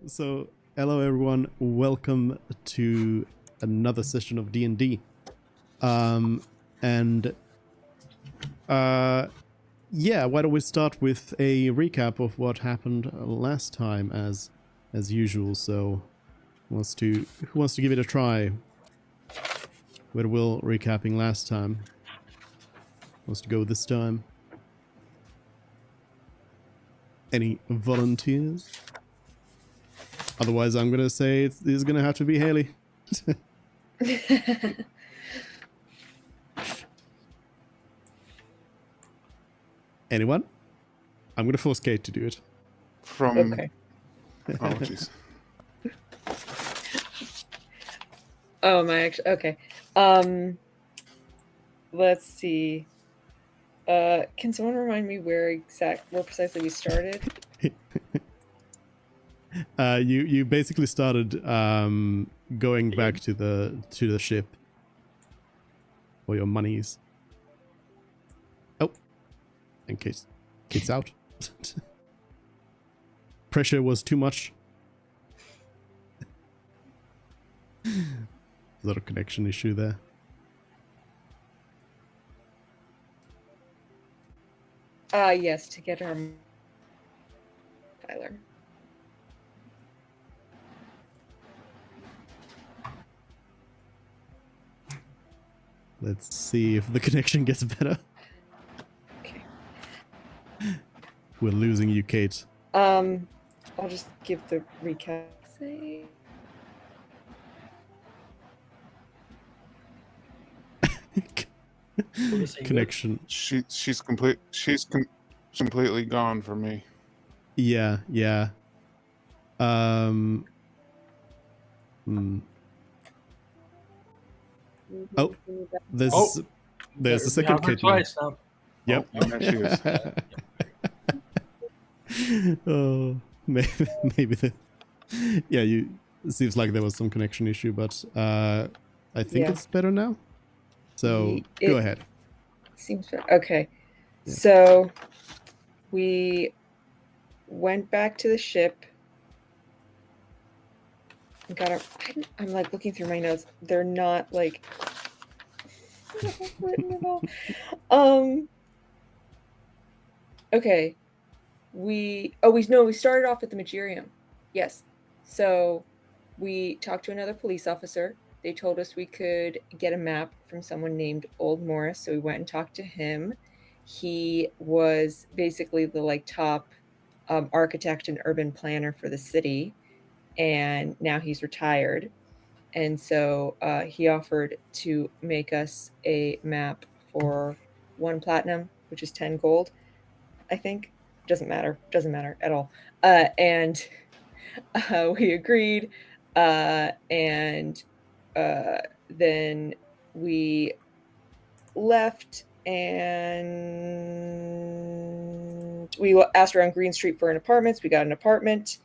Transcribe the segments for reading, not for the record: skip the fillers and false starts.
So hello everyone, welcome to another session of D&D. Yeah, why don't we start with a recap of what happened last time as usual. So who wants to give it a try? With Will recapping last time. Wants to go this time? Any volunteers? Otherwise, I'm gonna say this is gonna have to be Haley. Anyone? I'm gonna force Kate to do it. Okay. Oh, jeez. Oh, my actually okay. Let's see. Can someone remind me where precisely we started? You basically started going back to the ship for your monies. Oh, in case Kate's out. Pressure was too much. A lot of connection issue there. Yes, to get our Tyler. Let's see if the connection gets better. Okay. We're losing you, Kate. I'll just give the recap. Connection. She's completely gone for me. Yeah. Oh, there's a second Kate twice now. Yep. Oh, there she is. Oh, maybe the. Yeah, it seems like there was some connection issue, but I think it's better now. So go ahead. Seems fair. Okay. Yeah. So we went back to the ship. I'm like looking through my notes. They're not like written at all. Okay. We started off at the Magirium. Yes. So we talked to another police officer. They told us we could get a map from someone named Old Morris. So we went and talked to him. He was basically the top architect and urban planner for the city. And now he's retired. And so he offered to make us a map for 1 platinum, which is 10 gold, I think. Doesn't matter at all. And we agreed. And then we left and we asked around Green Street for an apartment. We got an apartment.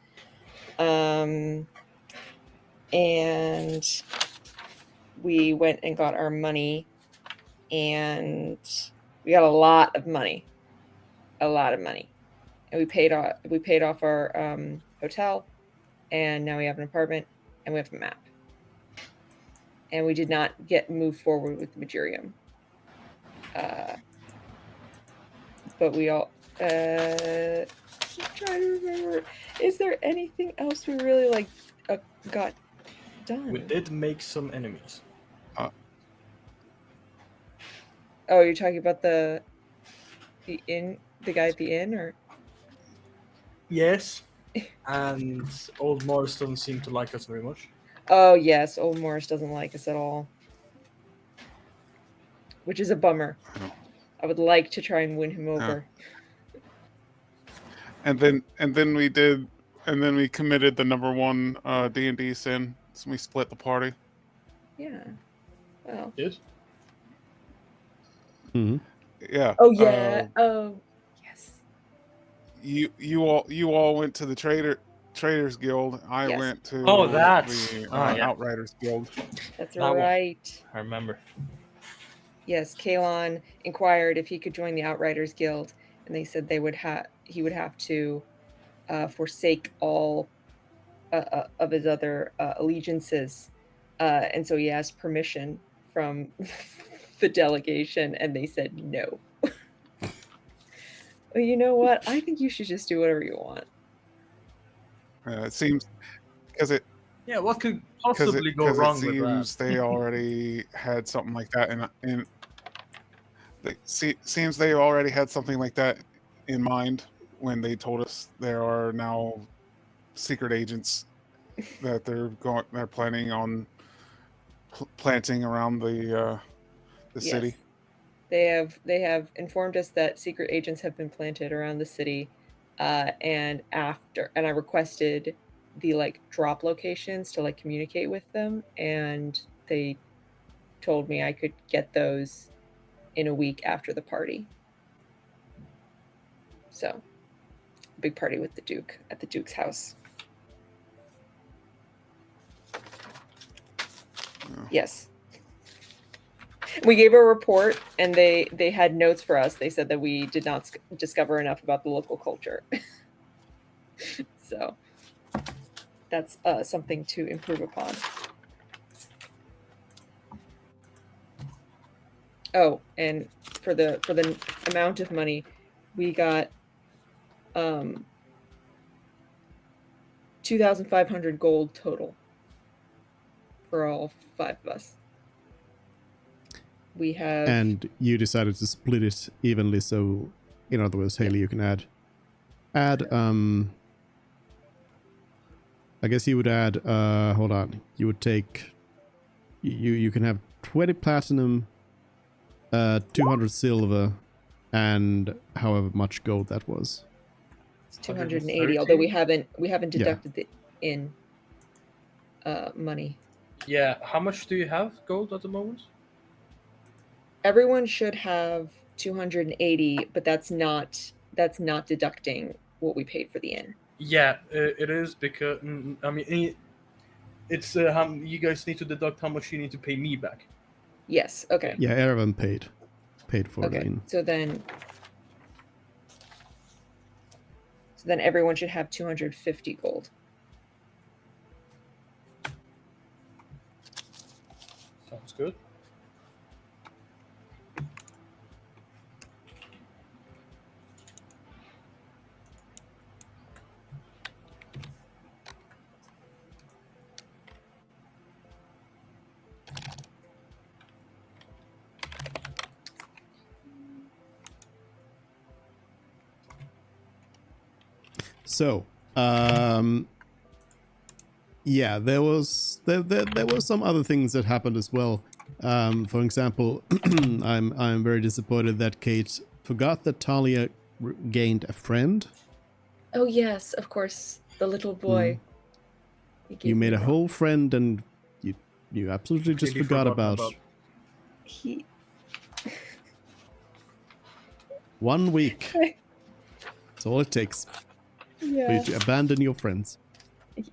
And we went and got our money, and we got a lot of money, and we paid off our hotel, and now we have an apartment and we have a map, and we did not move forward with the Magirium, but we all I'm trying to remember, is there anything else we really got done? We did make some enemies. Oh, you're talking about the guy at the inn, or? Yes. And Old Morris doesn't seem to like us very much. Oh, yes. Old Morris doesn't like us at all. Which is a bummer. I would like to try and win him over. And then we committed the number one D&D sin. So we split the party. Yeah. Well. Yes. Mm-hmm. Yeah. Oh yeah. Yes. You all went to the Traders Guild. I went to the Outriders Guild. That's right. I remember. Yes, Kalon inquired if he could join the Outriders Guild, and they said he would have to forsake all of his other allegiances, and so he asked permission from the delegation, and they said no. Well, you know what? I think you should just do whatever you want. It seems because it. Yeah, what could possibly go wrong with that? Because it seems they already had something like that in seems they already had something like that in mind when they told us there are now secret agents that they're planning on planting around the city. They have informed us that secret agents have been planted around the city, and I requested the like drop locations to like communicate with them, and they told me I could get those in a week after the party. So, big party with the Duke at the Duke's house. Yeah. Yes. We gave a report, and they had notes for us. They said that we did not discover enough about the local culture. So that's something to improve upon. Oh, and for the amount of money, we got 2,500 gold total for all 5 of us. We have, and you decided to split it evenly. So, in other words, Haley, you can add. I guess you would add. Hold on. You would take. You can have 20 platinum, 200 silver, and however much gold that was. It's 280. Although we haven't deducted the in money. Yeah. How much do you have gold at the moment? Everyone should have 280, but that's not deducting what we paid for the inn. Yeah, it is because I mean it's how you guys need to deduct how much you need to pay me back. Yes. Okay. Yeah, Erevan paid for the inn. So then everyone should have 250 gold. Sounds good. So, yeah, there was some other things that happened as well. For example, I'm very disappointed that Kate forgot that Talia gained a friend. Oh yes, of course, the little boy. You made a whole friend, and you absolutely just forgot about. He. 1 week. That's all it takes. Yeah. For you to abandon your friends. It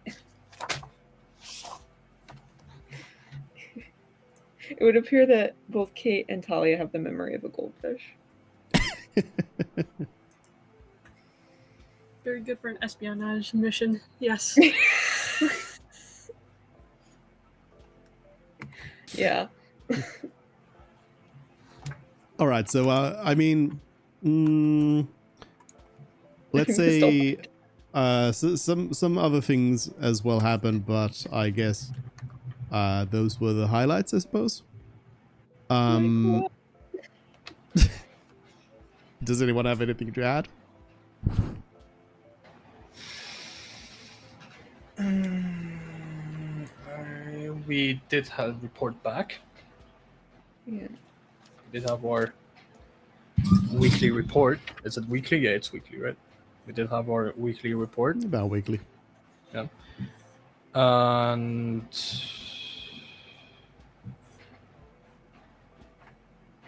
would appear that both Kate and Talia have the memory of a goldfish. Very good for an espionage mission. Yes. Yeah. All right. So, I mean, let's say some other things as well happened, but I guess those were the highlights, I suppose. Does anyone have anything to add? We did have a report back. Yeah. We did have our weekly report. Is it weekly? Yeah, it's weekly, right? We did have our weekly report. About weekly. Yeah. And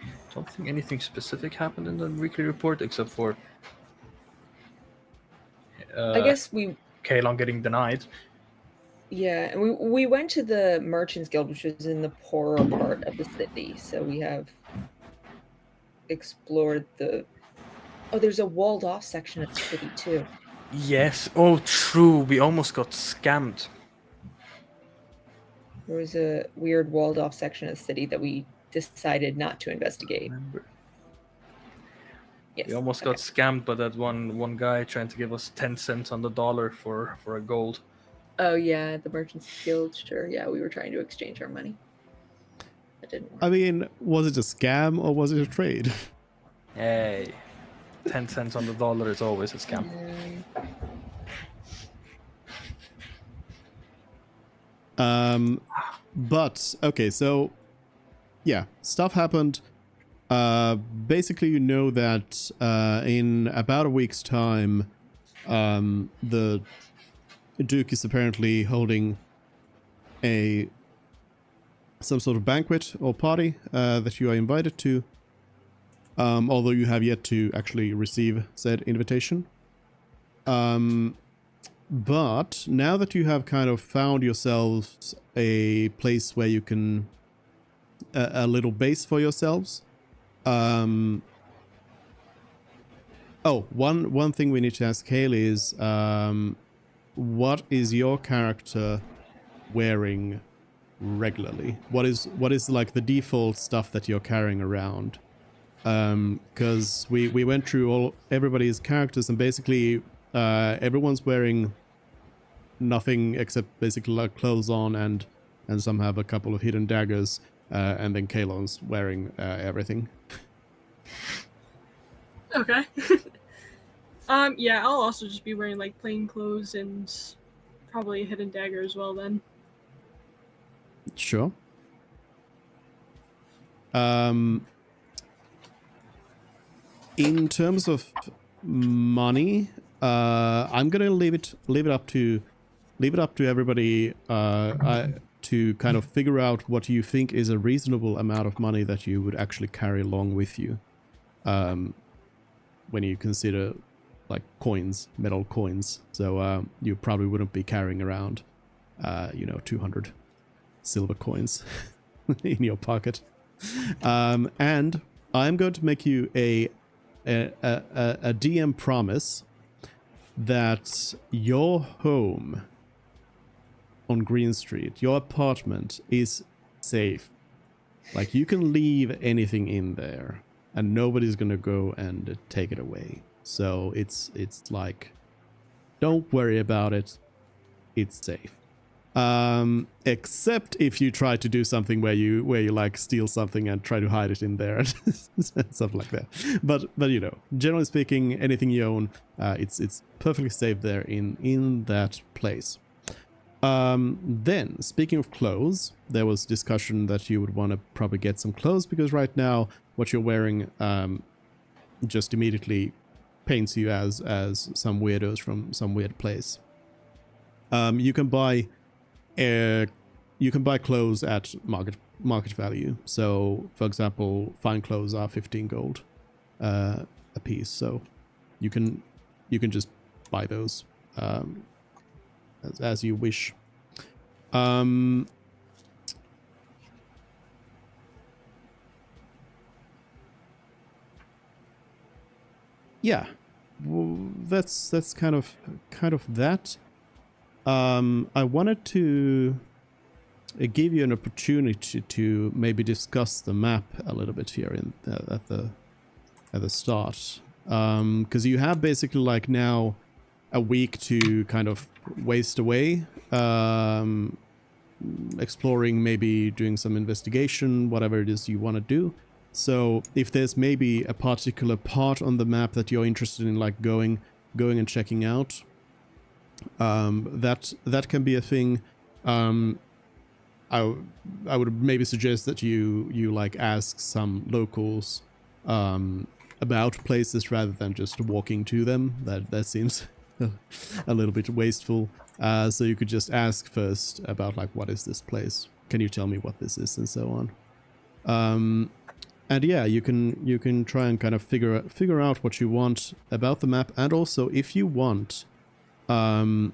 I don't think anything specific happened in the weekly report except for I guess Kaelon getting denied. Yeah, and we went to the Merchants Guild, which is in the poorer part of the city. So we have explored there's a walled off section of the city too. Yes. Oh, true. We almost got scammed. There was a weird walled-off section of the city that we decided not to investigate. Remember? Yes. We almost okay. got scammed by that one guy trying to give us 10 cents on the dollar for a gold. Oh yeah, the Merchants Guild. Sure. Yeah, we were trying to exchange our money. That didn't work. I mean, was it a scam or was it a trade? Hey, 10 cents on the dollar is always a scam. But okay, so yeah, stuff happened. Basically, you know that in about a week's time, the Duke is apparently holding some sort of banquet or party that you are invited to. Although you have yet to actually receive said invitation. But now that you have kind of found yourselves a place where you can a little base for yourselves. One thing we need to ask Haley is what is your character wearing regularly? What is like the default stuff that you're carrying around? Because we went through everybody's characters and basically everyone's wearing nothing except basically like clothes on, and some have a couple of hidden daggers, and then Kalon's wearing everything. Okay. Yeah, I'll also just be wearing like plain clothes and probably a hidden dagger as well then. Sure. In terms of money, I'm gonna leave it up to everybody to kind of figure out what you think is a reasonable amount of money that you would actually carry along with you, when you consider like coins, metal coins. So you probably wouldn't be carrying around 200 silver coins in your pocket. And I'm going to make you a DM promise that your home on Green Street, your apartment, is safe. Like, you can leave anything in there and nobody's gonna go and take it away. So it's like, don't worry about it. It's safe. Except if you try to do something where you like steal something and try to hide it in there and stuff like that. But generally speaking, anything you own, it's perfectly safe there in that place. Then, speaking of clothes, there was discussion that you would want to probably get some clothes, because right now what you're wearing just immediately paints you as some weirdos from some weird place. You can buy clothes at market value. So, for example, fine clothes are 15 gold a piece. So you can just buy those as you wish. Yeah, well, that's kind of that. I wanted to give you an opportunity to maybe discuss the map a little bit here at the start, because you have basically like now a week to kind of waste away, exploring, maybe doing some investigation, whatever it is you want to do. So if there's maybe a particular part on the map that you're interested in, like going and checking out, that can be a thing. I would maybe suggest that you like ask some locals about places rather than just walking to them. That seems a little bit wasteful. So you could just ask first about like, what is this place? Can you tell me what this is, and so on. And yeah, you can try and kind of figure out what you want about the map, and also if you want, I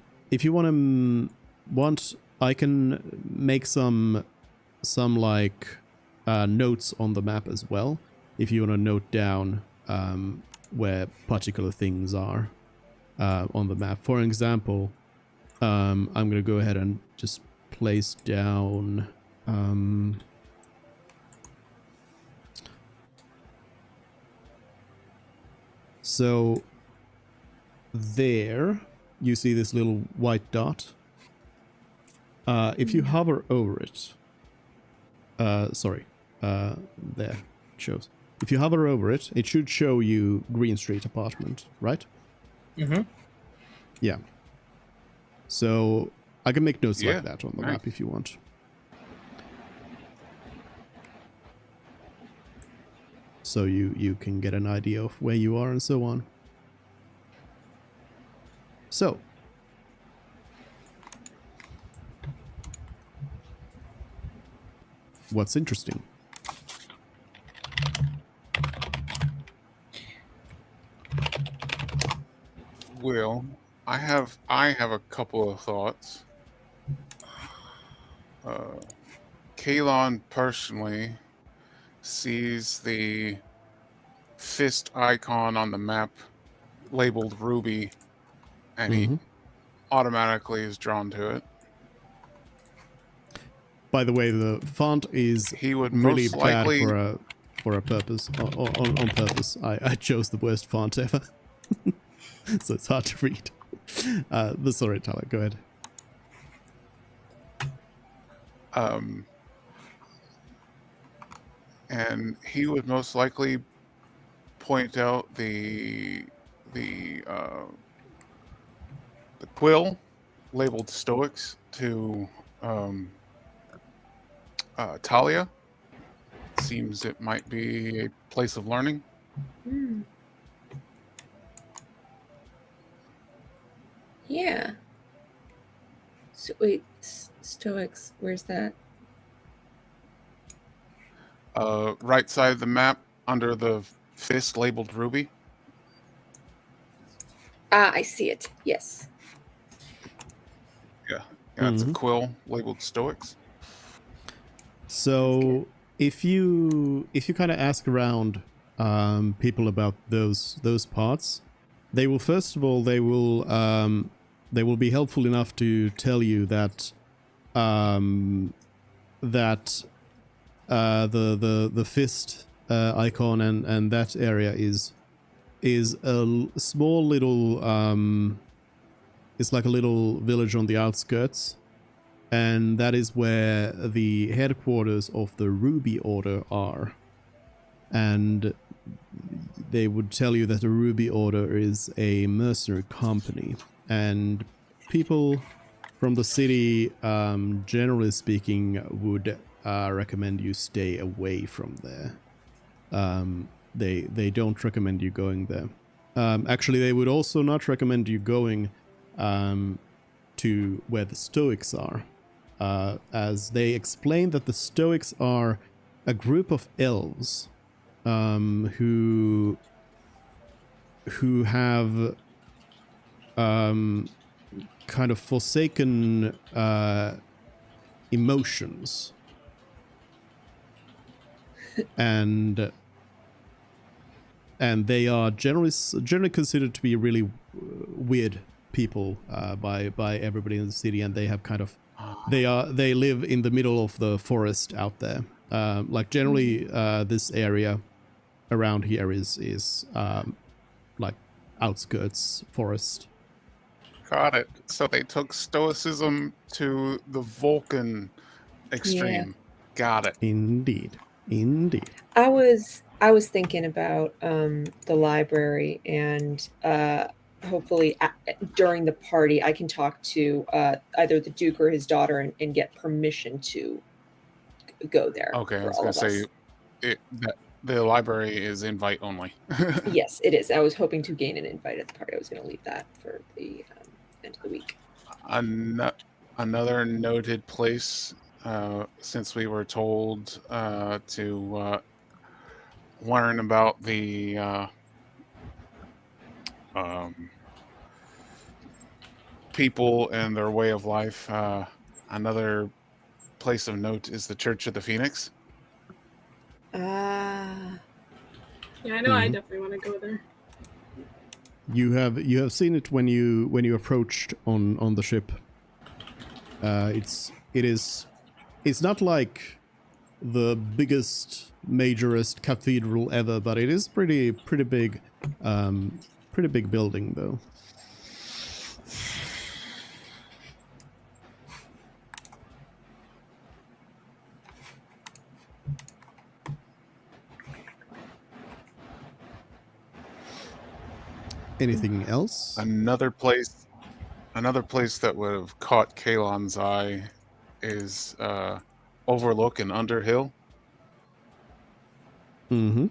can make some like notes on the map as well, if you want to note down where particular things are. on the map. For example, I'm going to go ahead and just place down... so there, you see this little white dot. If you hover over it, there it shows. If you hover over it, it should show you Green Street apartment, right? Mm-hmm. Yeah. So I can make notes Yeah, like that on the nice. map if you want. So you can get an idea of where you are and so on. So, what's interesting? Well, I have a couple of thoughts. Kalon personally sees the fist icon on the map labeled ruby, and he automatically is drawn to it. By the way, the font is He would really most bad likely for a purpose. On purpose, I chose the worst font ever, so it's hard to read. But sorry, Tyler, go ahead. And he would most likely point out the quill labeled Stoics to Talia. Seems it might be a place of learning. Yeah. So wait, Stoics, where's that? Right side of the map under the fist labeled ruby. Ah, I see it. Yes. Yeah, it's a quill labeled Stoics. So if you kind of ask around people about those parts, they will first of all they will be helpful enough to tell you that the fist icon and that area is a small little it's like a little village on the outskirts, and that is where the headquarters of the Ruby Order are. And they would tell you that the Ruby Order is a mercenary company, and people from the city, generally speaking, would recommend you stay away from there. They don't recommend you going there. Actually, they would also not recommend you going to where the Stoics are, as they explain that the Stoics are a group of elves who have kind of forsaken emotions, and they are generally considered to be really weird people by everybody in the city, and they have kind of they live in the middle of the forest out there. Like generally, this area around here is like outskirts forest. Got it. So they took Stoicism to the Vulcan extreme. Got it. Indeed. I was thinking about the library, and hopefully during the party I can talk to either the Duke or his daughter and get permission to go there. Okay, I for was all gonna of say us. that the library is invite only. Yes, it is. I was hoping to gain an invite at the party. I was going to leave that for the end of the week. Another noted place, since we were told to learn about the people and their way of life. Another place of note is the Church of the Phoenix. Ah. Yeah, I know. I definitely want to go there. You have seen it when you approached on the ship. It's not like the biggest, majorest cathedral ever, but it is pretty big, pretty big building though. Anything else? Another place that would have caught Kalon's eye is Overlook in Underhill. Mm-hmm.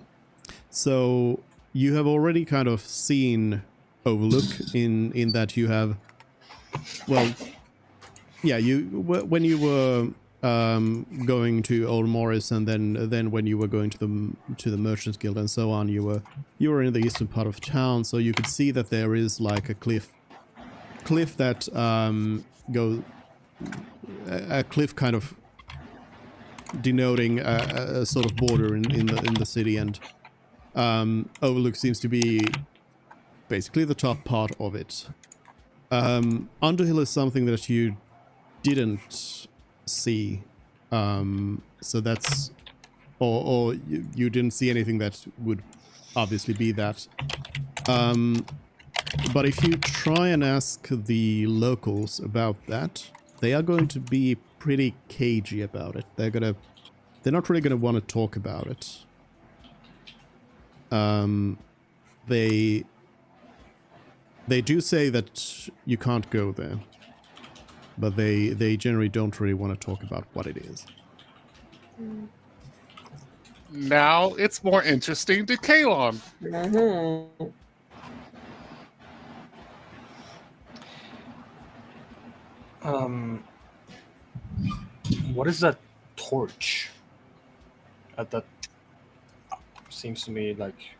So you have already kind of seen Overlook in that you have, well, yeah, when you were going to Old Morris, and then when you were going to the Merchants Guild and so on, you were in the eastern part of town, so you could see that there is like a cliff that go a cliff kind of denoting a sort of border in the city, and Overlook seems to be basically the top part of it. Underhill is something that you didn't see, so that's, or you didn't see anything that would obviously be that. But if you try and ask the locals about that, they are going to be pretty cagey about it. They're not really gonna want to talk about it. They do say that you can't go there, but they generally don't really want to talk about what it is. Now it's more interesting to Kalon. Mhm. What is that torch? That seems to me like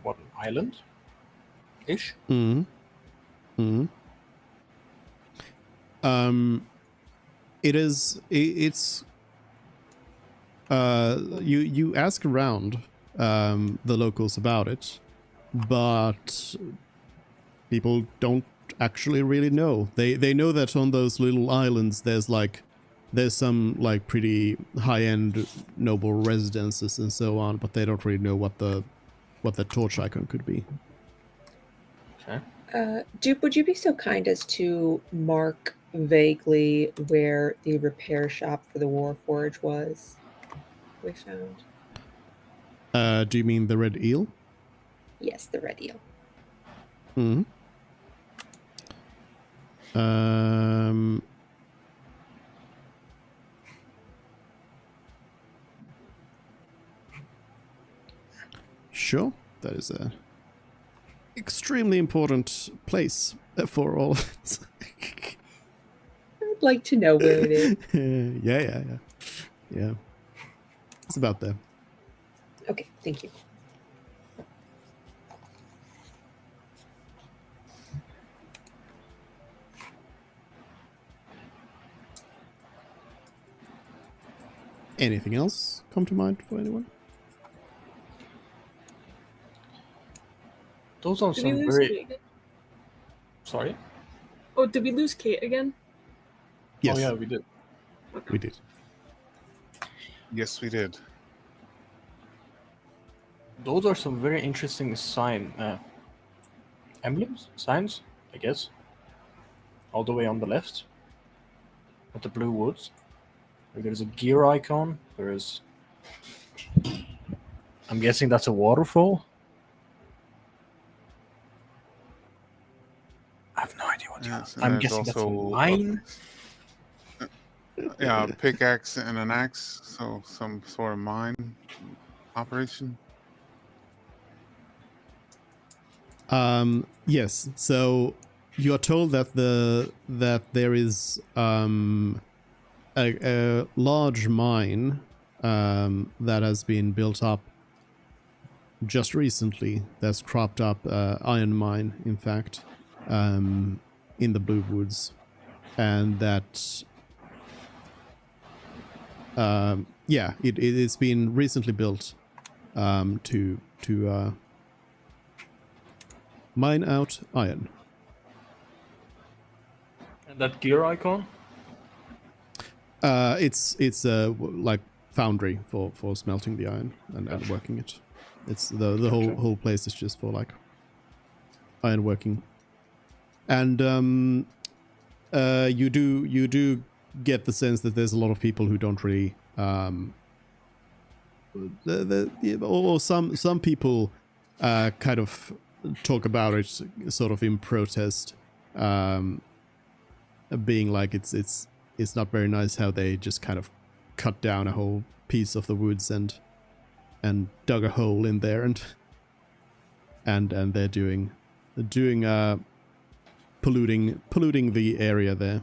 what, an island? Ish. Mm-hmm. Mm-hmm. It's you ask around the locals about it, but people don't actually really know. They know that on those little islands there's some like pretty high-end noble residences and so on, but they don't really know what the torch icon could be. Okay. Dupe, would you be so kind as to mark vaguely where the repair shop for the Warforged was? We found. Do you mean the red eel? Yes, the red eel. Hmm. Sure. That is a extremely important place for all. I'd like to know where it is. Yeah. It's about there. Okay, thank you. Anything else come to mind for anyone? Those are Did we some lose very. Kate? Sorry. Oh, did we lose Kate again? Yes, Oh yeah, we did. we did. Yes, we did. Those are some very interesting signs, I guess. All the way on the left, at the blue woods. There's a gear icon. I'm guessing that's a waterfall. I have no idea what. Yes, and I'm there's guessing that's a also mine. yeah, a pickaxe and an axe, so some sort of mine operation. Yes. So you are told that there is a large mine that has been built up just recently. That's cropped up, iron mine, in fact, in the Blue Woods, and that yeah, it's been recently built to Mine out iron. And that gear icon? It's like foundry for smelting the iron and Gotcha. working it. It's the whole place is just for like iron working. And you do get the sense that there's a lot of people who don't really or some people kind of talk about it sort of in protest, being like it's not very nice how they just kind of cut down a whole piece of the woods and dug a hole in there and they're doing polluting the area there.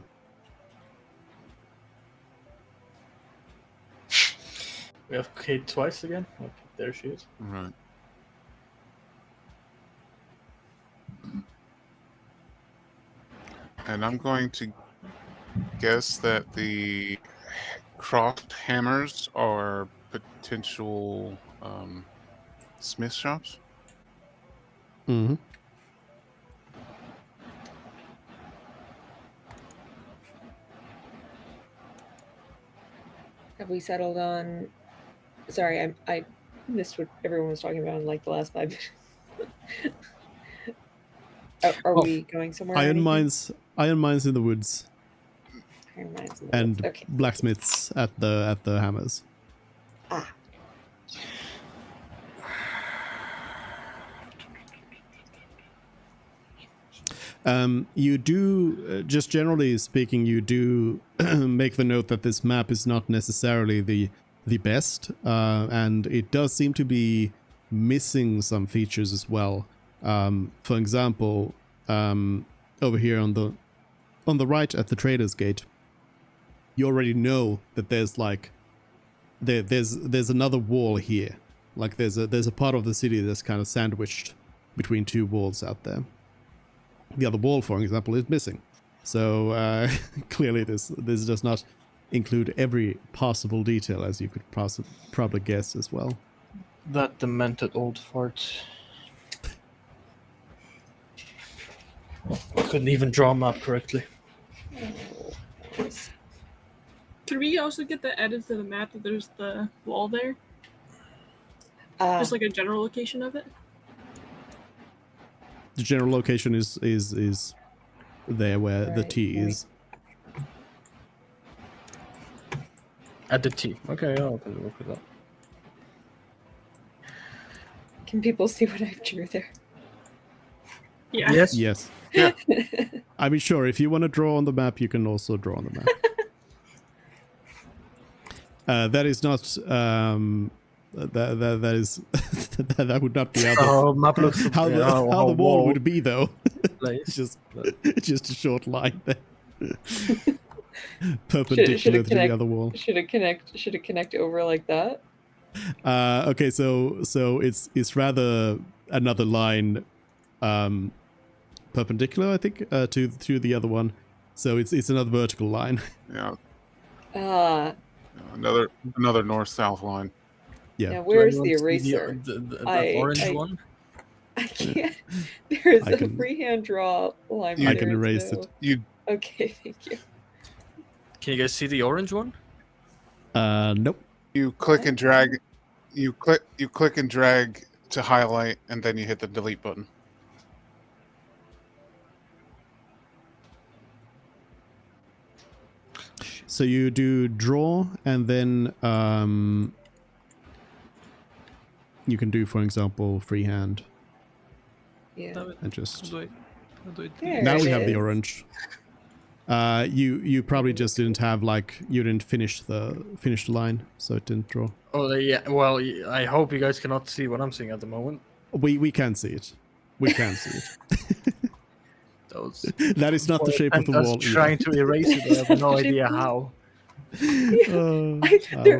We have Kate twice again. Okay, there she is. Right. And I'm going to guess that the crossed hammers are potential smith shops. Mm-hmm. Have we settled on? Sorry, I missed what everyone was talking about in like the last 5 minutes. Are we going somewhere? or Iron anything? mines in the woods Iron mines in the and woods. Okay. blacksmiths at the hammers. Ah, You do, just generally speaking, you do make the note that this map is not necessarily the best, and it does seem to be missing some features as well. For example, over here on the right at the Traders Gate, you already know that there's like there's another wall here. Like there's a part of the city that's kind of sandwiched between two walls out there. The other wall, for example, is missing. So clearly this does not include every possible detail, as you could probably guess as well. That demented old fart. Couldn't even draw a map correctly. Could we also get the edit to the map that there's the wall there? Just like a general location of it? The general location is there where the Right, T right. is. At the T. Okay, I'll work with that. can people see what I've drew there? Yeah. Yes. Yes. Yeah. I mean, sure. If you want to draw on the map, you can also draw on the map. That is not. That is. That would not be how Oh, map looks how the wall would be though. Place. just a short line there. Perpendicular to the other wall. Should it connect over like that? Okay, so it's rather another line, perpendicular, I think, to the other one. So it's another vertical line. Yeah. Uh, Another north-south line. Yeah. now where's Do the anyone see eraser? The I- orange I- one? I can't. There's I a can- freehand draw line. I there, can erase so- it. You Okay, thank you. Can you guys see the orange one? Nope. you click and drag. You click and drag to highlight, and then you hit the delete button. So you do draw, and then you can do, for example, freehand, Yeah. and just. There Now it we have the is. orange. You probably just didn't have you didn't finish the line, so it didn't draw. Oh, yeah. Well, I hope you guys cannot see what I'm seeing at the moment. We can see it. We can see it. That was That is not the shape of the I was wall. trying to erase it. I have no idea how.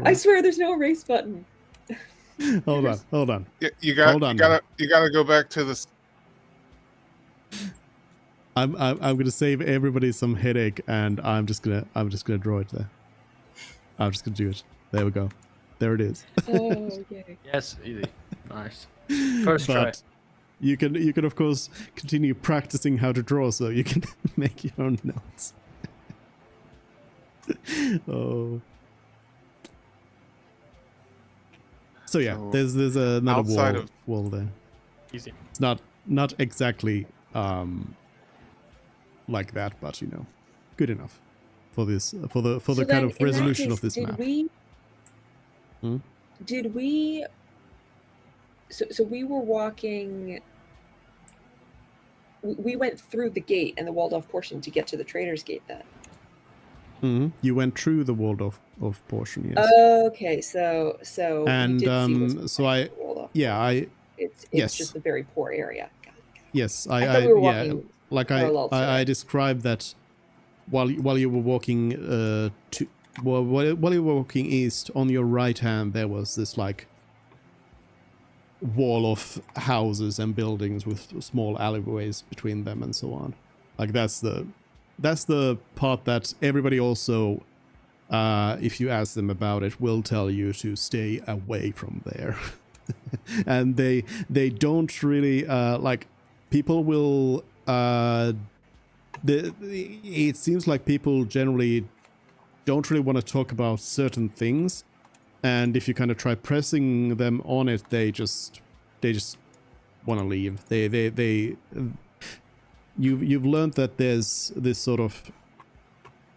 I swear there's no erase button. Hold on. You Hold on gotta go back to this. I'm gonna save everybody some headache, and I'm just gonna draw it there. I'm just gonna do it. There we go. There it is. Oh, yay. Yes, easy. Nice. First try. You can of course continue practicing how to draw, so you can make your own notes. Oh. So yeah, So, there's another outside of- wall there. Easy. It's not exactly like that, but you know, good enough for this for the So kind then, of in that resolution case, of this map. Did we? So we were walking. We went through the gate and the walled off portion to get to the trader's gate. Then. You went through the walled off portion, yes. Okay, so And, we did see what's so behind the walled off yeah, portion. It's yes. just the very poor area. Got it. Yes, I thought we were yeah, walking like parallel to I it. described that while you were walking while you were walking east, on your right hand there was this like wall of houses and buildings with small alleyways between them and so on. Like that's the part that everybody also, if you ask them about it, will tell you to stay away from there. And they don't really like, people will it seems like people generally don't really want to talk about certain things, and if you kind of try pressing them on it, they just want to leave. You've learned that there's this sort of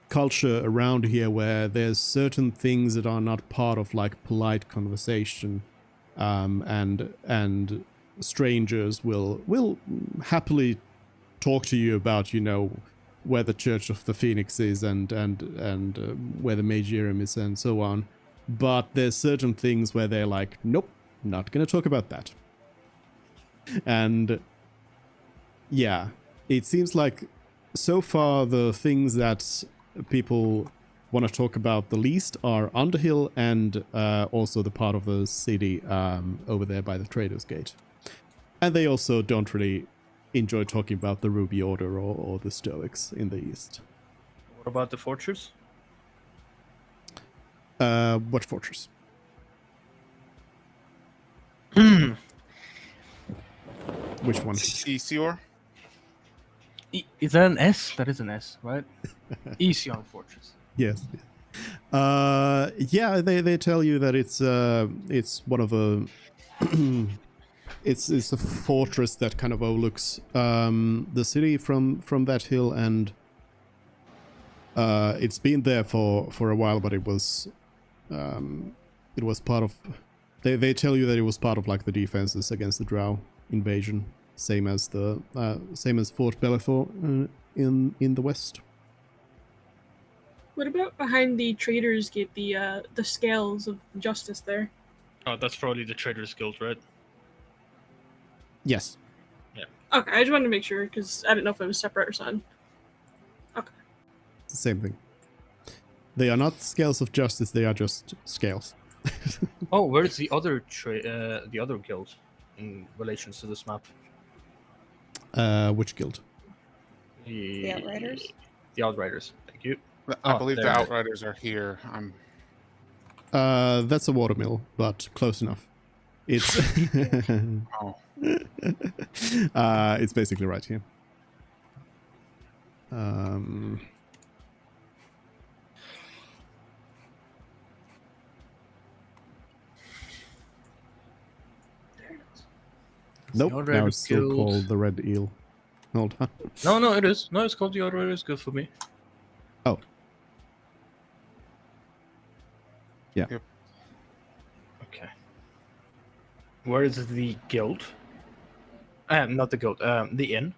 culture around here where there's certain things that are not part of like polite conversation, and strangers will happily talk to you about, you know, where the Church of the Phoenix is and where the Magirium is and so on. But there's certain things where they're like, nope, not gonna talk about that. And yeah, it seems like so far the things that people want to talk about the least are Underhill and also the part of the city over there by the Trader's Gate. And they also don't really enjoy talking about the Ruby Order or the Stoics in the east. What about the fortress? What fortress? Which one? Isior? Is that an S? That is an S, right? Esion Fortress. Yes. Yeah, they tell you that it's one of the it's a fortress that kind of overlooks the city from that hill, and it's been there for a while, but it was part of, they tell you that it was part of like the defenses against the Drow invasion, same as Fort Bellefour in the west. What about behind the Trader's Gate, the scales of justice there? Oh, that's probably the Trader's Guild, right? Yes. Okay, I just wanted to make sure because I didn't know if it was separate or something. Okay. It's the same thing. They are not scales of justice, they are just scales. Oh, where's the other guild in relation to this map? Which guild? The Outriders? The Outriders. Thank you. I Oh, believe the there. Outriders are here. That's a watermill, but close enough. It's Oh. it's basically right here. Nope, now Outriders it's still Guild. called the Red Eel. Hold on. No, it is. No, it's called the Outriders Guild for me. Oh. Yeah. Yep. Okay. Where is the guild? Not the guild. The inn.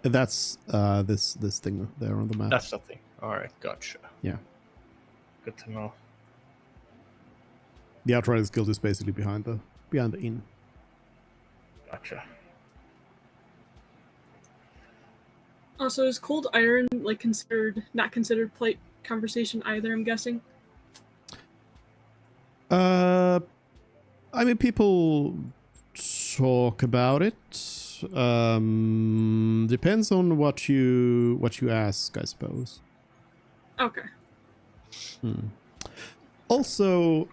That's this thing there on the map. That's the thing. All right, gotcha. Yeah. Good to know. The Outriders Guild is basically behind the inn. Gotcha. Also, is cold iron like not considered polite conversation either? I'm guessing. I mean, people talk about it. Depends on what you ask, I suppose. Okay. Also,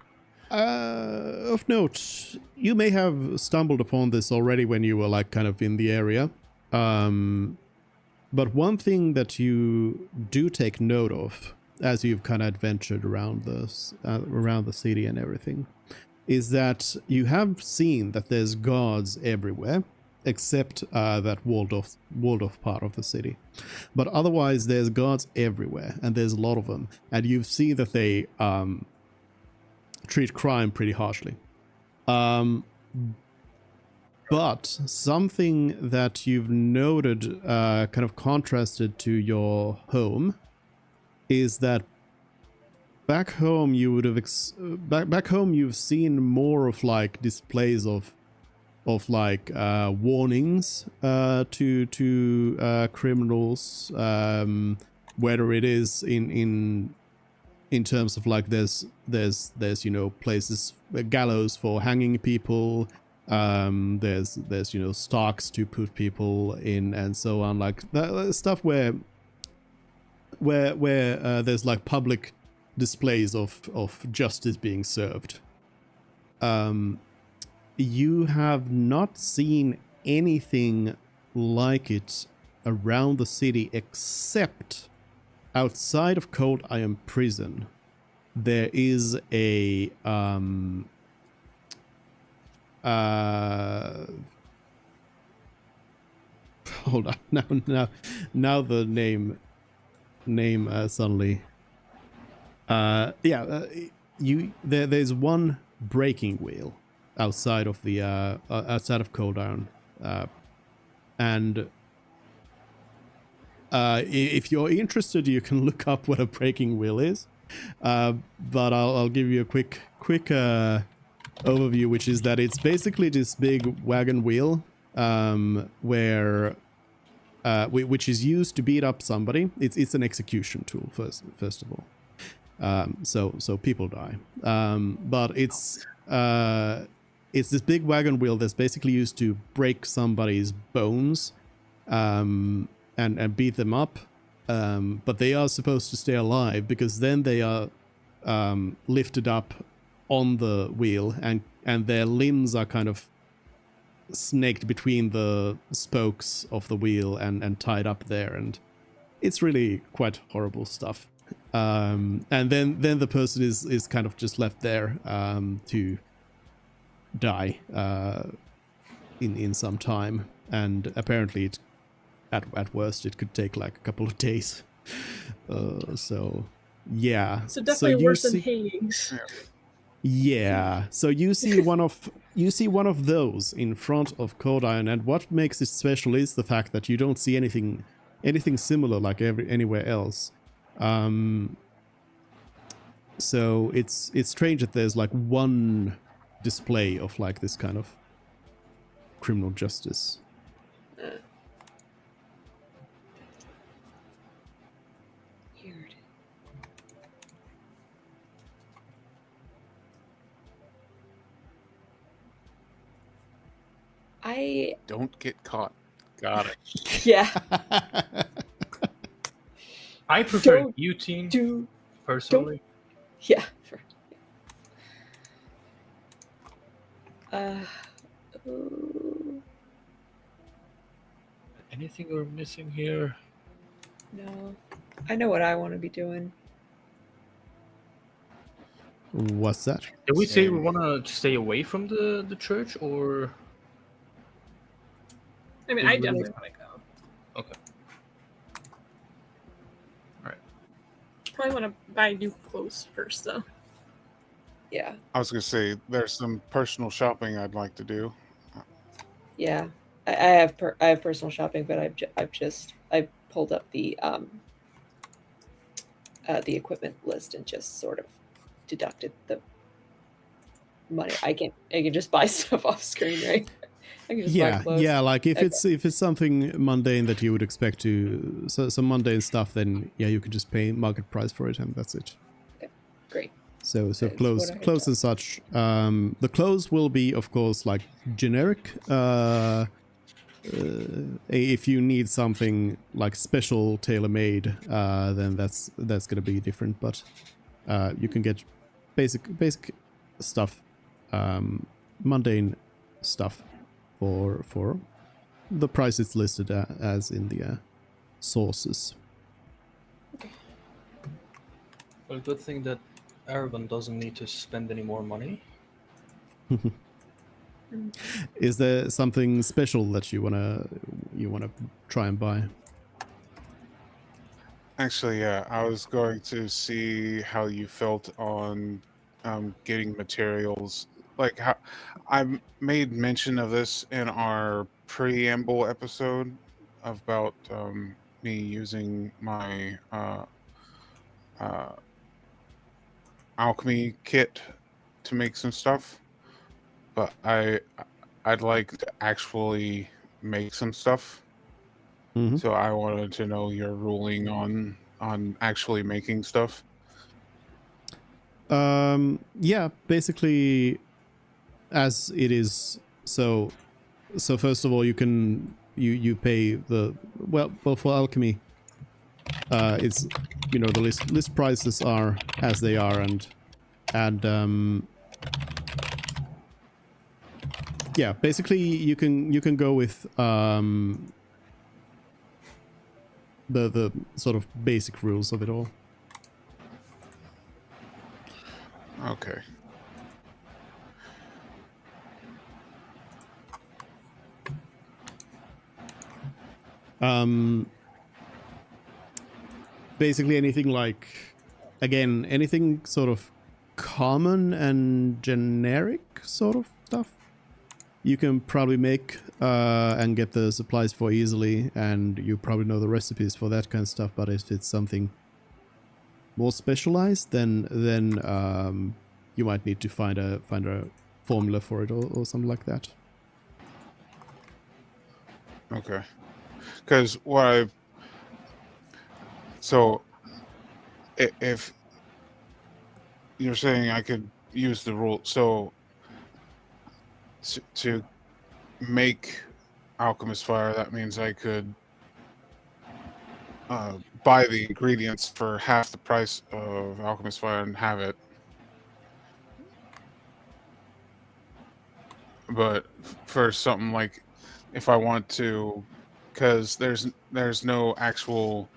Of note, you may have stumbled upon this already when you were like kind of in the area. But one thing that you do take note of as you've kind of adventured around the city and everything is that you have seen that there's guards everywhere, except that walled off part of the city. But otherwise, there's guards everywhere, and there's a lot of them. And you see that they treat crime pretty harshly. But something that you've noted, kind of contrasted to your home, is that back home you would have back home you've seen more of like displays of like warnings to criminals, whether it is in terms of like there's you know places, gallows for hanging people, there's you know stocks to put people in and so on, like that stuff where there's like public displays of justice being served. You have not seen anything like it around the city except outside of Cold Iron Prison. There is a hold on, now the name suddenly there's one breaking wheel outside of the outside of Cold Iron, and if you're interested you can look up what a breaking wheel is, but I'll give you a quick overview, which is that it's basically this big wagon wheel where which is used to beat up somebody. It's an execution tool first of all, so people die, but it's this big wagon wheel that's basically used to break somebody's bones and beat them up, but they are supposed to stay alive because then they are lifted up on the wheel and their limbs are kind of snaked between the spokes of the wheel and tied up there, and it's really quite horrible stuff. And then the person is kind of just left there to die in some time, and apparently at worst it could take like a couple of days. So yeah, So definitely worse than hangings. Yeah, so you see one of those in front of Cold Iron, and what makes it special is the fact that you don't see anything similar like anywhere else. So it's strange that there's like one display of like this kind of criminal justice. Weird. Don't get caught. Got it. Yeah. I prefer Don't guillotine personally. Yeah. Anything we're missing here? No. I know what I want to be doing. What's that? Did we say we want to stay away from the church, or? I mean, I definitely want to go. Okay. All right. Probably want to buy new clothes first, though. Yeah. I was gonna say there's some personal shopping I'd like to do. Yeah. I have personal shopping, but I've pulled up the equipment list and just sort of deducted the money. I can just buy stuff off screen, right? I can just buy clothes. Yeah, like if Okay. it's something mundane that you would expect to, so some mundane stuff, then yeah, you can just pay market price for it, and that's it. Okay, great. So That's clothes what I had clothes and such. The clothes will be, of course, like generic. If you need something like special tailor-made, then that's gonna be different. But you can get basic stuff, mundane stuff for the price it's listed as in the sources. Well, good thing that Aragon doesn't need to spend any more money. Is there something special that you wanna try and buy? Actually, yeah, I was going to see how you felt on getting materials. Like how made mention of this in our preamble episode about me using my uh, alchemy kit to make some stuff, but I'd like to actually make some stuff. Mhm. So I wanted to know your ruling on actually making stuff. Yeah, basically as it is. So first of all, you pay the well for alchemy. It's the list prices are as they are, and yeah, basically you can go with the sort of basic rules of it all. Okay. Basically anything like, again, anything sort of common and generic sort of stuff you can probably make and get the supplies for easily, and you probably know the recipes for that kind of stuff. But if it's something more specialized, then you might need to find a formula for it or something like that. Okay. Because if you're saying I could use the rule, so to make alchemist fire, that means I could buy the ingredients for half the price of alchemist fire and have it. But for something like, if I want to, because there's no actual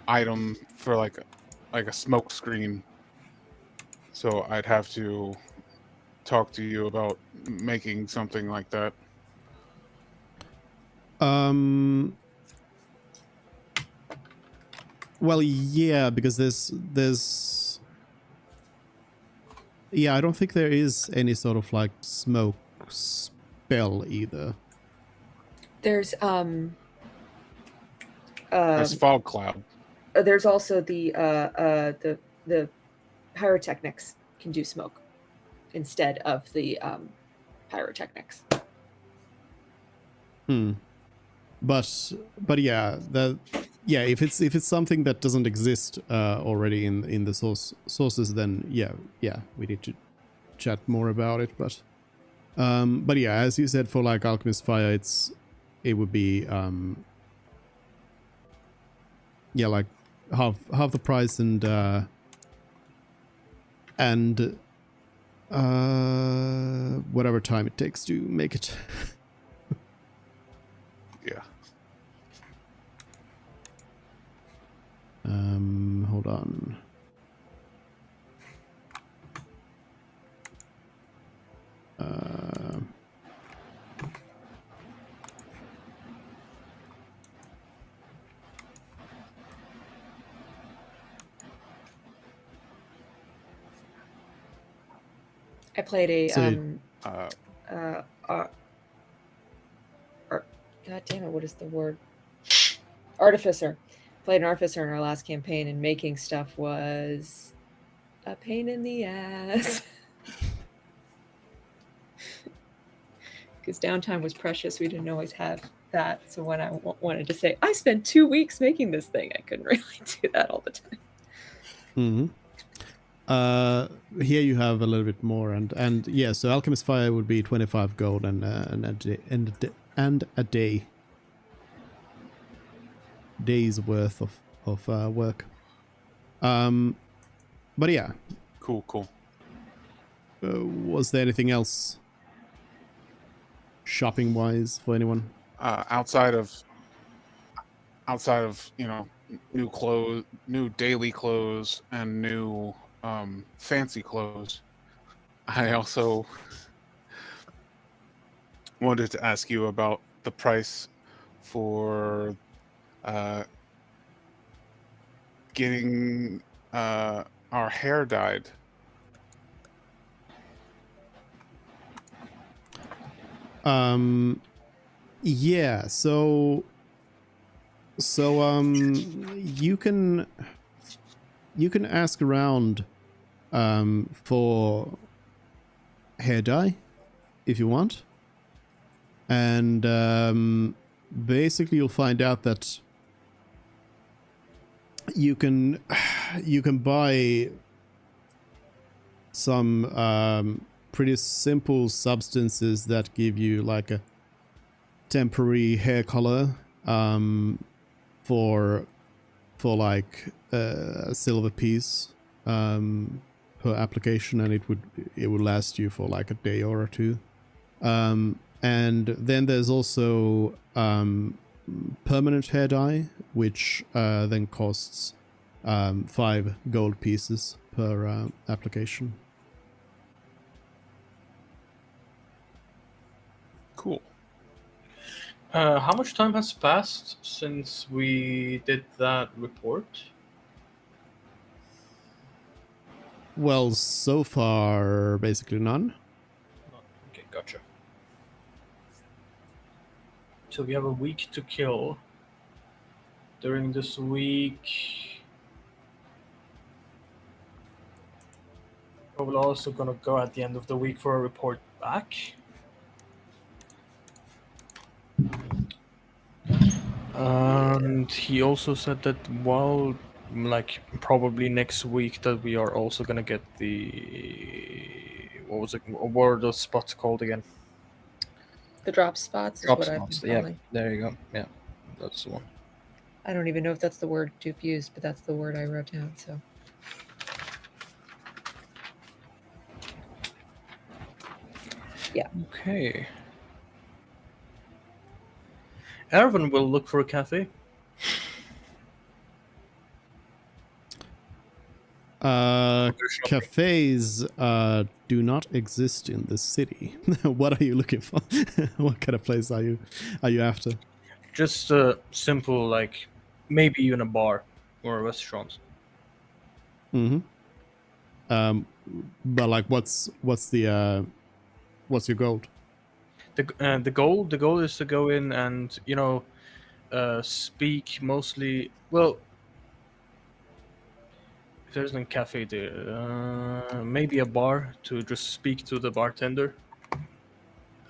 item for like a smoke screen, so I'd have to talk to you about making something like that. Well, yeah, because there's yeah, I don't think there is any sort of like smoke spell either. There's That's fog cloud. there's also the pyrotechnics can do smoke instead of the pyrotechnics. But yeah, if it's something that doesn't exist already in the sources, then yeah, we need to chat more about it. But yeah, as you said, for like alchemist fire, it would be yeah, like half the price and whatever time it takes to make it. Yeah. Hold on. I played a God damn it, what is the word? Artificer. Played an artificer in our last campaign, and making stuff was a pain in the ass. Because downtime was precious. We didn't always have that. So when I wanted to say, I spent 2 weeks making this thing, I couldn't really do that all the time. Here you have a little bit more, and yeah, so alchemist fire would be 25 gold and a day's worth of work. But yeah, Cool. Was there anything else shopping wise for anyone? Outside of new clothes, new daily clothes, and new fancy clothes, I also wanted to ask you about the price for uh, getting our hair dyed. Yeah, so you can ask around for hair dye if you want, and basically you'll find out that you can buy some pretty simple substances that give you like a temporary hair color for like a silver piece per application, and it would last you for like a day or two. And then there's also permanent hair dye, which then costs 5 gold pieces per application. Cool. How much time has passed since we did that report? Well, so far, basically none. Okay, gotcha. So we have a week to kill. During this week, we're also gonna go at the end of the week for a report back. And he also said that like probably next week, that we are also gonna get what were those spots called again? The drop spots is Drop what I've spots. been Yeah, calling. there you go. Yeah, that's the one. I don't even know if that's the word Duke used, but that's the word I wrote down. So yeah. Okay. Ervin will look for a cafe. Cafes do not exist in this city. What are you looking for? What kind of place are you after? Just a simple, like, maybe even a bar or a restaurant. Mm-hmm. But like, what's your goal? The goal is to go in and speak mostly. Well, if there's no cafe there, maybe a bar to just speak to the bartender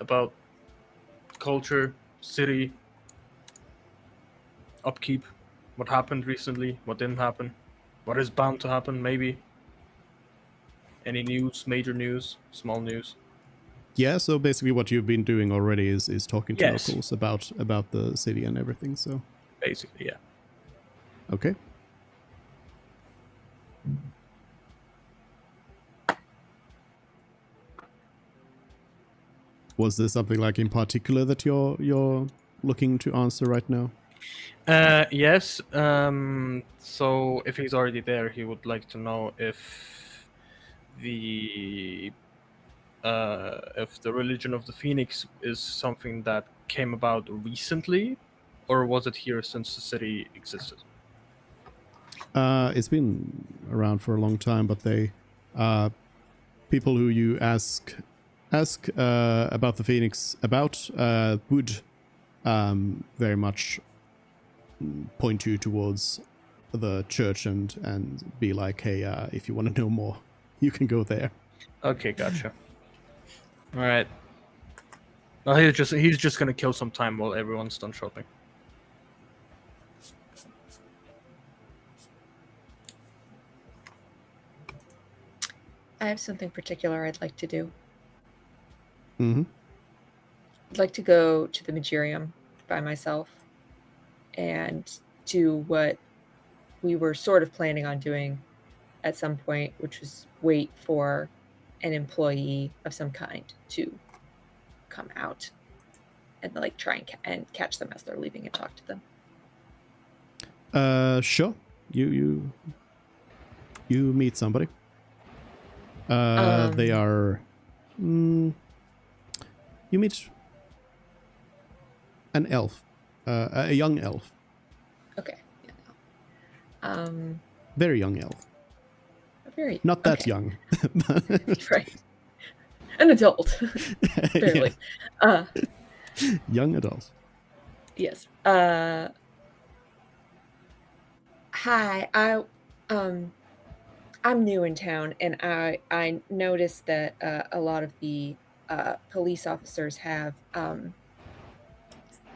about culture, city, upkeep, what happened recently, what didn't happen, what is bound to happen, maybe. Any news, major news, small news. Yeah, so basically what you've been doing already is talking to Yes. locals about the city and everything. So Basically, yeah. okay. Was there something like in particular that you're looking to answer right now? Yes. So if he's already there, he would like to know if the religion of the Phoenix is something that came about recently, or was it here since the city existed? It's been around for a long time, but they people who you ask about the Phoenix would very much point you towards the church and be like, hey, if you want to know more, you can go there. Okay, gotcha. All right. Well, he's just gonna kill some time while everyone's done shopping. I have something particular I'd like to do. Mm-hmm. I'd like to go to the Magirium by myself and do what we were sort of planning on doing at some point, which was wait for an employee of some kind to come out and like try and catch them as they're leaving and talk to them. Sure. You meet somebody. They are. You meet an elf, a young elf, Okay. Yeah. very young elf. Very Not that okay. young. Right. An adult. Barely. Yeah. Young adult. Yes. Hi. I'm new in town, and I noticed that a lot of the police officers have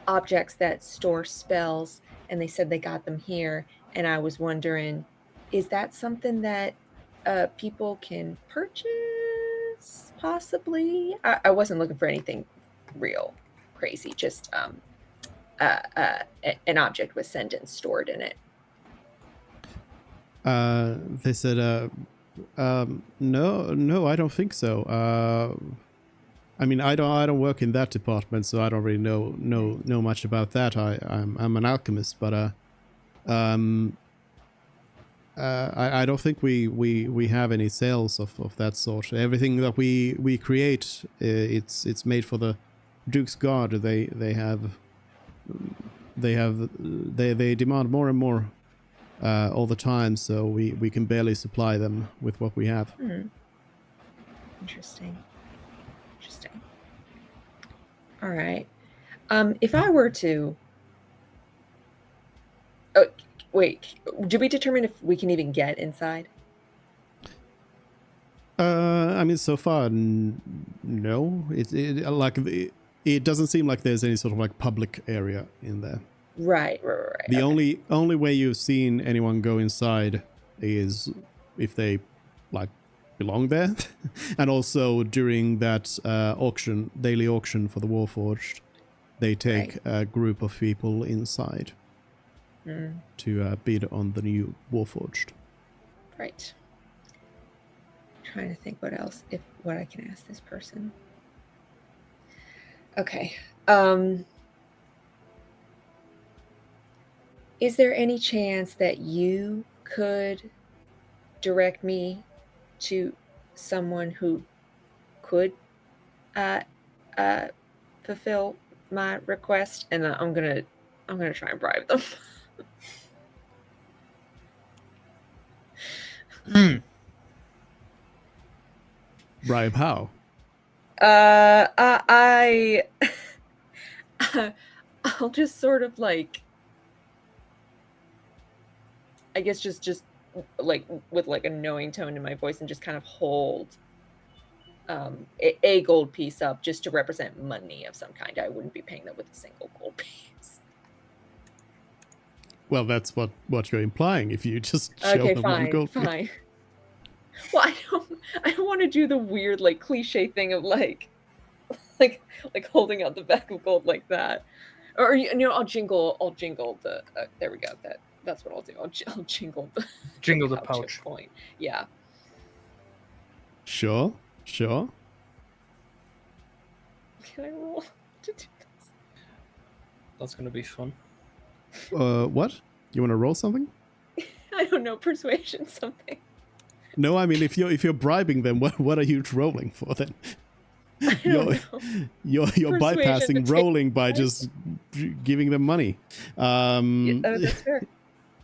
objects that store spells, and they said they got them here. And I was wondering, is that something that people can purchase? Possibly. I wasn't looking for anything real crazy. Just an object with sentence stored in it. They said, no, I don't think so. I mean, I don't work in that department, so I don't really know much about that. I'm an alchemist, but I don't think we have any sales of that sort. Everything that we create, it's made for the Duke's Guard. They demand more and more all the time, so we can barely supply them with what we have. Interesting. All right. If I were to... Oh, wait. Did we determine if we can even get inside? I mean, so far, no. It doesn't seem like there's any sort of like public area in there. Right. The only way you've seen anyone go inside is if they like belong there, and also during that daily auction for the Warforged, they take a group of people inside to bid on the new Warforged. Right. Trying to think what I can ask this person. Okay. Is there any chance that you could direct me to someone who could fulfill my request? And I'm gonna try and bribe them. Bribe how? I'll just sort of like, I guess just like with like a knowing tone in my voice, and just kind of hold a gold piece up just to represent money of some kind. I wouldn't be paying them with a single gold piece. Well, that's what you're implying if you just show them one gold piece. Fine. Well, I don't want to do the weird like cliche thing of like holding out the bag of gold like that, or I'll jingle the there we go, that's what I'll do. I'll jingle the pouch coin. Yeah. Sure. Can I roll to do this? That's gonna be fun. What? You want to roll something? I don't know, persuasion something. No, I mean if you're bribing them, what are you rolling for then? You're bypassing rolling by just giving them money. That's fair.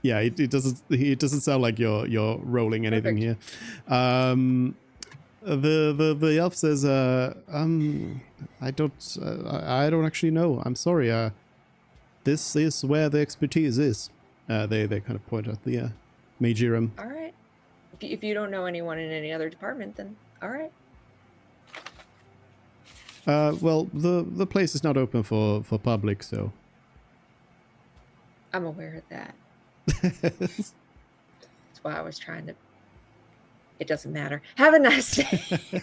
Yeah, it doesn't sound like you're rolling anything here. The elf says, I don't actually know. I'm sorry. This is where the expertise is. They kind of point at the Magirum. All right. If you don't know anyone in any other department, then all right. Well, the place is not open for public, so I'm aware of that. That's why I was trying to. It doesn't matter. Have a nice day.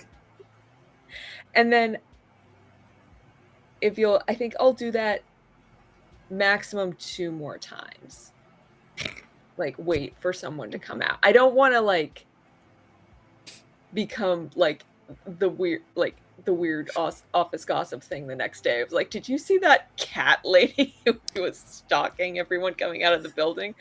And then, I think I'll do that maximum 2 more times. Like, wait for someone to come out. I don't want to like become like the weird office gossip thing the next day. I was like, did you see that cat lady who was stalking everyone coming out of the building?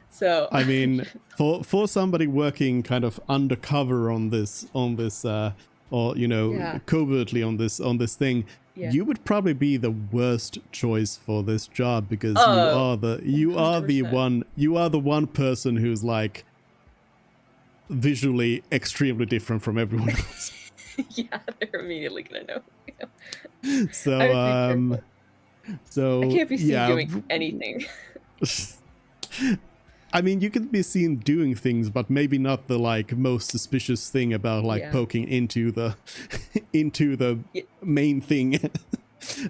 So I mean, for somebody working kind of undercover on this or Yeah. covertly on this thing, Yeah. you would probably be the worst choice for this job because Oh, you are the 100%. one person who's like visually extremely different from everyone else. Yeah, they're immediately gonna know. So I would be careful. I so can't be seen yeah. doing anything. I mean, you can be seen doing things, but maybe not the like most suspicious thing about like Yeah. poking into the into the Yeah. main thing.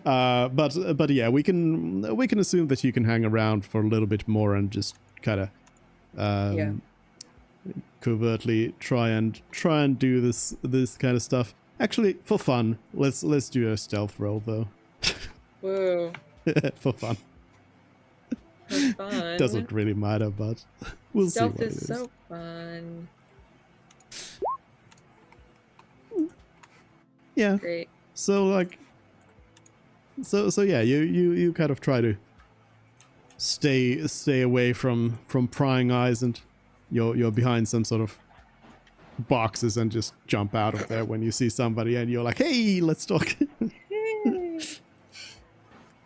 But yeah, we can assume that you can hang around for a little bit more and just kind of Yeah. covertly try and do this kind of stuff. Actually, for fun, let's do a stealth roll though. Whoa. For fun. For fun. Doesn't really matter, but we'll Stealth see what is it is. so fun. Yeah. Great. So like, so yeah, you kind of try to stay away from prying eyes, and you're behind some sort of boxes and just jump out of there when you see somebody, and you're like, hey, let's talk.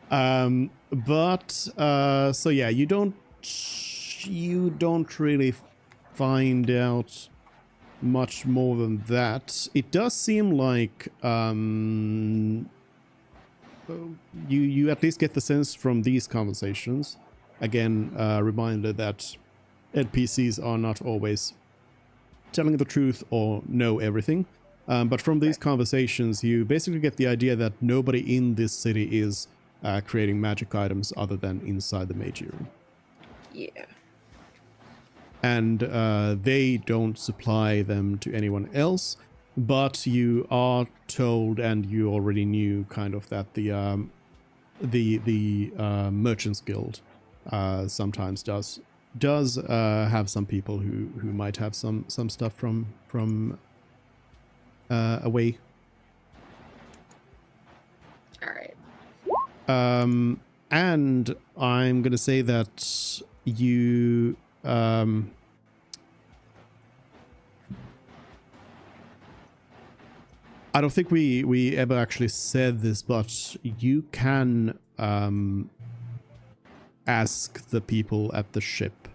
But so yeah, you don't really find out much more than that. It does seem like you at least get the sense from these conversations. Again, reminder that NPCs are not always telling the truth or know everything. But from these conversations, you basically get the idea that nobody in this city is creating magic items other than inside the mage room. Yeah. And they don't supply them to anyone else, but you are told, and you already knew kind of, that the Merchants Guild sometimes does have some people who might have some stuff from away. All right. And I'm gonna say that you I don't think we ever actually said this, but you can ask the people at the ship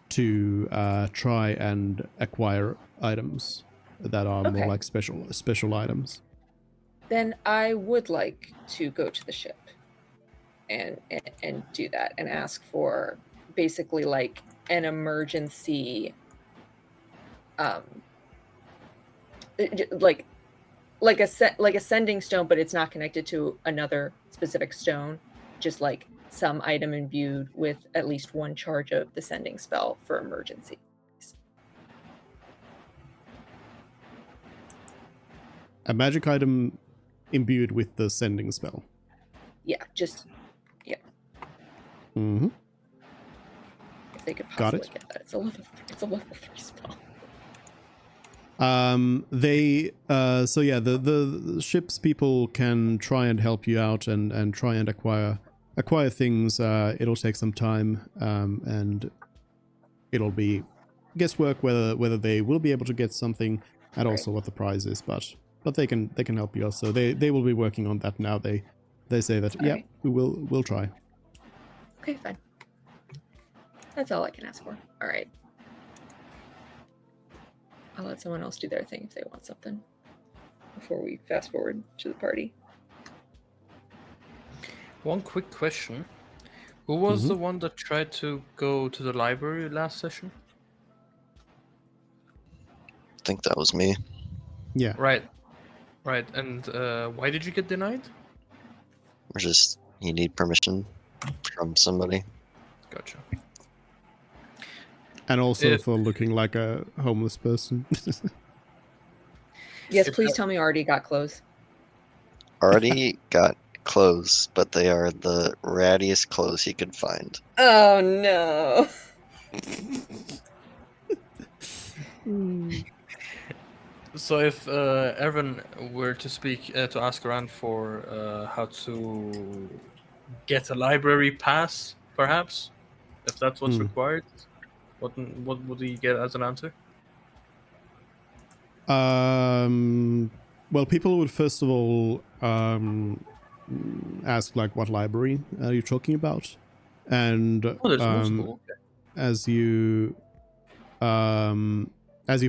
to try and acquire items that are more Okay. like special items. Then I would like to go to the ship and do that and ask for basically like an emergency like a sending stone, but it's not connected to another specific stone, just like some item imbued with at least one charge of the sending spell for emergency. A magic item imbued with the sending spell. Yeah, just Mm-hmm. if they could Got possibly it. get that. It's a level 3 spell. They so yeah, the ship's people can try and help you out and try and acquire things. It'll take some time, and it'll be guesswork whether they will be able to get something, and also what the price is, but they can help you out. So they will be working on that now. They say that All right. we'll try. Okay, fine. That's all I can ask for. All right. I'll let someone else do their thing if they want something before we fast forward to the party. One quick question. Who was the one that tried to go to the library last session? I think that was me. Yeah. Right. And why did you get denied? Or just, you need permission from somebody. Gotcha. And also for looking like a homeless person. Yes, please tell me Artie got clothes. Already got clothes, but they are the rattiest clothes he could find. Oh no. So if Evan were to speak to ask around for how to get a library pass, perhaps, if that's what's Hmm. required, what would he get as an answer? Well, people would first of all ask like, what library are you talking about? And Oh, there's multiple. Okay. as you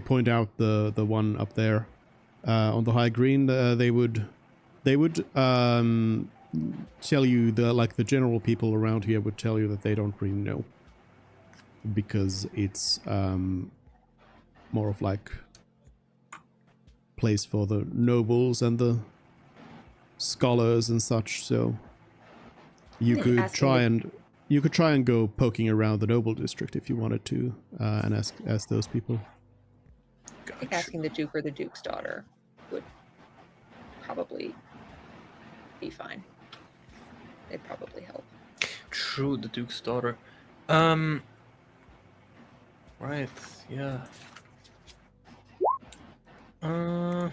point out, the one up there on the high green, they would tell you, the general people around here would tell you that they don't really know, because it's more of like place for the nobles and the scholars and such. So you could try and go poking around the noble district if you wanted to, and ask those people. I think asking the Duke or the Duke's daughter would probably be fine. They'd probably help. True, the Duke's daughter. Right, yeah. God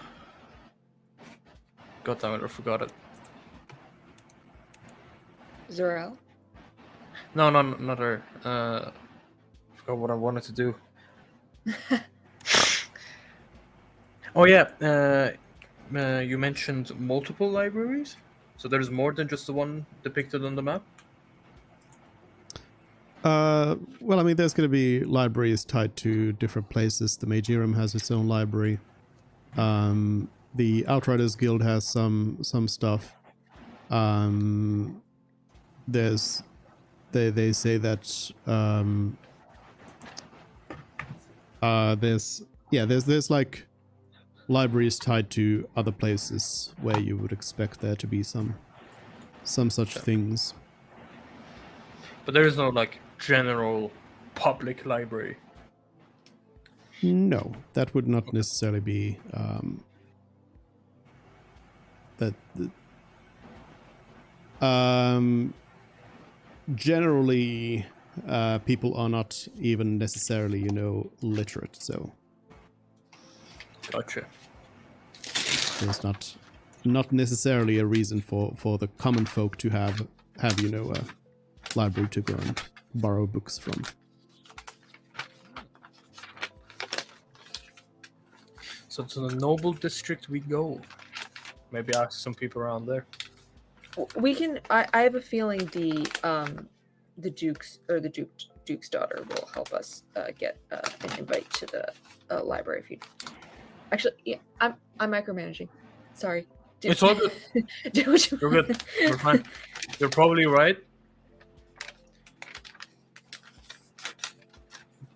damn it, I forgot it. Zorel? No, not her. Forgot what I wanted to do. Oh yeah, you mentioned multiple libraries? So there's more than just the one depicted on the map? Well, I mean, there's going to be libraries tied to different places. The Magerum has its own library. The Outriders Guild has some stuff. There's they say that there's like libraries tied to other places where you would expect there to be some such things. But there is no like general public library. No, that would not necessarily be generally people are not even necessarily, literate, so Gotcha. there's not necessarily a reason for the common folk to have a library to go and borrow books from. So to the noble district we go. Maybe ask some people around there. We can. I have a feeling the Duke's daughter will help us get an invite to the library. If you actually, yeah, I'm micromanaging. Sorry. It's all good. You're good. You're fine. You're probably right.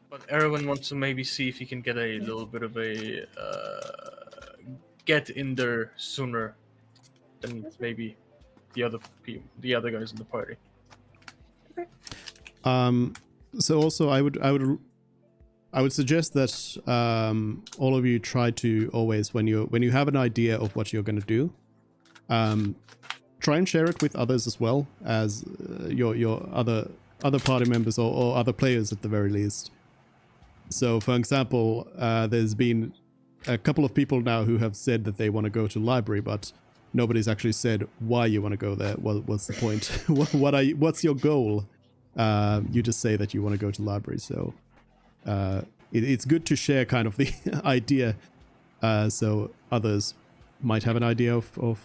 But everyone wants to maybe see if you can get a little bit of a get in there sooner than maybe the other guys in the party. So also I would suggest that all of you try to always, when you have an idea of what you're going to do, try and share it with others as well as your other party members or other players at the very least. So, for example, there's been a couple of people now who have said that they want to go to the library, but nobody's actually said why you want to go there. What's the point? What's your goal? You just say that you want to go to the library. So it's good to share kind of the idea, so others might have an idea of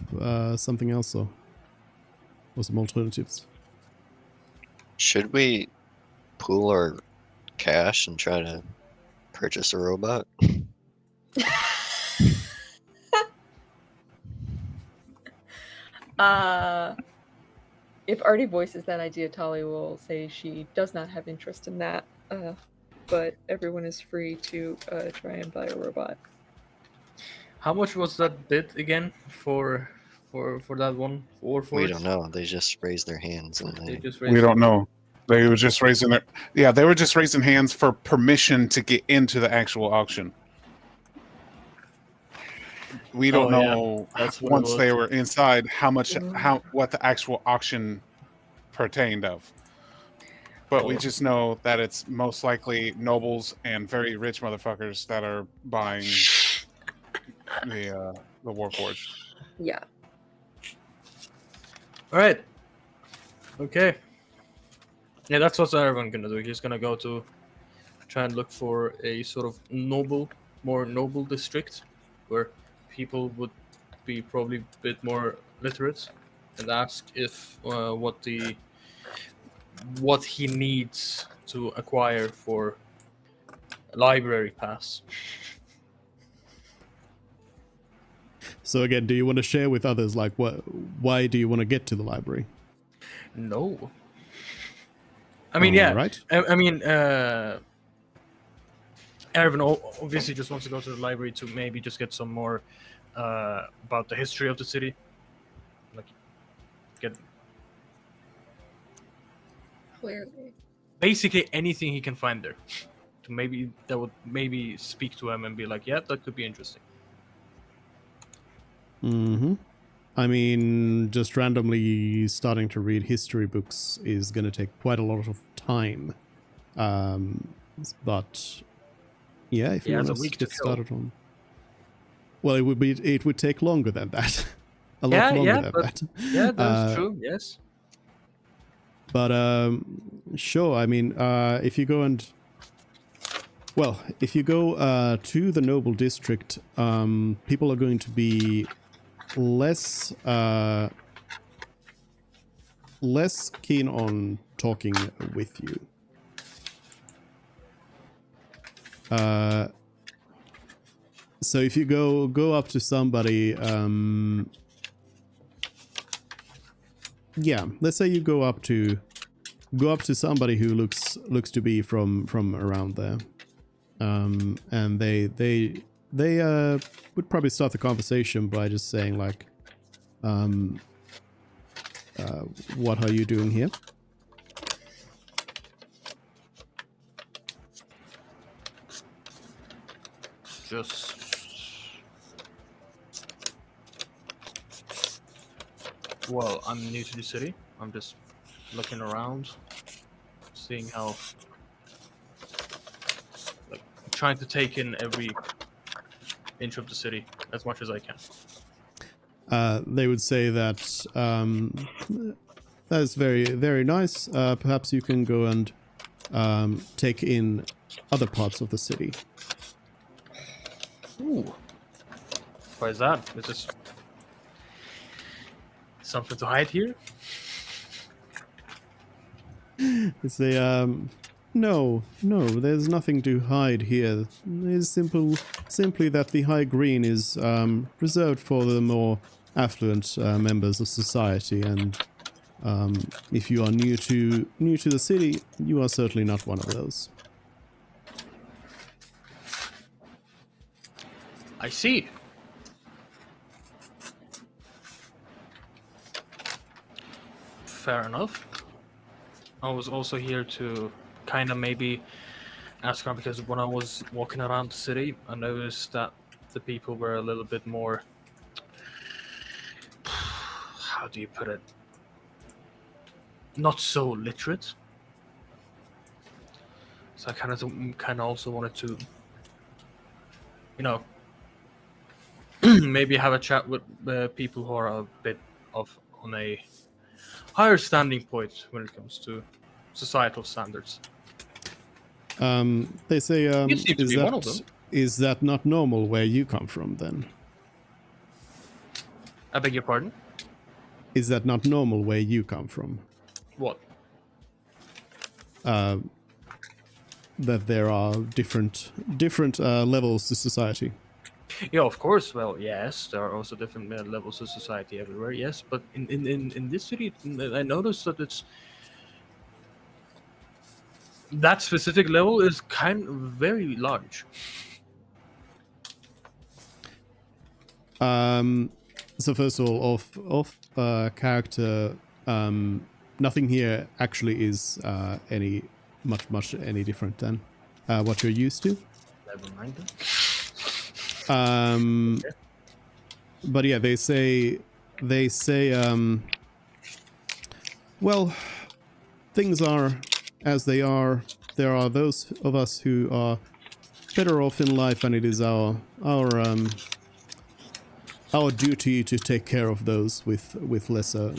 something else or some alternatives. Should we pool our cash and try to purchase a robot? If Artie voices that idea, Tali will say she does not have interest in that. But everyone is free to try and buy a robot. How much was that bid again for that one? We don't know. They just raised their hands and We don't know. They were just raising they were just raising hands for permission to get into the actual auction. We don't know once they were inside what the actual auction pertained of. But we just know that it's most likely nobles and very rich motherfuckers that are buying the Warforged. Yeah. All right. Okay. Yeah, that's what everyone gonna do. He's gonna go to try and look for a sort of more noble district where people would be probably a bit more literate, and ask if what he needs to acquire for a library pass. So again, do you want to share with others, like, why do you want to get to the library? No. I mean, yeah. Right. I mean, Ervin obviously just wants to go to the library to maybe just get some more about the history of the city. Like, get Clearly. basically anything he can find there. That would maybe speak to him and be like, yeah, that could be interesting. Mm-hmm. I mean, just randomly starting to read history books is going to take quite a lot of time. But yeah, if you it's want a week to to get kill. started on, well, it would take longer than that. A lot Yeah, longer yeah, than but- that. Yeah, that's true. Yes. But sure. I mean, if you go to the noble district, people are going to be less keen on talking with you. So if you go up to somebody, yeah, let's say you go up to somebody who looks to be from around there, and they would probably start the conversation by just saying like, what are you doing here? Just well, I'm new to the city. I'm just looking around, seeing how, like, trying to take in every inch of the city as much as I can. They would say that that is very, very nice. Perhaps you can go and take in other parts of the city. Ooh. Why is that? Is this something to hide here? They say, no, there's nothing to hide here. It's simply that the High Green is reserved for the more affluent members of society, and if you are new to the city, you are certainly not one of those. I see. Fair enough. I was also here to kind of maybe ask around, because when I was walking around the city, I noticed that the people were a little bit more, how do you put it, not so literate. So I kind of also wanted to, maybe have a chat with people who are a bit on a higher standing point when it comes to societal standards. They say, You seem to be one of them. is that not normal where you come from then? I beg your pardon? Is that not normal where you come from? What? That there are different levels to society. Yeah, of course. Well, yes, there are also different levels of society everywhere. Yes, but in this city, I noticed that it's that specific level is kind of very large. So first of all, off character, nothing here actually is any much any different than what you're used to. Never mind. But yeah, they say, well, things are as they are. There are those of us who are better off in life, and it is our our duty to take care of those with lesser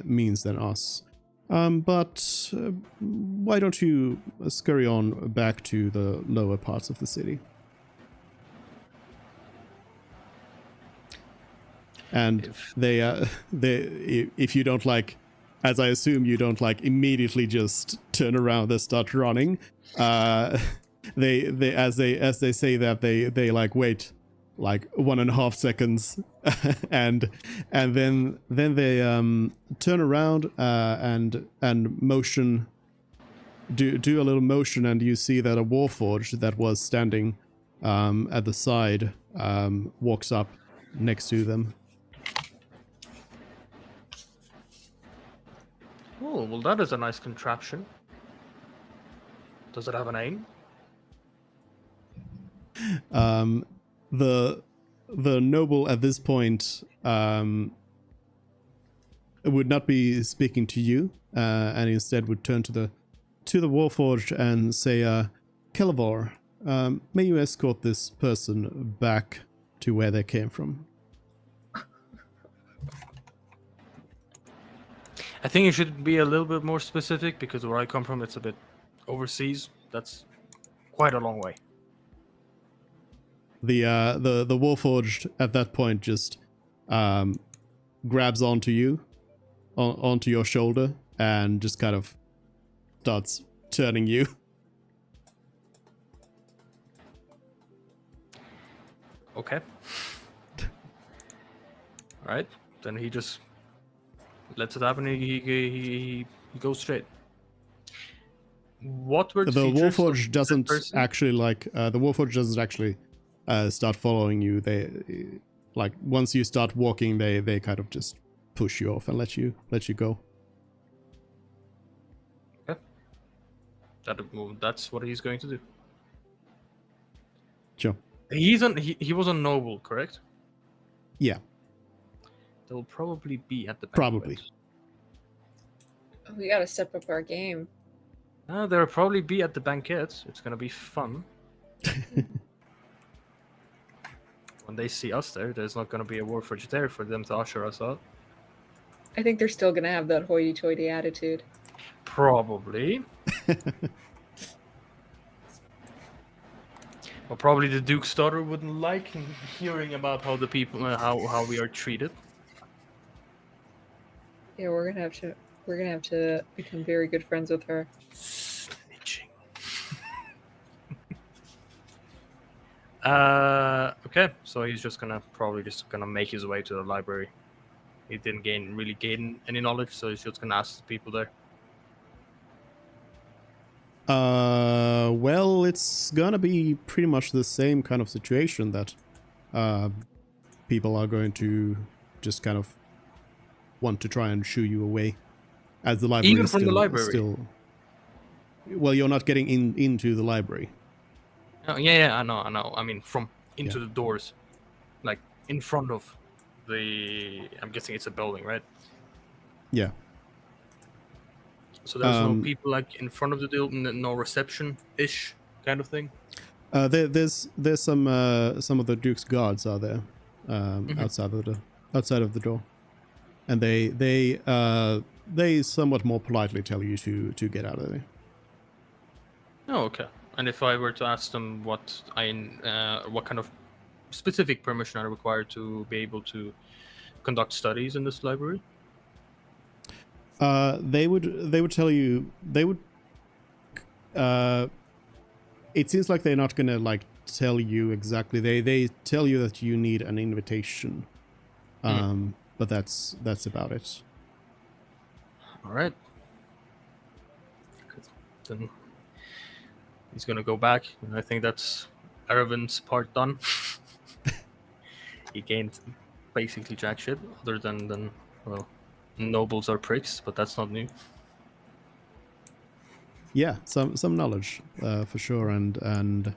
means than us. But why don't you scurry on back to the lower parts of the city? And if you don't like, as I assume you don't like immediately just turn around and start running, they as they say that they like wait like 1.5 seconds and then they turn around and motion, do a little motion, and you see that a Warforged that was standing at the side walks up next to them. Oh, well, that is a nice contraption. Does it have a name? The noble at this point would not be speaking to you, and instead would turn to the Warforged and say, Kelevor, may you escort this person back to where they came from? I think you should be a little bit more specific, because where I come from, it's a bit overseas. That's quite a long way. The Warforged at that point just grabs onto you, onto your shoulder, and just kind of starts turning you. Okay. Alright, then he just lets it happen. He goes straight. What were The features of Warforged that doesn't person? actually the Warforged doesn't actually start following you. They like once you start walking, they kind of just push you off and let you go. That's what he's going to do. Sure. He was a noble, correct? Yeah, They'll probably be at the banquet. probably. We gotta step up our game. They'll probably be at the banquet. It's gonna be fun. When they see us there, there's not gonna be a Warforged there for them to usher us out. I think they're still gonna have that hoity-toity attitude. Probably. Well, probably the Duke's daughter wouldn't like hearing about how the people, how we are treated. Yeah, we're gonna have to become very good friends with her. Snitching. Okay, so he's probably just gonna make his way to the library. He didn't really gain any knowledge, so he's just gonna ask the people there. Well, it's gonna be pretty much the same kind of situation that people are going to just kind of want to try and shoo you away, as the library Even is from the library? Well, you're not getting into the library. Oh, yeah, I know. I mean, from into the doors, like in front of the. I'm guessing it's a building, right? Yeah. So there's no people like in front of the building, no reception-ish kind of thing. There's some of the Duke's guards are there, outside of the door, and they somewhat more politely tell you to get out of there. Oh, okay. And if I were to ask them what kind of specific permission are required to be able to conduct studies in this library? They would tell you it seems like they're not gonna like tell you exactly. They tell you that you need an invitation, but that's about it. All right. Then he's gonna go back, and I think that's Erwin's part done. He gained basically jack shit, other than well, nobles are pricks, but that's not new. Yeah, some knowledge for sure, and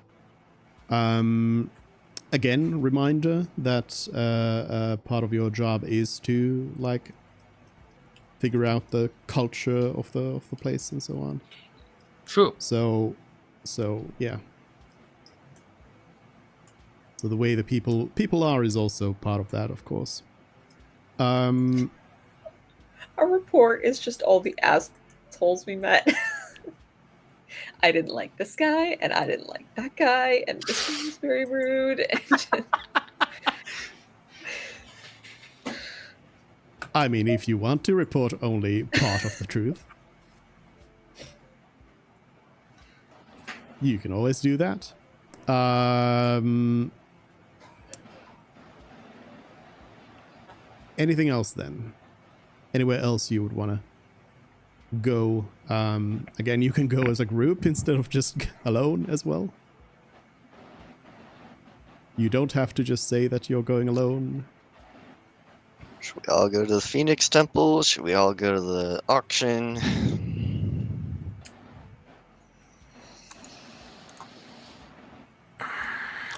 again, reminder that part of your job is to like figure out the culture of the place and so on. True. So yeah. So the way the people are is also part of that, of course. Our report is just all the assholes we met. I didn't like this guy, and I didn't like that guy, and this guy was very rude. And I mean, if you want to report only part of the truth, you can always do that. Anything else then? Anywhere else you would want to go? Again, you can go as a group instead of just alone as well. You don't have to just say that you're going alone. Should we all go to the Phoenix Temple? Should we all go to the auction?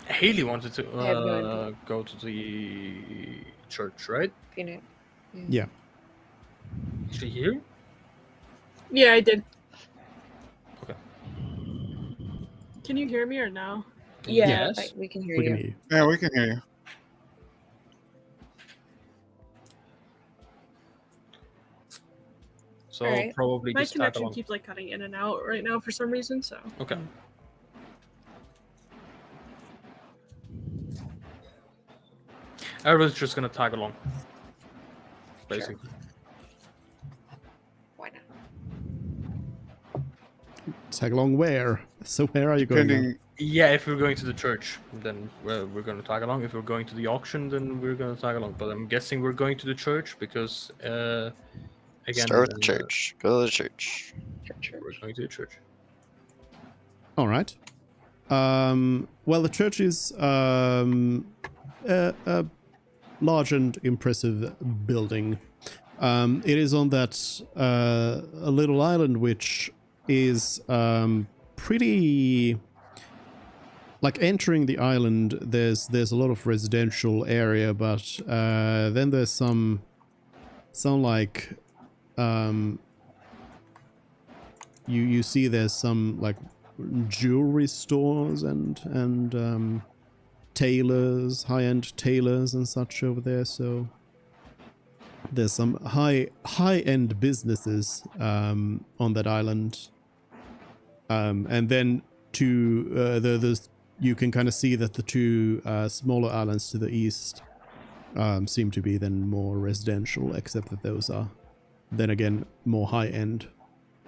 Haley wanted to I have no idea. go to the church, right? you know, Yeah. Is she here? Yeah, I did. Okay. Can you hear me or no? yeah, Yes. we can hear We you. can hear you. Yeah, we can hear you. So Alright. probably My just tag connection along. keeps like cutting in and out right now for some reason. So Okay. Everyone's just gonna tag along. Basically. Why not? Tag along where? So where are you going now? Depending, Yeah, if we're going to the church, then we're gonna tag along. If we're going to the auction, then we're gonna tag along. But I'm guessing we're going to the church because, again, Start with the church. Go to the church. Church. We're going to the church. All right. Well, the church is a large and impressive building. It is on that a little island, which is pretty. Like entering the island, there's a lot of residential area, but then there's some like you see there's some like jewelry stores and tailors, high-end tailors and such over there. So there's some high-end businesses on that island, and then to there's you can kind of see that the two smaller islands to the east seem to be then more residential, except that those are then again more high-end.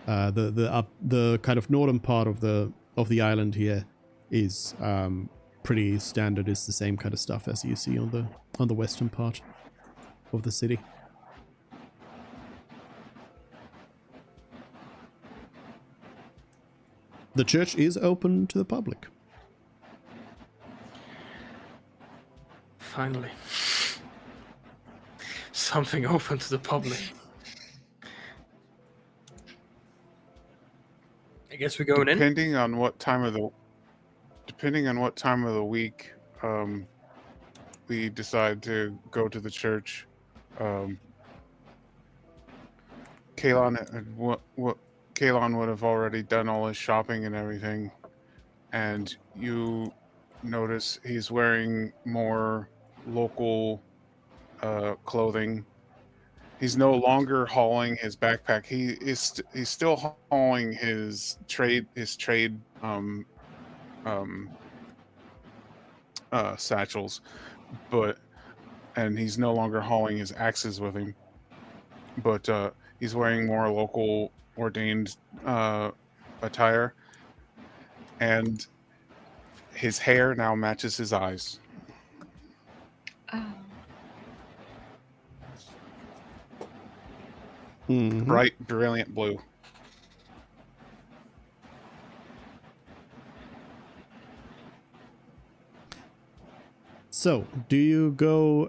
The kind of northern part of the island here is pretty standard. It's the same kind of stuff as you see on the western part of the city. The church is open to the public. Finally. Something open to the public. I guess we're going in. depending on what time of the week we decide to go to the church. Kalon would have already done all his shopping and everything, and you notice he's wearing more local clothing. He's no longer hauling his backpack. He's still hauling his trade satchels, and he's no longer hauling his axes with him. But he's wearing more local ordained attire, and his hair now matches his eyes. Oh. Mhm. Bright, brilliant blue. So, do you go?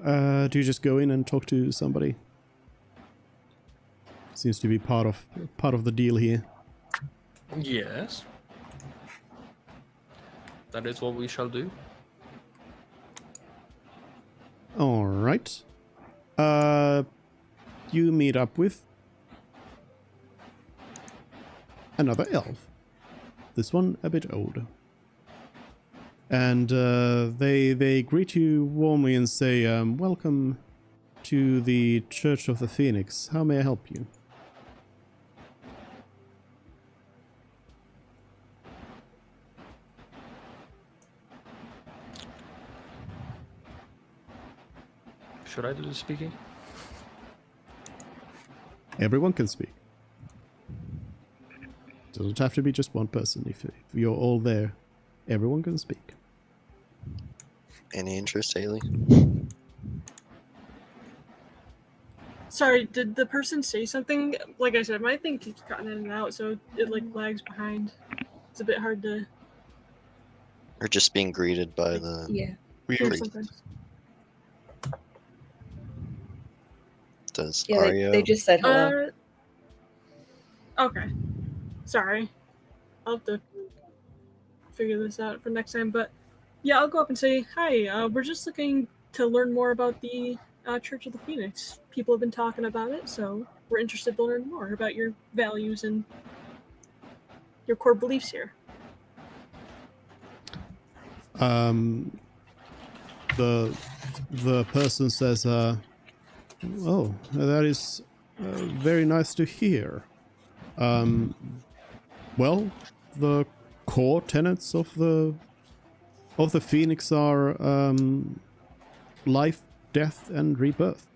Do you just go in and talk to somebody? Seems to be part of the deal here. Yes. That is what we shall do. All right. You meet up with another elf. This one a bit older. and they greet you warmly and say, "Welcome to the Church of the Phoenix. How may I help you?" Should I do the speaking? Everyone can speak. Doesn't have to be just one person. If you're all there, everyone can speak. Any interest, Haley? Sorry, did the person say something? Like I said, my thing keeps cutting in and out, so it like lags behind. It's a bit hard to Or just being greeted by the Yeah. hear Priest. sometimes. does Yeah, Ario? they just said hello. Okay. Sorry. I'll have to figure this out for next time. But yeah, I'll go up and say, hi, we're just looking to learn more about the Church of the Phoenix. People have been talking about it, so we're interested to learn more about your values and your core beliefs here. The person says, "Oh, that is very nice to hear. Well, the core tenets of the Phoenix are life, death, and rebirth."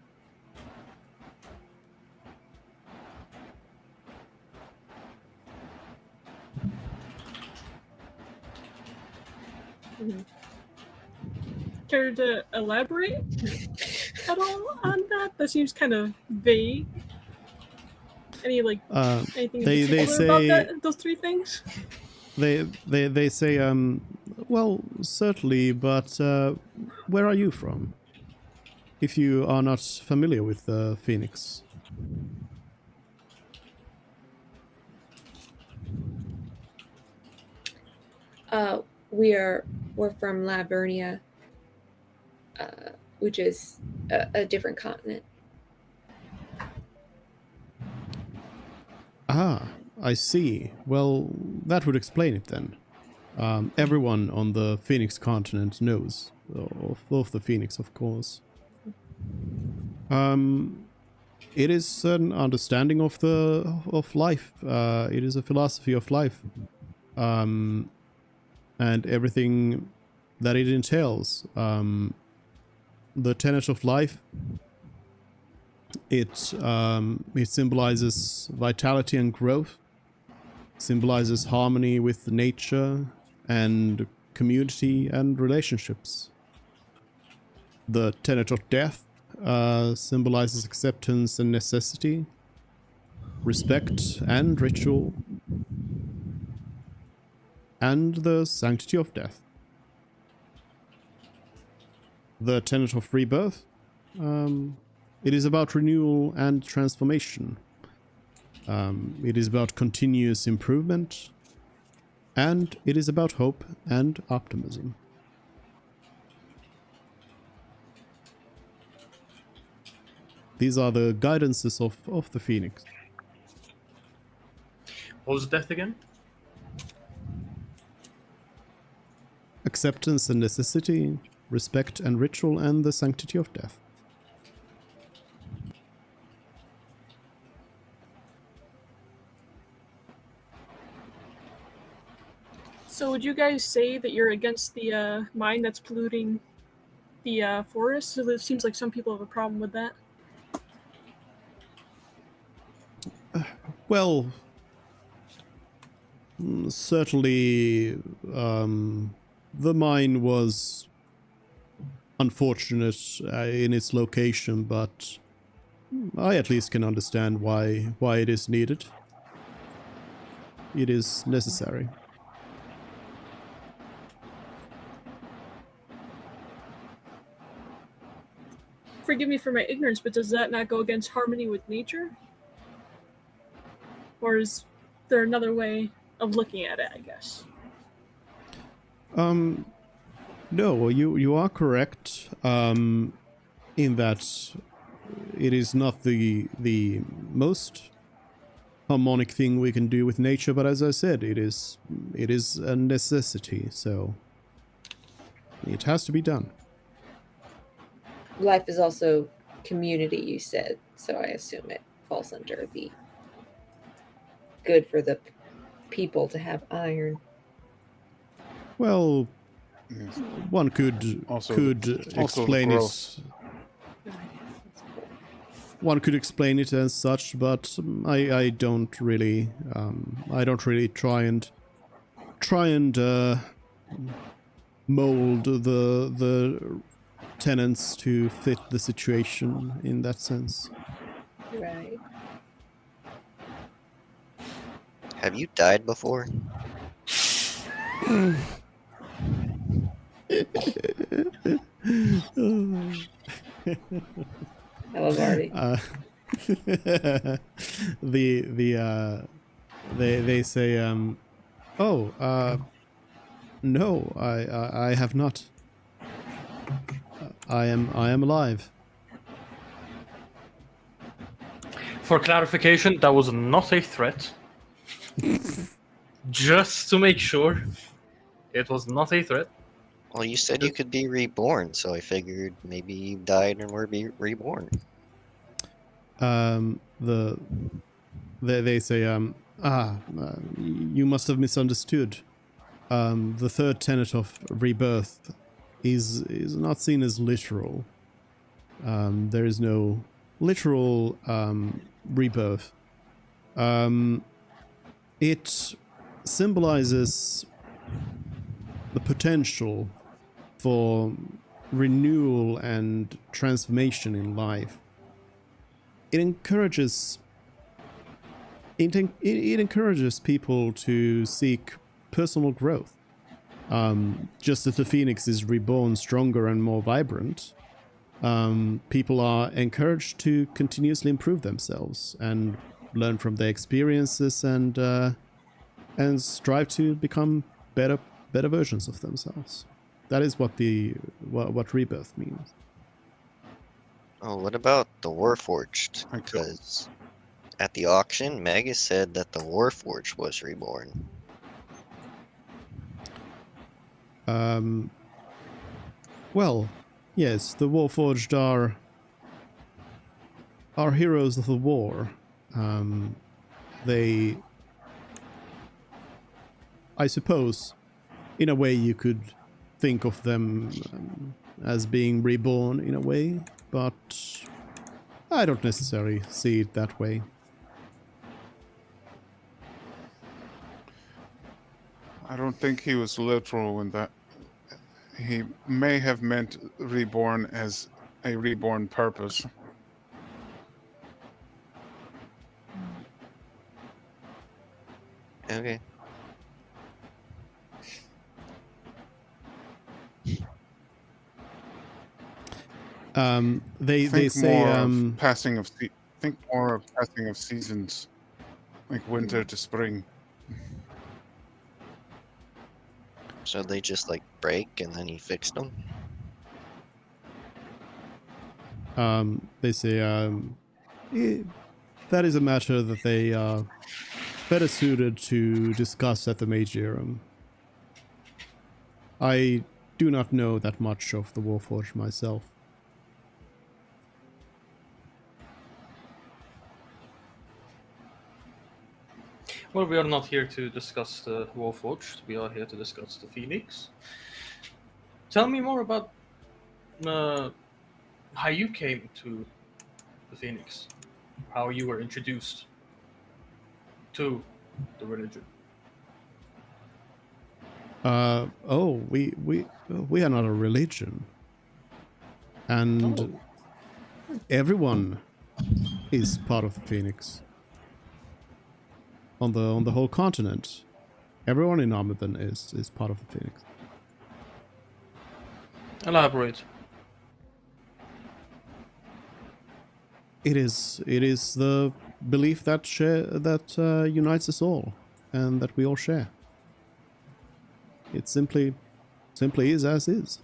Care to elaborate at all on that? That seems kind of vague. Any anything in They particular about say those three things? they say, well, certainly, but where are you from? If you are not familiar with Phoenix. We're from Lavernia, which is a different continent. Ah, I see. Well, that would explain it then. Everyone on the Phoenix continent knows of the Phoenix, of course. It is an understanding of life. It is a philosophy of life, and everything that it entails. The tenet of life. It symbolizes vitality and growth. Symbolizes harmony with nature and community and relationships. The tenet of death symbolizes acceptance and necessity, respect and ritual, and the sanctity of death. The tenet of rebirth, it is about renewal and transformation. It is about continuous improvement, and it is about hope and optimism. These are the guidances of the Phoenix. What was death again? Acceptance and necessity, respect and ritual, and the sanctity of death. So would you guys say that you're against the mine that's polluting the forest? So it seems like some people have a problem with that. Well, certainly the mine was unfortunate in its location, but I at least can understand why it is needed. It is necessary. Forgive me for my ignorance, but does that not go against harmony with nature? Or is there another way of looking at it, I guess? No, you are correct in that it is not the most harmonic thing we can do with nature, but as I said, it is a necessity. So it has to be done. Life is also community, you said, so I assume it falls under the good for the people to have iron. Well, Yes. one could Also the explain growth. it. One could explain it as such, but I don't really try and mold the tenants to fit the situation in that sense. Right. Have you died before? Hello, Marty. They say no, I have not. I am alive. For clarification, that was not a threat. Just to make sure, it was not a threat. Well, you said you could be reborn, so I figured maybe you died and were reborn. They say you must have misunderstood. The third tenet of rebirth is not seen as literal. There is no literal rebirth. It symbolizes the potential for renewal and transformation in life. It encourages people to seek personal growth. Just as the phoenix is reborn stronger and more vibrant, people are encouraged to continuously improve themselves and learn from their experiences and strive to become better versions of themselves. That is what what rebirth means. Oh, what about the Warforged? Okay. Because at the auction, Magus said that the Warforged was reborn. Well, yes, the Warforged are heroes of the war. They, I suppose, in a way you could think of them as being reborn in a way, but I don't necessarily see it that way. I don't think he was literal in that. He may have meant reborn as a reborn purpose. Okay. They Think say more of passing of think more of passing of seasons, like winter to spring. So they just like break and then he fixed them? they say that is a matter that they are better suited to discuss at the Magium. I do not know that much of the Warforged myself. Well, we are not here to discuss the Warforged. We are here to discuss the Phoenix. Tell me more about how you came to the Phoenix, how you were introduced to the religion. We are not a religion, and everyone is part of the Phoenix. On the whole continent, everyone in Armathon is part of the Phoenix. Elaborate. It is the belief that unites us all, and that we all share. It simply is as is.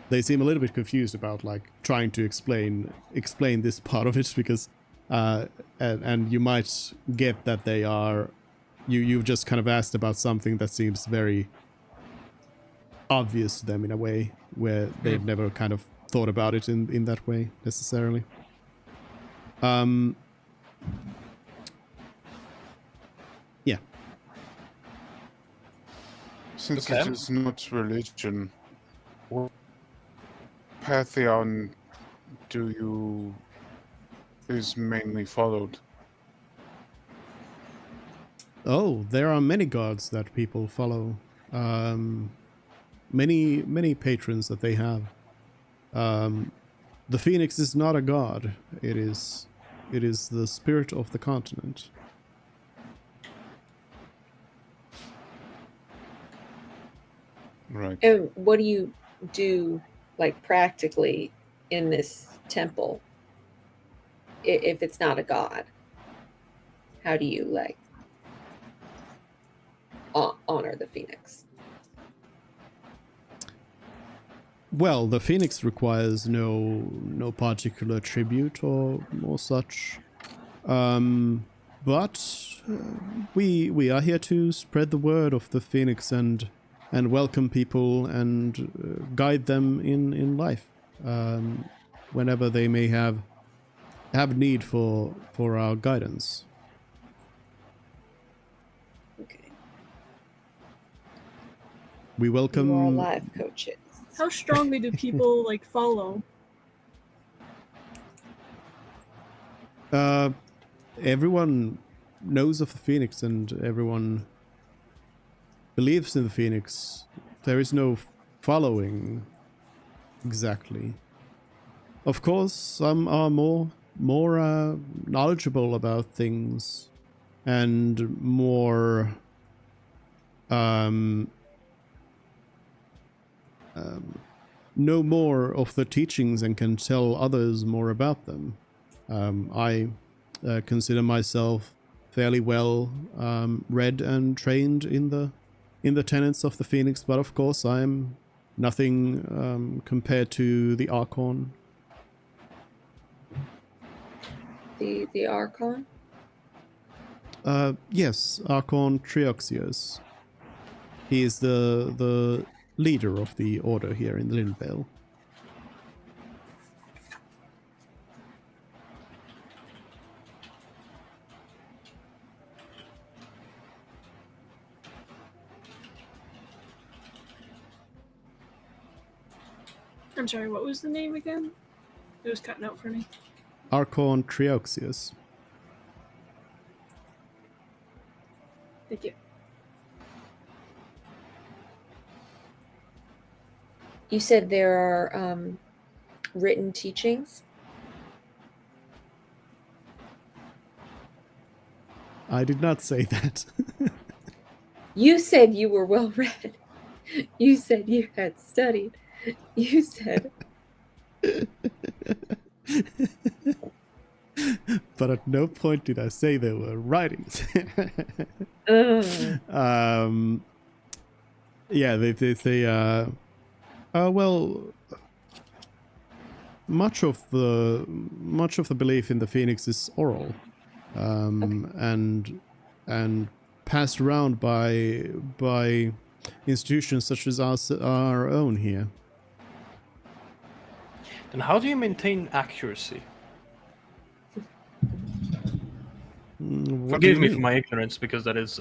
They seem a little bit confused about like trying to explain this part of it because and you might get that they are you've just kind of asked about something that seems very obvious to them in a way where they've never kind of thought about it in that way necessarily. Yeah. Since Okay. it is not religion, what pantheon is mainly followed? Oh, there are many gods that people follow. Many patrons that they have. The phoenix is not a god. It is the spirit of the continent. Right. And what do you do, like practically, in this temple? If it's not a god, how do you like honor the phoenix? Well, the phoenix requires no particular tribute or such. But we are here to spread the word of the phoenix and welcome people and guide them in life whenever they may have need for our guidance. Okay. We welcome. You are life coaches. How strongly do people like follow? Everyone knows of the phoenix and everyone believes in the phoenix. There is no following exactly. Of course, some are more knowledgeable about things and more know more of the teachings and can tell others more about them. I consider myself fairly well read and trained in the tenets of the Phoenix, but of course I'm nothing compared to the Archon. The Archon? Yes, Archon Trioxius. He is the leader of the order here in Lindvale. I'm sorry, what was the name again? It was cutting out for me. Archon Trioxius. Thank you. You said there are written teachings? I did not say that. You said you were well read. You said you had studied. You said... But at no point did I say there were writings. Yeah, they say, well, much of the belief in the Phoenix is oral, and passed around by institutions such as our own here. And how do you maintain accuracy? What do Forgive you me mean? for my ignorance, because that is,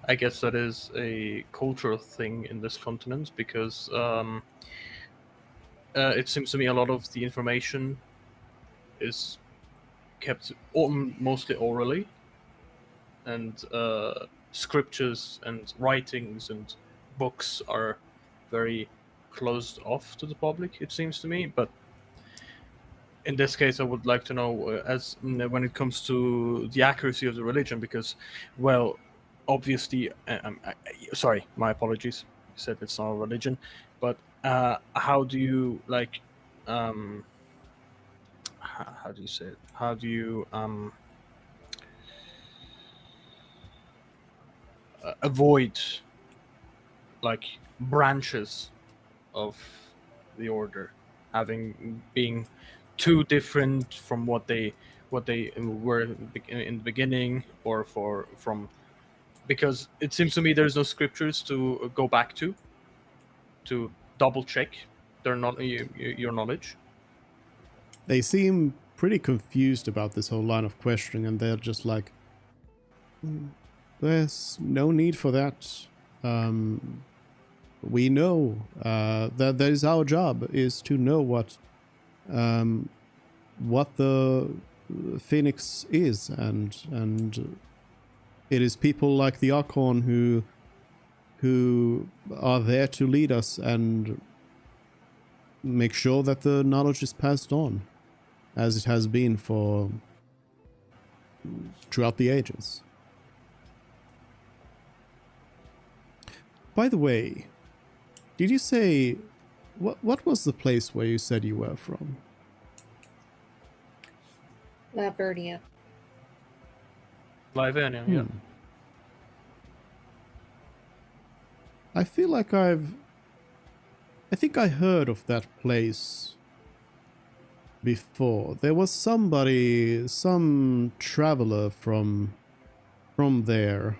I guess that is a cultural thing in this continent, because it seems to me a lot of the information is kept mostly orally, and scriptures and writings and books are very closed off to the public, it seems to me. But in this case, I would like to know, when it comes to the accuracy of the religion, because, well, obviously, sorry, my apologies. I said it's not a religion, but how do you how do you say it? How do you avoid like branches of the order being too different from what they were in the beginning, or because it seems to me there's no scriptures to go back to to double check your knowledge. They seem pretty confused about this whole line of questioning, and they're just like, there's no need for that. We know that is our job, is to know what the Phoenix is, and it is people like the Archon who are there to lead us and make sure that the knowledge is passed on, as it has been for throughout the ages. By the way, did you say what was the place where you said you were from? Lavernia. Livernia, yeah. I feel like I think I heard of that place before. There was some traveler from there.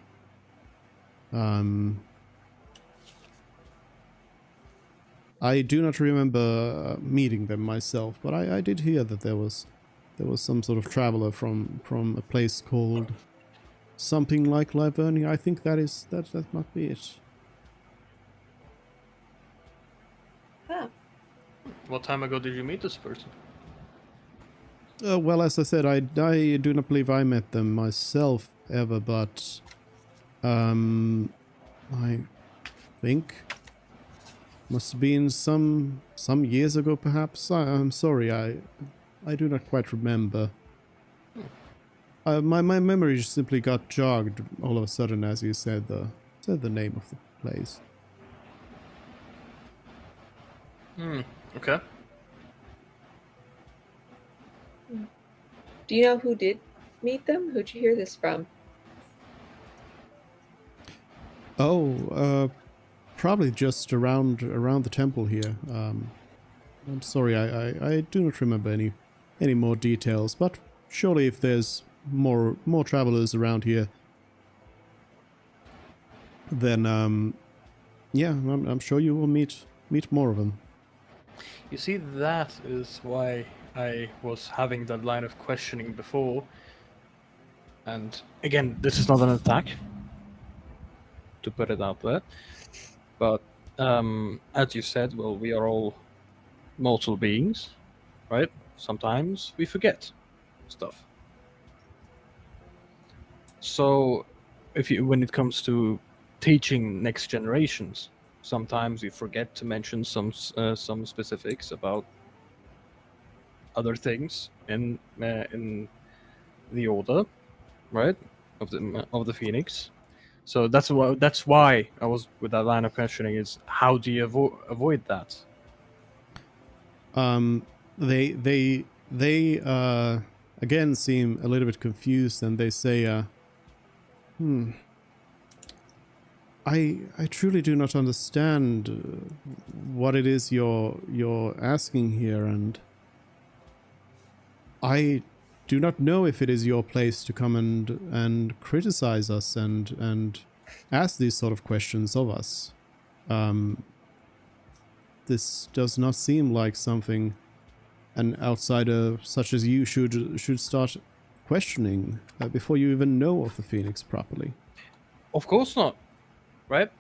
I do not remember meeting them myself, but I did hear that there was some sort of traveler from a place called something like Livernia. I think that might be it. Huh. What time ago did you meet this person? Well, as I said, I do not believe I met them myself ever, but I think must have been some years ago, perhaps. I'm sorry, I do not quite remember. My memory just simply got jogged all of a sudden as you said the name of the place. Okay. Do you know who did meet them? Who'd you hear this from? Oh, probably just around the temple here. I'm sorry, I do not remember any more details, but surely if there's more travelers around here, then yeah, I'm sure you will meet more of them. You see, that is why I was having that line of questioning before. And again, this is not an attack, to put it out there. But as you said, well, we are all mortal beings, right? Sometimes we forget stuff. So, when it comes to teaching next generations, sometimes we forget to mention some specifics about other things in the order, right, of the Phoenix. So that's why I was with that line of questioning is how do you avoid that? They again seem a little bit confused, and they say, I truly do not understand what it is you're asking here, and I do not know if it is your place to come and criticize us and ask these sort of questions of us. This does not seem like something an outsider such as you should start questioning before you even know of the Phoenix properly. Of course not, right?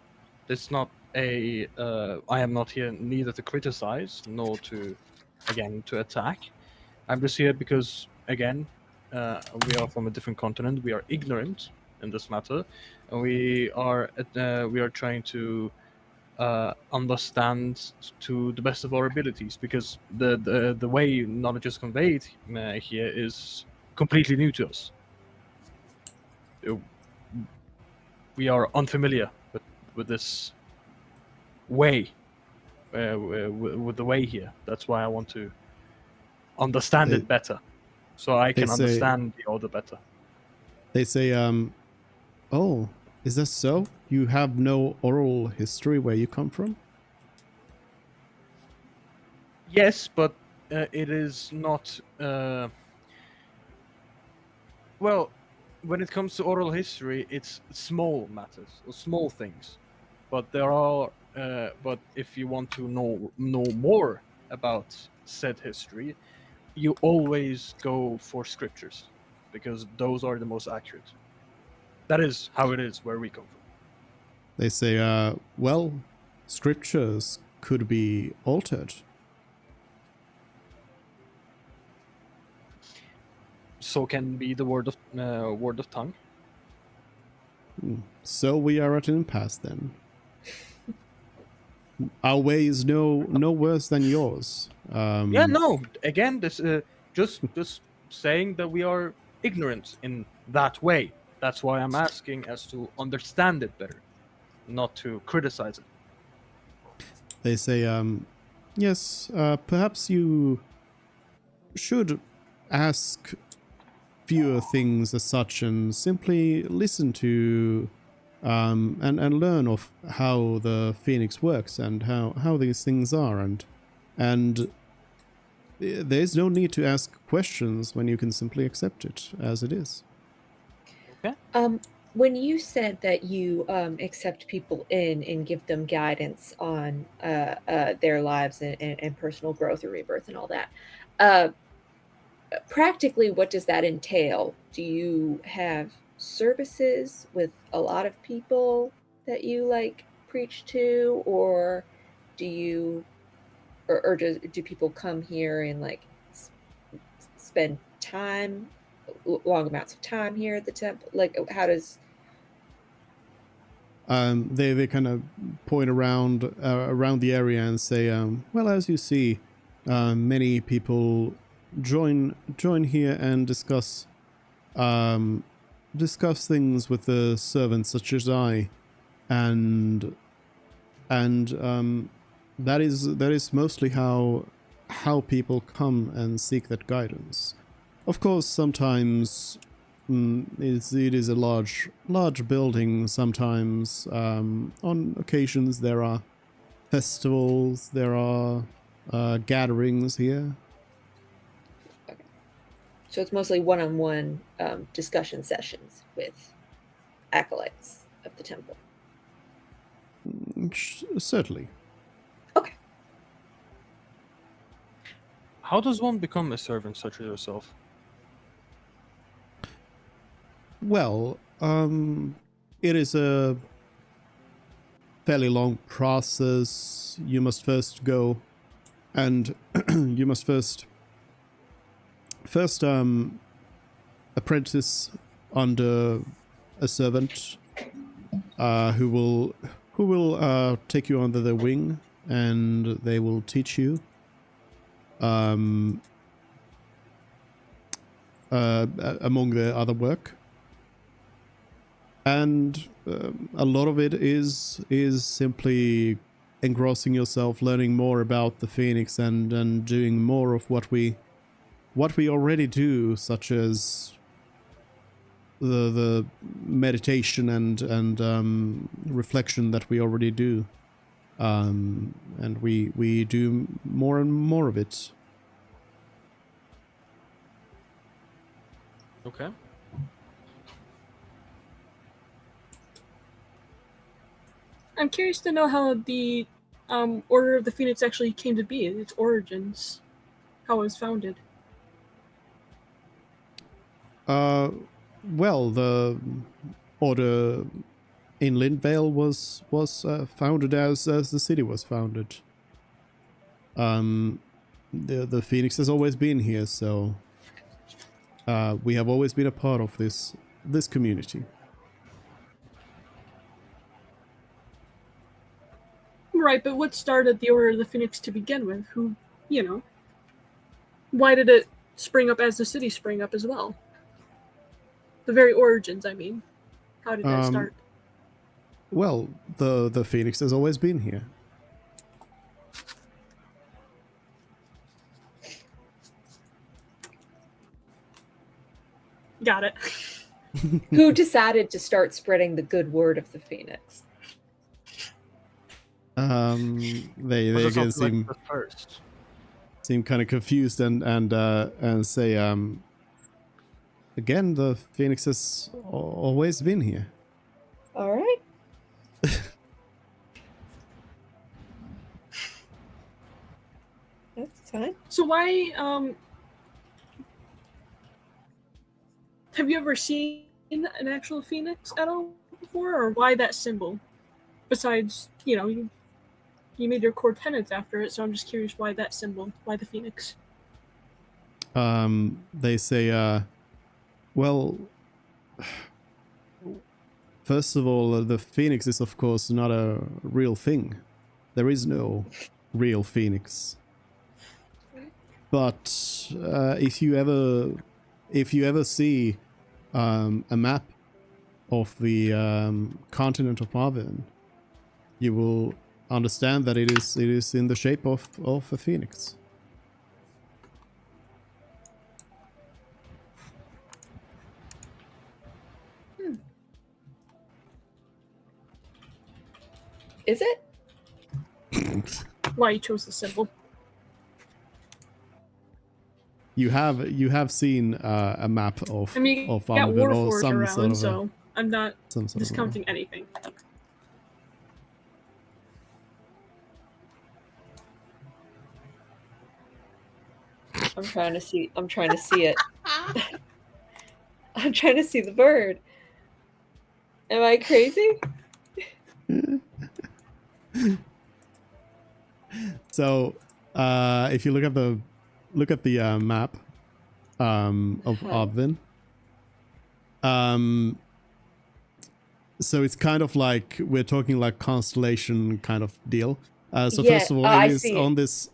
It's not a. I am not here neither to criticize nor to attack. I'm just here because, again, we are from a different continent. We are ignorant in this matter, and we are trying to understand to the best of our abilities. Because the way knowledge is conveyed here is completely new to us. We are unfamiliar with this way, with the way here. That's why I want to understand it better, so I can understand the order better. They say, oh, is that so? You have no oral history where you come from? Yes, but it is not... well, when it comes to oral history, it's small matters, or small things. But there are But if you want to know more about said history, you always go for scriptures, because those are the most accurate. That is how it is where we come from. They say, well, scriptures could be altered. So can be the word of tongue. So we are at an impasse then. Our way is no worse than yours. Yeah, no. Again, this just saying that we are ignorant in that way. That's why I'm asking, as to understand it better, not to criticize it. They say, yes, perhaps you should ask fewer things as such and simply listen to and learn of how the Phoenix works and how these things are, and there's no need to ask questions when you can simply accept it as it is. Okay. When you said that you accept people in and give them guidance on their lives and personal growth or rebirth and all that, practically, what does that entail? Do you have services with a lot of people that you like preach to, or do you, or do people come here and like spend time, long amounts of time here at the temple? Like, how does They kind of point around the area and say, well, as you see, many people join here and discuss things with the servants such as I, and that is mostly how people come and seek that guidance. Of course, sometimes it is a large building. Sometimes on occasions there are festivals, there are gatherings here. So it's mostly one-on-one discussion sessions with acolytes of the temple. Certainly. Okay. How does one become a servant such as yourself? Well, it is a fairly long process. You must first go and you must first apprentice under a servant who will take you under their wing, and they will teach you among the other work. And a lot of it is simply engrossing yourself, learning more about the Phoenix, and doing more of what we already do, such as the meditation and reflection that we already do, and we do more and more of it. Okay. I'm curious to know how the Order of the Phoenix actually came to be, its origins, how it was founded. Well, the order in Lindvale was founded as the city was founded. The Phoenix has always been here, so we have always been a part of this community. Right, but what started the Order of the Phoenix to begin with? Who, why did it spring up as the city sprang up as well? The very origins, I mean. How did that start? Well, the Phoenix has always been here. Got it. Who decided to start spreading the good word of the Phoenix? They Was it again something like the first? seem kind of confused and say, again, the Phoenix has always been here. All right. It's fine. So why have you ever seen an actual phoenix at all before, or why that symbol? Besides, you made your core tenets after it, so I'm just curious why that symbol, why the phoenix? They say, well, first of all, the phoenix is of course not a real thing. There is no real phoenix. But if you ever see a map of the continent of Arvin, you will understand that it is in the shape of a phoenix. Is it? Why you chose the symbol? You have seen a map of I mean, you got Arvin or Warforged some around, sort of so I'm not some sort of discounting anything. I'm trying to see. I'm trying to see it. I'm trying to see the bird. Am I crazy? So, if you look at the map of Arvin, so it's kind of like we're talking like constellation kind of deal. So Yeah, first of all, I it is see on this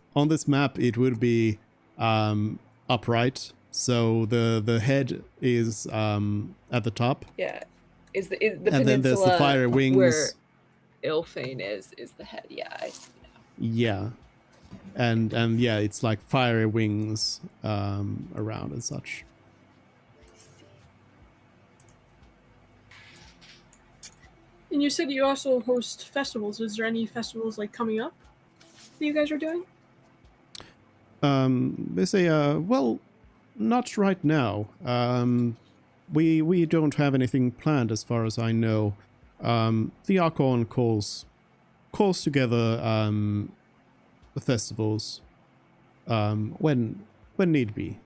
map. It would be upright. So the head is at the top, Yeah. Is the and then peninsula there's the fiery wings. where Ilfane is the head? Yeah, I see now. Yeah, and yeah, it's like fiery wings around and such. And you said you also host festivals. Is there any festivals like coming up that you guys are doing? They say, well, not right now. We don't have anything planned as far as I know. The Archon calls together the festivals when need be.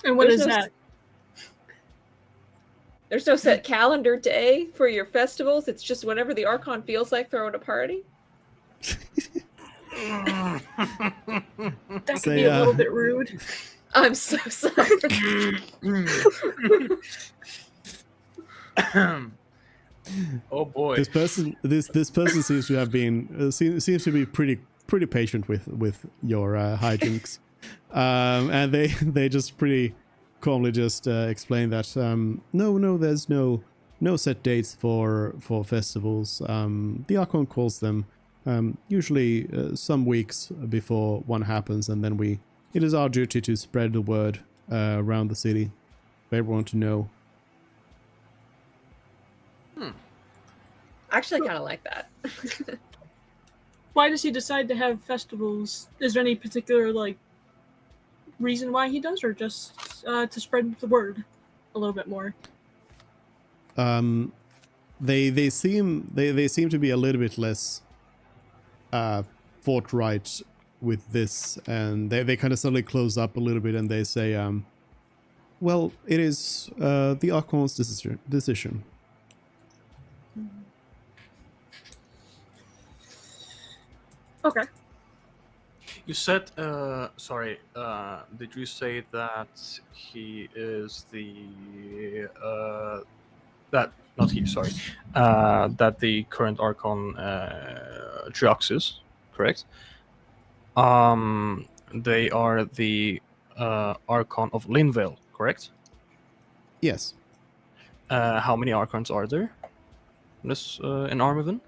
And what There's is no that? There's no set calendar day for your festivals. It's just whenever the Archon feels like throwing a party. That could Say, be a little bit rude. I'm so sorry. Oh boy. This person seems to have been seems to be pretty patient with your hijinks, and they just pretty calmly just explain that no, there's no set dates for festivals. The Archon calls them usually some weeks before one happens, and then it is our duty to spread the word around the city for everyone to know. I actually kind of like that. Why does he decide to have festivals? Is there any particular reason why he does, or just to spread the word a little bit more? They seem to be a little bit less forthright with this, and they kind of suddenly close up a little bit, and they say, well, it is the Archon's decision. Okay. You said, sorry, did you say that he is that the current Archon, Trioxis, correct? They are the Archon of Lindvale, correct? Yes. How many Archons are there in Armaven?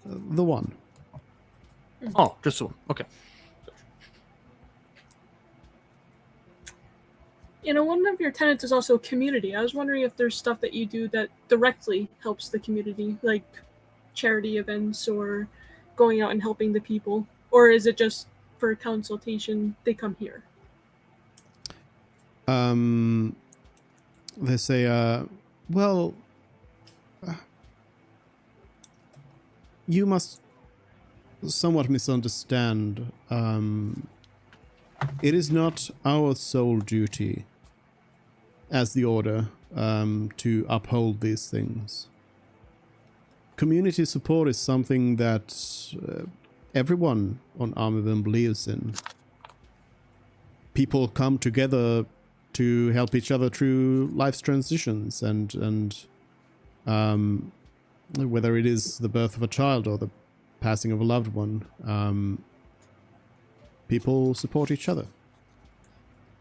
The one. Oh, just one. Okay. One of your tenets is also community. I was wondering if there's stuff that you do that directly helps the community, like charity events or going out and helping the people, or is it just for consultation they come here? They say, well, you must somewhat misunderstand. It is not our sole duty as the Order to uphold these things. Community support is something that everyone on Armyville believes in. People come together to help each other through life's transitions, and whether it is the birth of a child or the passing of a loved one, people support each other.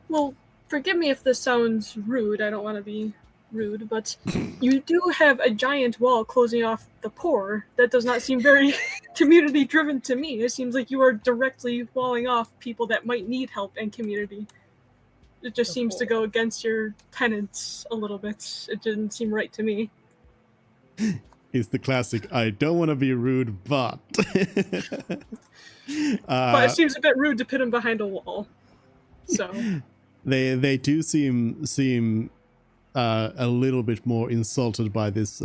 Well, forgive me if this sounds rude. I don't want to be rude, but you do have a giant wall closing off the poor. That does not seem very community driven to me. It seems like you are directly walling off people that might need help and community. It just seems to go against your tenets a little bit. It didn't seem right to me. It's the classic, I don't want to be rude, but... But it seems a bit rude to put him behind a wall. So they do seem a little bit more insulted by this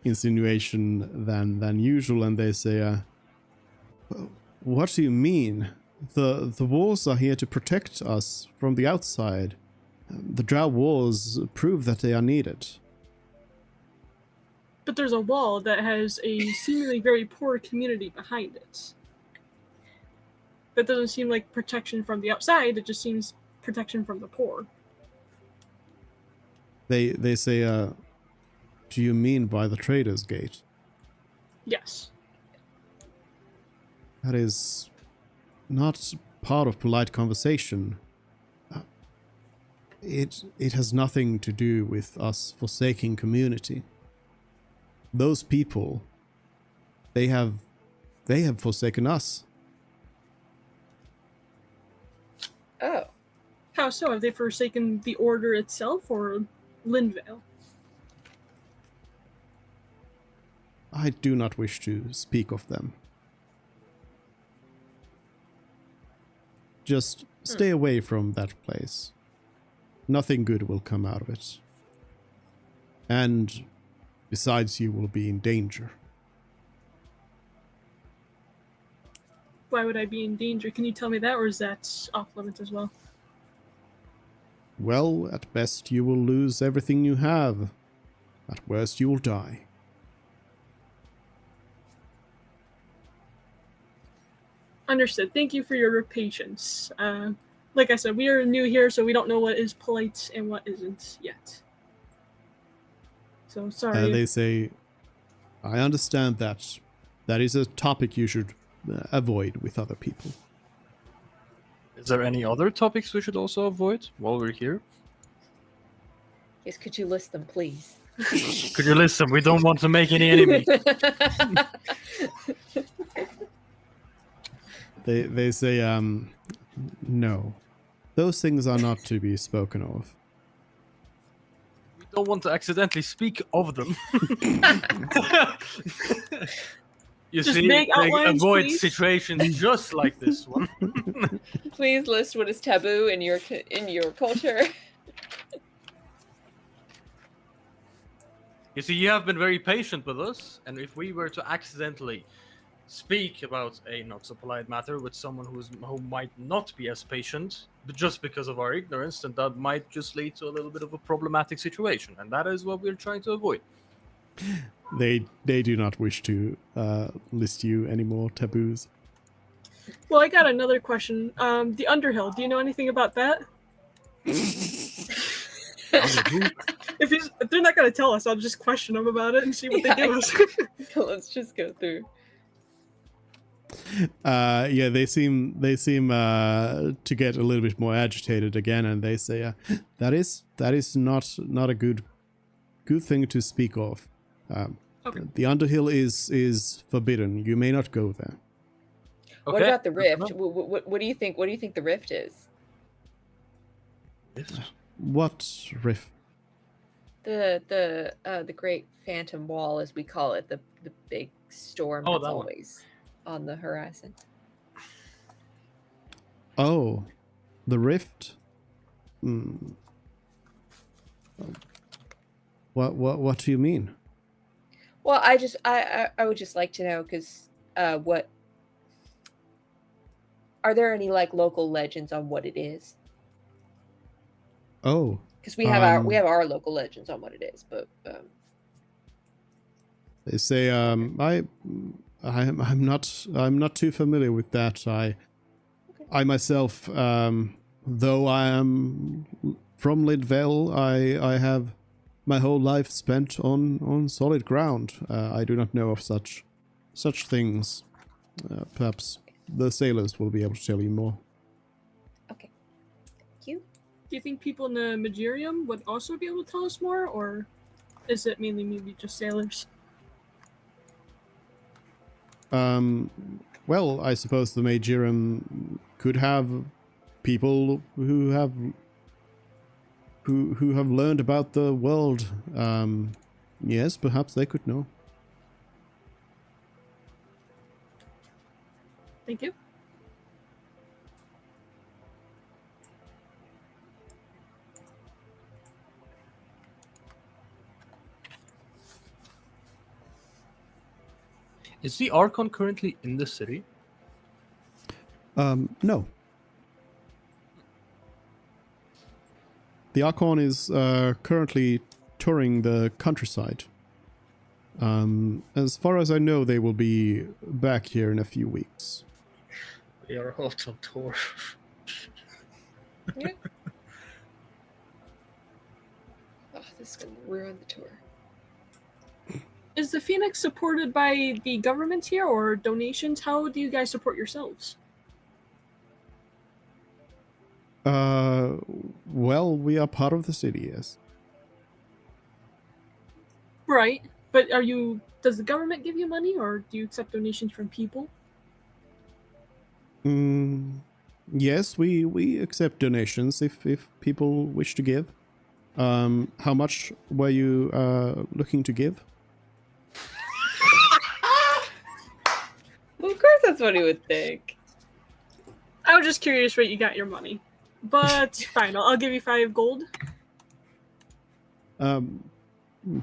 insinuation than usual, and they say, "What do you mean? The walls are here to protect us from the outside. The drow walls prove that they are needed." but there's a wall that has a seemingly very poor community behind it. That doesn't seem like protection from the outside, it just seems protection from the poor. They say, "Do you mean by the Trader's Gate?" Yes. That is not part of polite conversation. It has nothing to do with us forsaking community. Those people, they have forsaken us. Oh. How so? Have they forsaken the Order itself or Lindvale? I do not wish to speak of them. Just stay away from that place. Nothing good will come out of it. And besides, you will be in danger. Why would I be in danger? Can you tell me that, or is that off limits as well? Well, at best you will lose everything you have. At worst you will die. Understood. Thank you for your patience. Like I said, we are new here, so we don't know what is polite and what isn't yet. So sorry. They say, I understand that. That is a topic you should avoid with other people. Is there any other topics we should also avoid while we're here? Yes, could you list them, please? Could you listen? We don't want to make any enemies. They say, no. Those things are not to be spoken of. We don't want to accidentally speak of them. You Just see, make they outlines, avoid please. situations just like this one. Please list what is taboo in your culture. You see, you have been very patient with us, and if we were to accidentally speak about a not so polite matter with someone who might not be as patient, but just because of our ignorance, then that might just lead to a little bit of a problematic situation, and that is what we're trying to avoid. They do not wish to list you any more taboos. Well, I got another question. The Underhill, do you know anything about that? If they're not going to tell us, I'll just question them about it and see what they give us. Let's just go through. Yeah, they seem to get a little bit more agitated again, and they say, that is not a good thing to speak of. Okay. The Underhill is forbidden. You may not go there. What about the rift? What do you think? What do you think the rift is? What rift? The Great Phantom Wall, as we call it, the big storm that's always on the horizon. Oh, the rift. What do you mean? Well, I would just like to know, because what Are there any like local legends on what it is? Oh, Because we have our local legends on what it is, but they say I'm not too familiar with that. I myself, though I am from Lindvale, I have my whole life spent on solid ground. I do not know of such things. Perhaps the sailors will be able to tell you more. okay. Thank you. Do you think people in the Magirium would also be able to tell us more, or is it mainly maybe just sailors? Well, I suppose the Magirium could have people who have learned about the world. Yes, perhaps they could know. Thank you. Is the Archon currently in the city? No. The Archon is currently touring the countryside. As far as I know, they will be back here in a few weeks. We are out on tour. Yeah. Oh, this is gonna ruin the tour. Is the Phoenix supported by the government here or donations? How do you guys support yourselves? Well, we are part of the city, yes. Right, but does the government give you money or do you accept donations from people? Yes, we accept donations if people wish to give. How much were you looking to give? Well, of course, that's what he would think. I was just curious where you got your money. But fine, I'll give you 5 gold.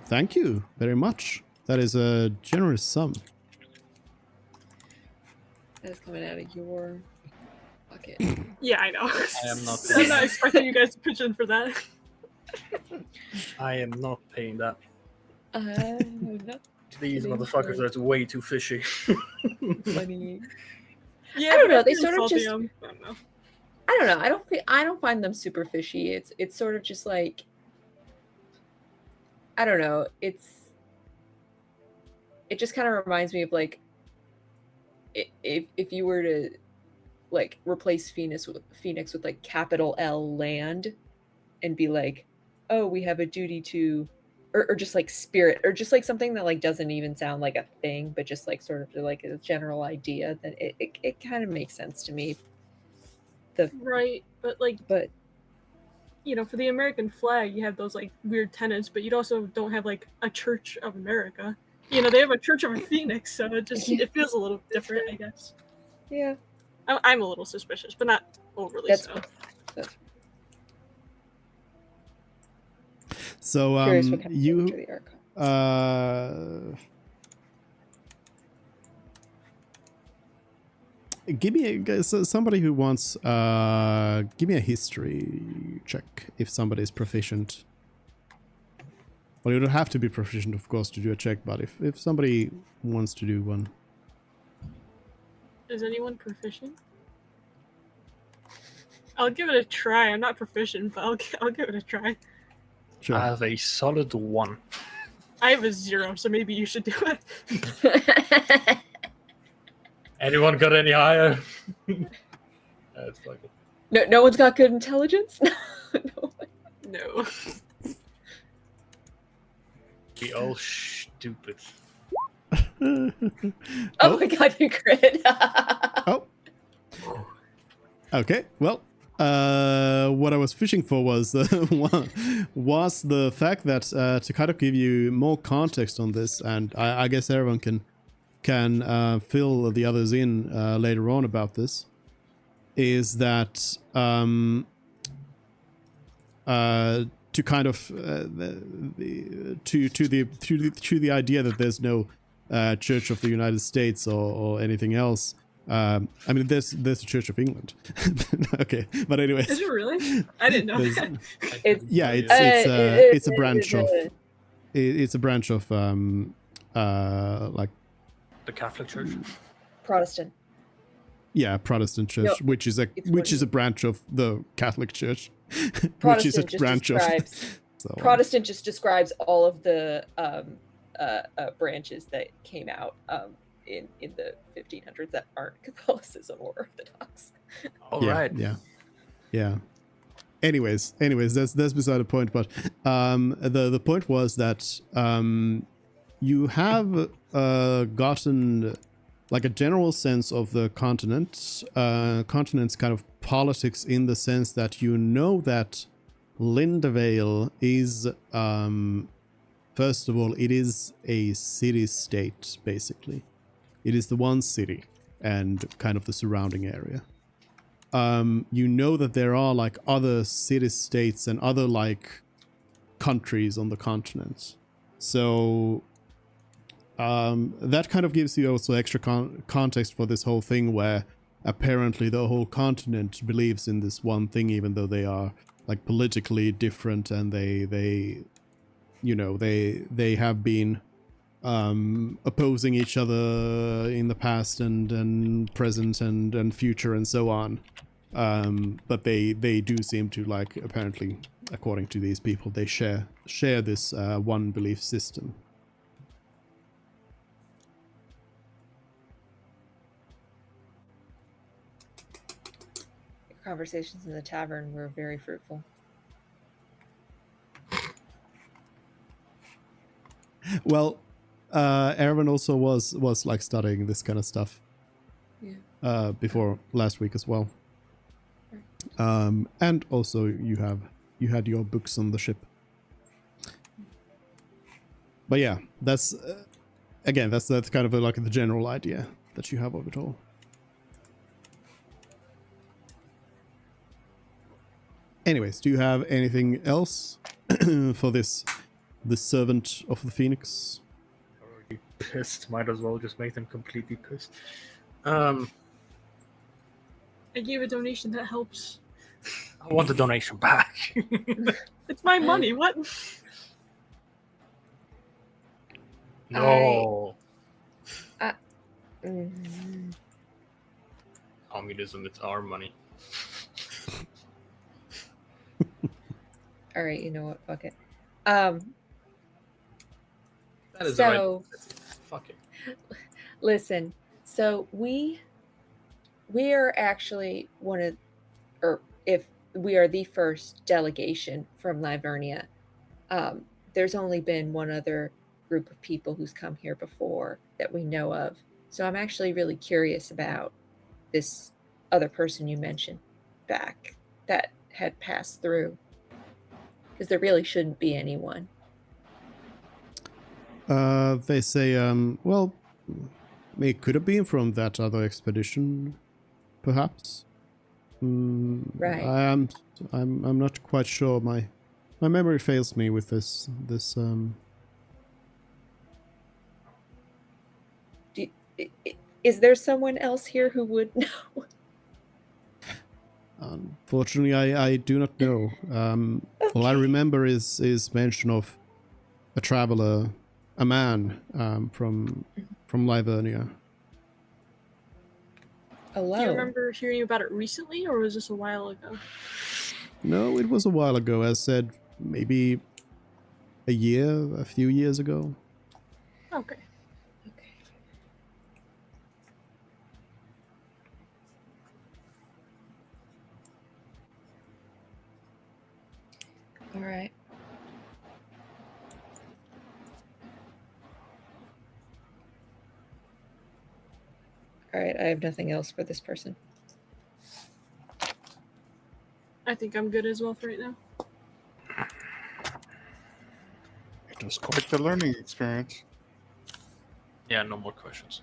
Thank you very much. That is a generous sum. That is coming out of your pocket. Yeah, I know. I am not I'm not expecting you guys to pitch in for that. I am not paying that. Not These kidding. motherfuckers are way too fishy. funny. Yeah, I don't but know, if they you're sort of insulting just- them, I don't know. I don't know. I don't find them super fishy. It's sort of just like, I don't know. It just kind of reminds me of like if you were to like replace Phoenix with like capital L land and be like, oh, we have a duty to, or just like spirit, or just like something that like doesn't even sound like a thing, but just like sort of like a general idea, then it kind of makes sense to me. Right, but like, But you know, for the American flag, you have those like weird tenets, but you also don't have like a Church of America. You know, they have a Church of Phoenix, so it feels a little different, I guess. yeah, I'm a little suspicious, but not overly That's so. that's So curious what kind of you character the Archon. give me somebody who wants give me a history check if somebody's proficient. Well, you don't have to be proficient, of course, to do a check, but if somebody wants to do one. Is anyone proficient? I'll give it a try. I'm not proficient, but I'll give it a try. Sure. I have a solid 1. I have a 0, so maybe you should do it. Anyone got any higher? That's fucking. No one's got good intelligence. No. No. We all stupid. Oh my god, you crit. Oh. Okay. Well, what I was fishing for was was the fact that to kind of give you more context on this, and I guess everyone can fill the others in later on about this, is that to kind of to the idea that there's no Church of the United States or anything else. I mean, there's the Church of England. Okay, but anyways, Is it really? I didn't know There's- that. It's yeah, it's a branch of it's a branch of like The Catholic Church. Protestant. yeah, Protestant Church, No, which is a it's branch of the Catholic Church, which is a Protestant just branch describes of. So, Protestant just describes all of the branches that came out in the 1500s that aren't Catholicism or Orthodox. All right. Yeah. Anyways, that's beside the point. But the point was that you have gotten like a general sense of the continent's kind of politics, in the sense that you know that Lindvale is first of all, it is a city-state, basically. It is the one city and kind of the surrounding area. You know that there are like other city-states and other like countries on the continent. So that kind of gives you also extra context for this whole thing, where apparently the whole continent believes in this one thing, even though they are like politically different, and they have been opposing each other in the past and present and future and so on. But they do seem to, like, apparently, according to these people, they share this one belief system. Conversations in the tavern were very fruitful. Well, Erwin also was like studying this kind of stuff before last week as well. And also you had your books on the ship. But yeah, that's again, that's kind of like the general idea that you have of it all. Anyways, do you have anything else for this servant of the Phoenix? Already pissed. Might as well just make them completely pissed. I gave a donation that helps. I want the donation back. It's my money. What? No. Mm, Communism, it's our money. all right, you know what? Fuck it. That is the So, right. Fuck it. listen. So we are actually if we are the first delegation from Livernia. There's only been one other group of people who's come here before that we know of. So I'm actually really curious about this other person you mentioned back that had passed through, because there really shouldn't be anyone. They say, well, it could have been from that other expedition, perhaps. Right. I'm not quite sure. My memory fails me with this. Is there someone else here who would know? Unfortunately, I do not know. All I remember is mention of a traveler, a man from Livernia. Hello. Do you remember hearing about it recently, or was this a while ago? No, it was a while ago. As said, maybe a few years ago. Okay. All right. All right, I have nothing else for this person. I think I'm good as well for right now. It was quite the learning experience. Yeah, no more questions.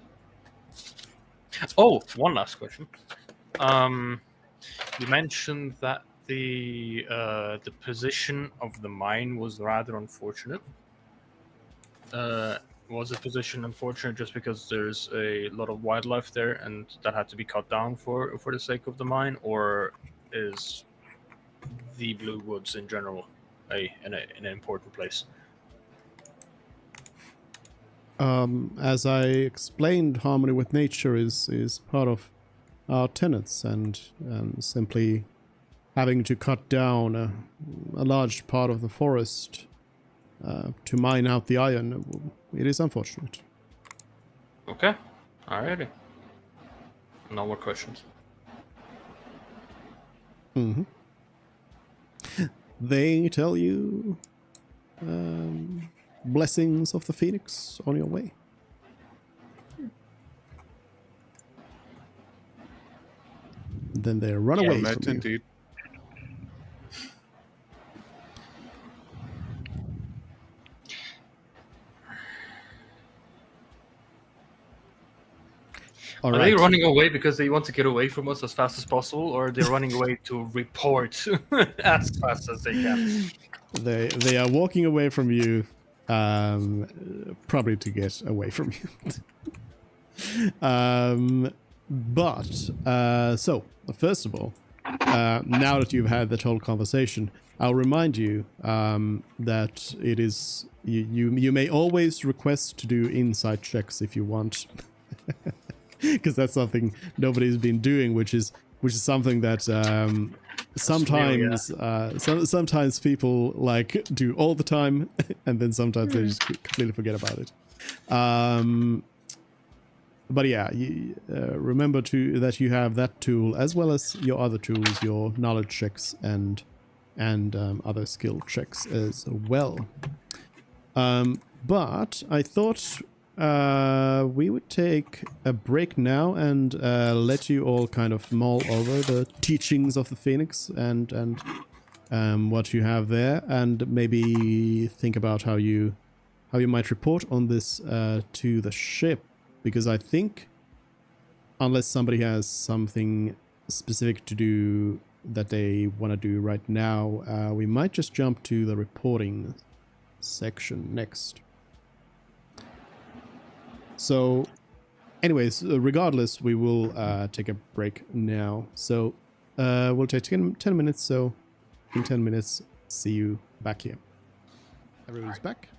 Oh, one last question. You mentioned that the position of the mine was rather unfortunate. Was the position unfortunate just because there's a lot of wildlife there and that had to be cut down for the sake of the mine, or is the Blue Woods in general an important place? As I explained, harmony with nature is part of our tenets, and simply having to cut down a large part of the forest to mine out the iron, it is unfortunate. Okay, alrighty. No more questions. Mm-hmm. They tell you blessings of the Phoenix on your way. Then they run away Meant from you. indeed. All Are right. they running away because they want to get away from us as fast as possible, or are they running away to report as fast as they can? They are walking away from you, probably to get away from you. So first of all, now that you've had that whole conversation, I'll remind you that it is you may always request to do insight checks if you want. Because that's something nobody's been doing, which is something that sometimes sometimes people like do all the time, and then sometimes they just completely forget about it. But yeah, remember that you have that tool as well as your other tools, your knowledge checks and other skill checks as well. But I thought we would take a break now and let you all kind of mull over the teachings of the Phoenix and what you have there, and maybe think about how you might report on this to the ship, because I think unless somebody has something specific to do that they want to do right now, we might just jump to the reporting section next. So anyways, regardless, we will take a break now. So we'll take 10 minutes. So in 10 minutes, see you back here. Everybody's back.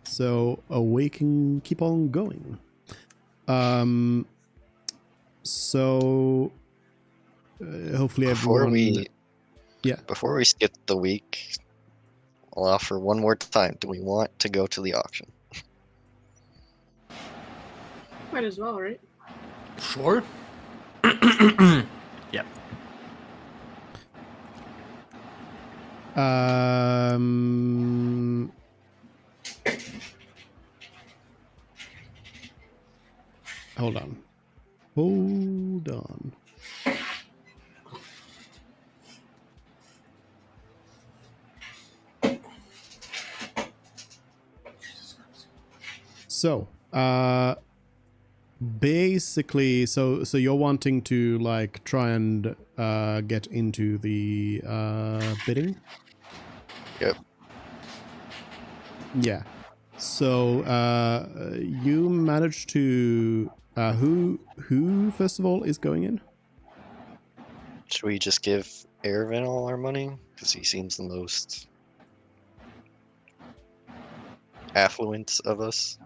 So we can keep on going. So hopefully everyone... Before we skip the week, I'll offer one more time. Do we want to go to the auction? Might as well, right? Sure. Yep. Hold on. So, basically, so you're wanting to like try and get into the bidding? Yep. Yeah. So you managed to who first of all is going in? Should we just give Ervin all our money? Because he seems the most affluent of us.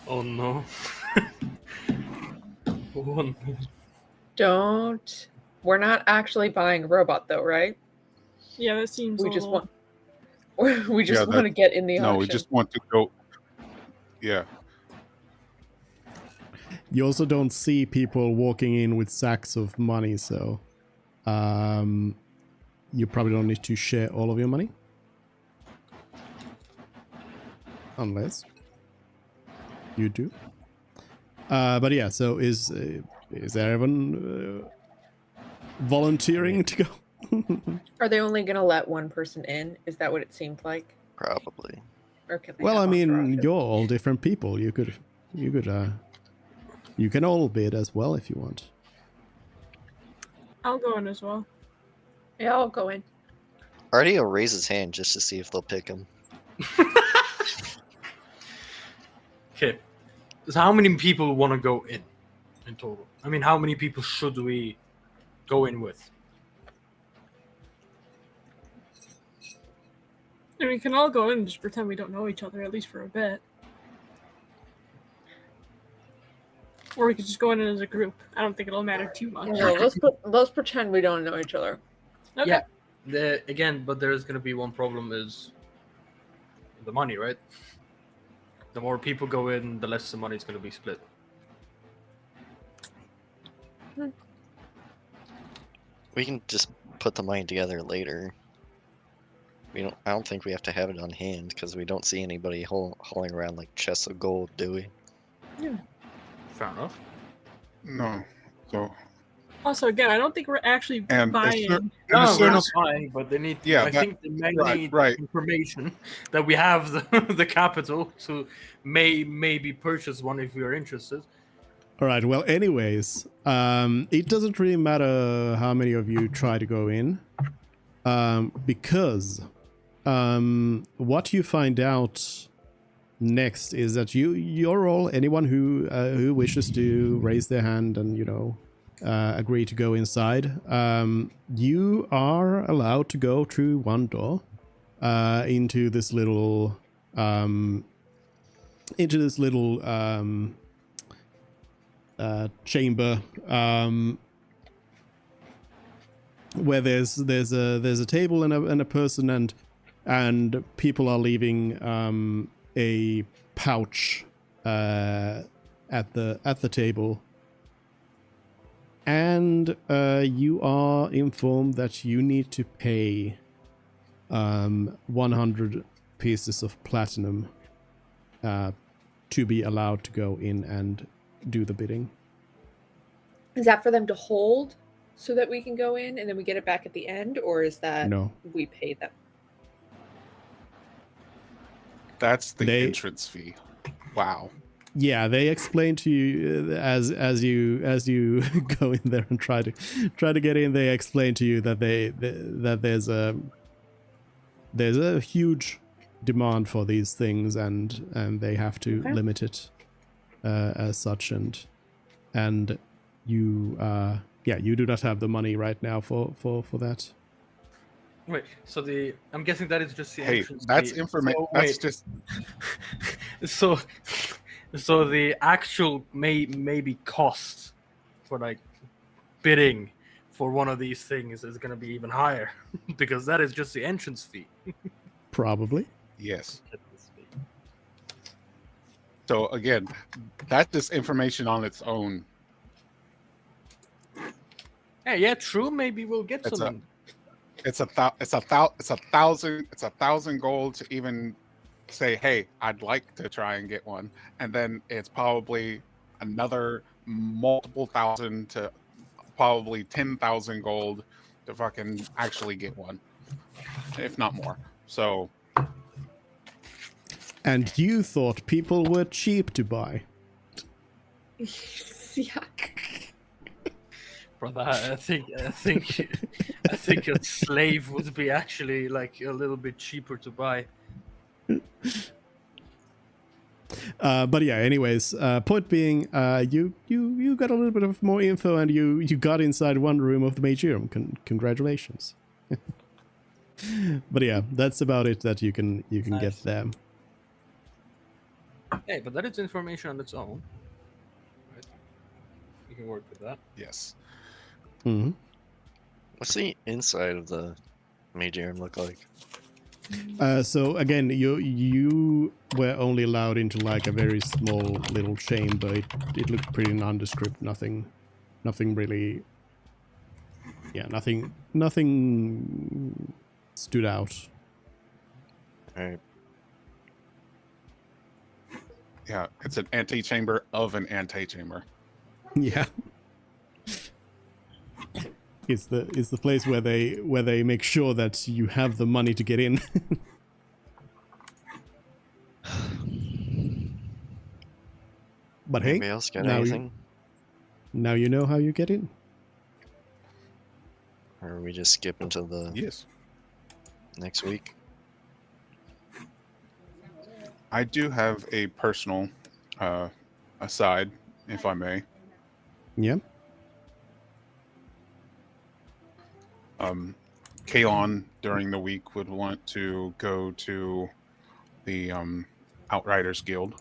Oh no. Oh no. Don't. We're not actually buying a robot, though, right? Yeah, that seems We a just little... want. We just Yeah, want to get in the No, auction. we just want to go. Yeah. You also don't see people walking in with sacks of money, so you probably don't need to share all of your money. Unless you do. But yeah, so is everyone volunteering to go? Are they only going to let one person in? Is that what it seemed like? Probably. Or can they Well, I have mean, entourages? you're all different people. You can all bid as well if you want. I'll go in as well. Yeah, I'll go in. Artie will raise his hand just to see if they'll pick him. Okay. So how many people want to go in total? I mean, how many people should we go in with? And we can all go in and just pretend we don't know each other, at least for a bit. Or we could just go in as a group. I don't think it'll matter too much. No, let's pretend we don't know each other. Okay. Yeah. Again, but there's going to be one problem is the money, right? The more people go in, the less the money is going to be split. We can just put the money together later. I don't think we have to have it on hand because we don't see anybody hauling around like chests of gold, do we? Fair enough. No. So Also, again, I don't think we're actually and buying. No, as we're soon not as buying, but they need. Yeah, I think they may need right. information that we have the capital to maybe purchase one if we are interested. All right. Well, anyways, it doesn't really matter how many of you try to go in, because what you find out next is that you're all anyone who wishes to raise their hand and agree to go inside. You are allowed to go through one door into this little chamber where there's a table and a person and people are leaving a pouch at the table, and you are informed that you need to pay 100 pieces of platinum to be allowed to go in and do the bidding. Is that for them to hold so that we can go in and then we get it back at the end, or is that No. we pay them? That's the entrance fee. Wow. Yeah, they explain to you as you go in there and try to get in. They explain to you that that there's a huge demand for these things, and they have to limit it as such, and you you do not have the money right now for that. Wait, so I'm guessing that is just the entrance. That's information. So, that's just so the actual maybe cost for like bidding for one of these things is going to be even higher because that is just the entrance fee. Probably. Yes. So again, that's just information on its own. Hey, yeah, true. Maybe we'll get some. It's a thousand gold to even say, hey, I'd like to try and get one, and then it's probably another multiple thousand to probably 10,000 gold to fucking actually get one, if not more. So. And you thought people were cheap to buy. Yeah. Brother, I think a slave would be actually like a little bit cheaper to buy. But yeah, anyways, point being, you got a little bit of more info, and you got inside one room of the Magium. Congratulations. But yeah, that's about it that you can get there. Hey, but that is information on its own. Right? You can work with that. Yes. Mm-hmm. What's the inside of the Magium look like? So again, you were only allowed into like a very small little chamber. It looked pretty nondescript. Nothing really. Yeah, nothing stood out. All right. Yeah, it's an antechamber of an antechamber. Yeah. It's the place where they make sure that you have the money to get in. But hey, anybody else got anything? Now you know how you get in. Or are we just skip until the Yes. next week? I do have a personal aside, if I may. Yeah. Kalon during the week would want to go to the Outriders Guild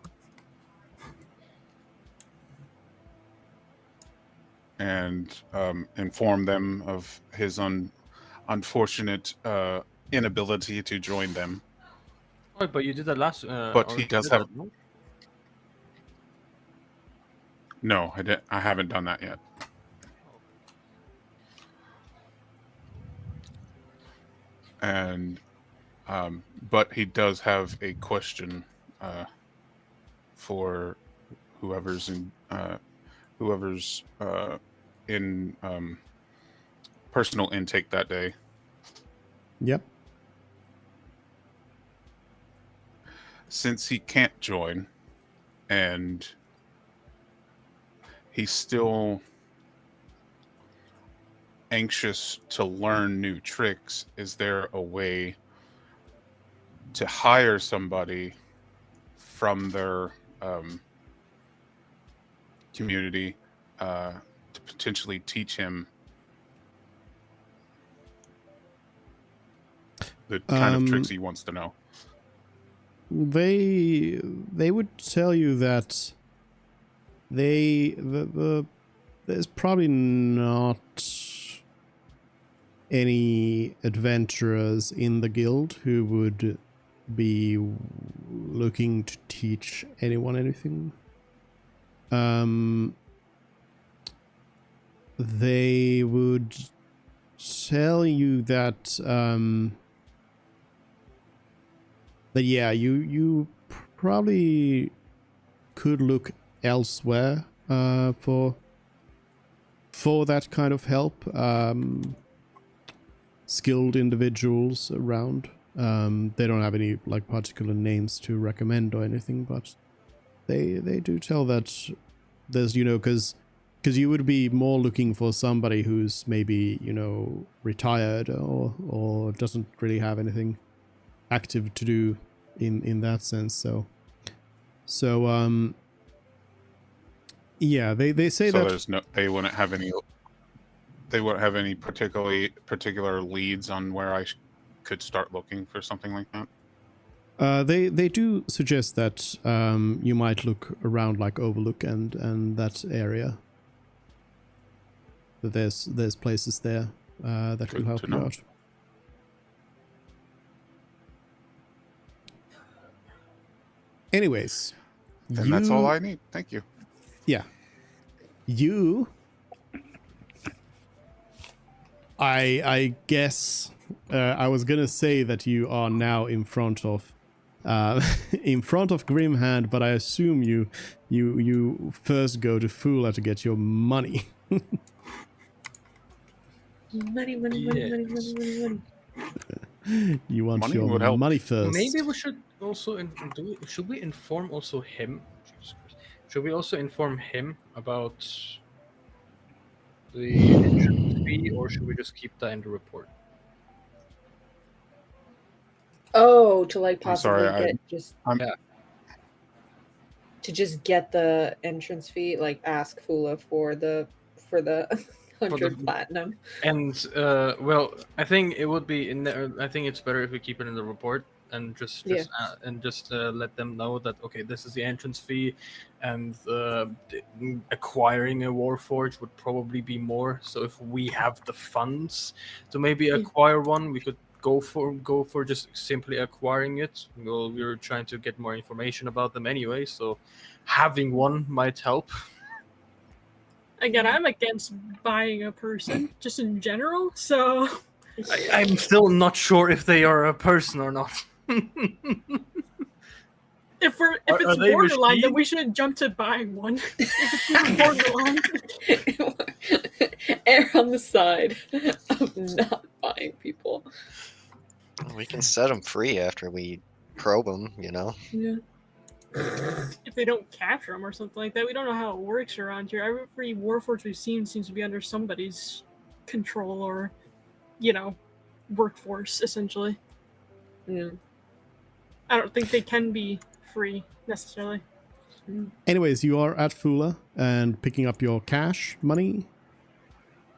and inform them of his unfortunate inability to join them. Oh, but you did that last. But Or he you does did have. that, no? No, I haven't done that yet. And but he does have a question for whoever's in personal intake that day. Yep. Since he can't join and he's still anxious to learn new tricks, is there a way to hire somebody from their community to potentially teach him the kind of tricks he wants to know? They would tell you that there's probably not any adventurers in the guild who would be looking to teach anyone anything. They would tell you that that yeah, you probably could look elsewhere for that kind of help. Skilled individuals around. They don't have any like particular names to recommend or anything, but they do tell that there's, you know, because you would be more looking for somebody who's maybe, you know, retired or doesn't really have anything active to do in that sense. So yeah, they say So that there's no, they wouldn't have any particular leads on where I could start looking for something like that. they do suggest that you might look around like Overlook and that area. That there's places there that Good will help to you know. out. Anyways, Then that's all I need. Thank you. Yeah. You... I guess I was gonna say that you are now in front of Grimhand, but I assume you first go to Fula to get your money. Money. You want Money your would help. money first. Maybe we should also should we inform also him? Jesus Christ. Should we also inform him about the entrance fee, or should we just keep that in the report? Oh, to like I'm possibly sorry, get just Yeah. to just get the entrance fee, like ask Fula for the 100 platinum. And well, I think it would be in there. I think it's better if we keep it in the report and just let them know that okay, this is the entrance fee, and acquiring a Warforged would probably be more. So if we have the funds to maybe acquire one, we could go for just simply acquiring it. Well, we're trying to get more information about them anyway, so having one might help. Again, I'm against buying a person, just in general, so... I'm still not sure if they are a person or not. If it's borderline, then we shouldn't jump to buying one. If it's borderline. Err on the side of not buying people. We can set them free after we probe them, you know? Yeah. If they don't capture them or something like that, we don't know how it works around here. Every Warforged we've seen seems to be under somebody's control or, you know, workforce, essentially. Yeah. I don't think they can be free necessarily. Anyways, you are at Fula and picking up your cash money,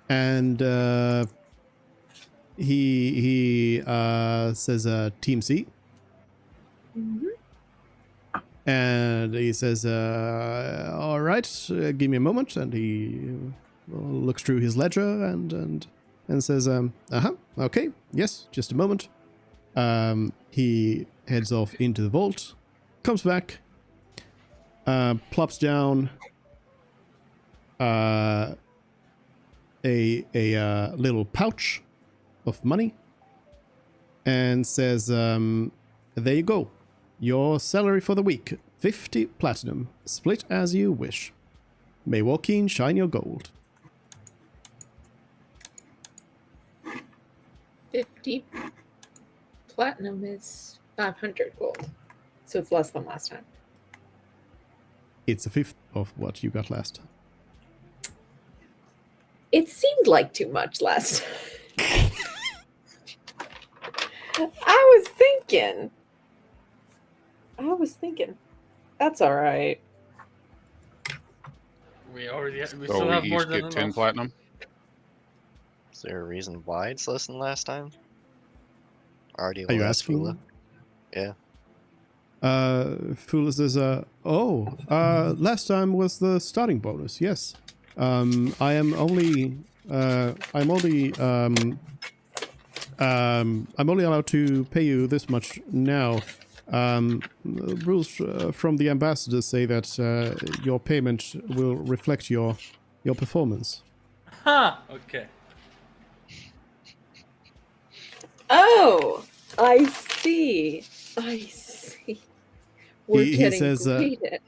and he says Team C, and he says, "All right, give me a moment," and he looks through his ledger and says, okay, yes, just a moment." He heads off into the vault, comes back, plops down a little pouch of money and says, "There you go. Your salary for the week, 50 platinum, split as you wish. May Joaquin shine your gold." 50 platinum is 500 gold. So it's less than last time. It's a fifth of what you got last time. It seemed like too much last time. I was thinking. That's all right. We already we So still have we more each than get 10 enough. platinum. Is there a reason why it's less than last time? Already Are you last Fula? asking? Yeah. Fula says, last time was the starting bonus, yes. I'm only allowed to pay you this much now. Rules from the ambassador say that your payment will reflect your performance. Ha! Okay. Oh, I see. We're He getting says, graded.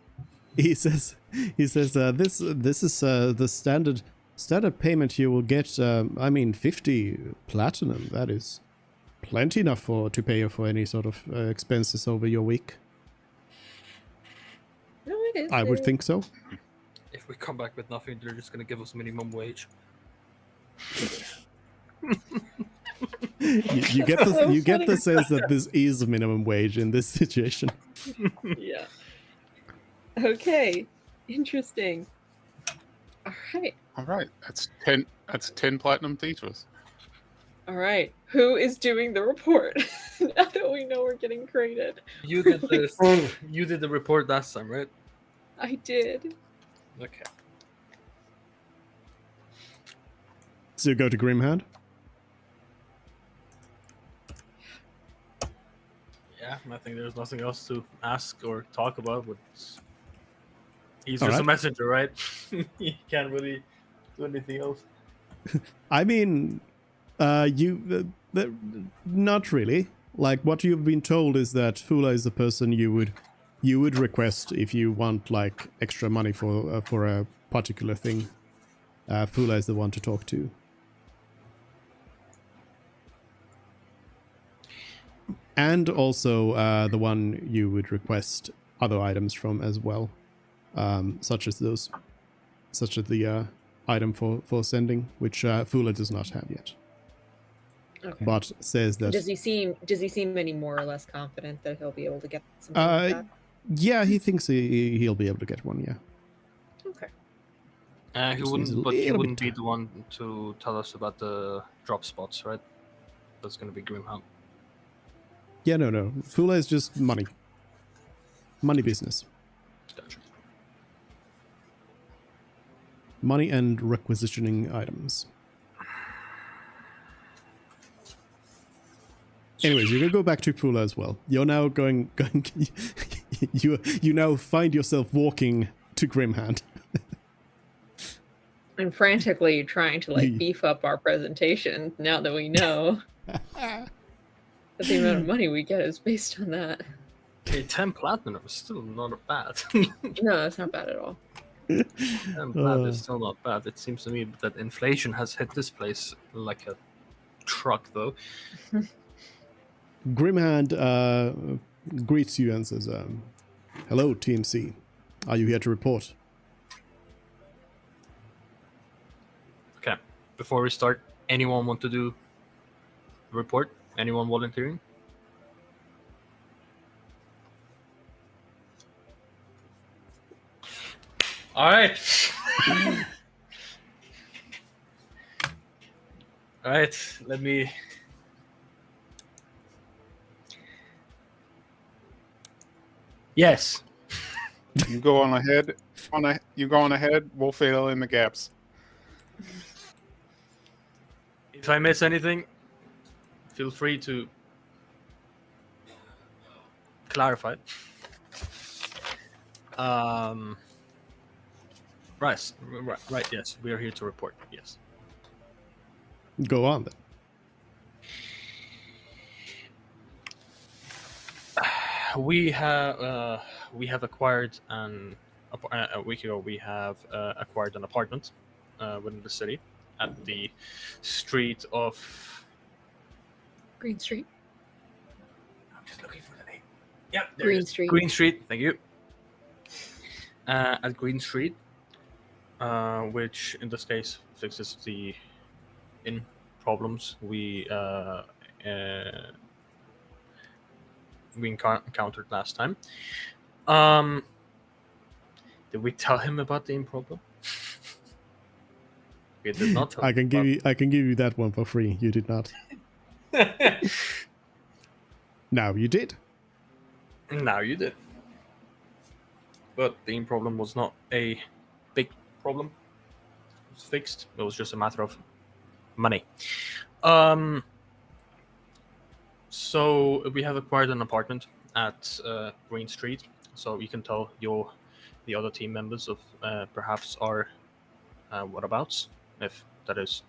He says, this is the standard payment you will get. 50 platinum. That is plenty enough to pay you for any sort of expenses over your week. No, it is. I would think so. If we come back with nothing, they're just gonna give us minimum wage. You get the So you get the funny. sense that this is minimum wage in this situation. Yeah. Okay. Interesting. All right. All right, that's 10. That's 10 platinum to each of us. All right. Who is doing the report? Now that we know we're getting graded. You did this. You did the report last time, right? I did. Okay. So you go to Grimhand. Yeah, I think there's nothing else to ask or talk about. He's All just a right. messenger, right? He can't really do anything else. I mean, not really. Like, what you've been told is that Fula is the person you would request if you want like extra money for a particular thing. Fula is the one to talk to. And also the one you would request other items from as well, such as the item for sending, which Fula does not have yet. Okay. But says that Does he seem any more or less confident that he'll be able to get something like that? yeah, he thinks he'll be able to get one. Yeah. Okay. He Just needs a wouldn't, but he little wouldn't bit. be the one to tell us about the drop spots, right? That's gonna be Grimhound. Yeah, no. Fula is just money business. Gotcha. Money and requisitioning items. Anyways, you can go back to Fula as well. You're now going you now find yourself walking to Grimhand. I'm frantically trying to You- beef up our presentation now that we know that the amount of money we get is based on that. Okay, 10 platinum is still not bad. No, that's not bad at all. 10 platinum is still not bad. It seems to me that inflation has hit this place like a truck, though. Grimhand greets you and says, "Hello, TMC. Are you here to report?" Okay, before we start, anyone want to do a report? Anyone volunteering? All right. All right. Let me. Yes. You go on ahead. You go on ahead. We'll fill in the gaps. If I miss anything, feel free to clarify. Right. Right. Yes, we are here to report. Yes. Go on then. We have acquired a week ago. We have acquired an apartment within the city at the street of. Green Street. I'm just looking for the name. Yeah, there Green it is. Street. Green Street. Thank you. At Green Street, which in this case fixes the in problems we encountered last time. Did we tell him about the problem? We did not tell I him can give you that one for free. You did not. Now you did. Now you did. But the problem was not a big problem. It was fixed. It was just a matter of money. So we have acquired an apartment at Green Street. So you can tell the other team members of perhaps our whereabouts, if that is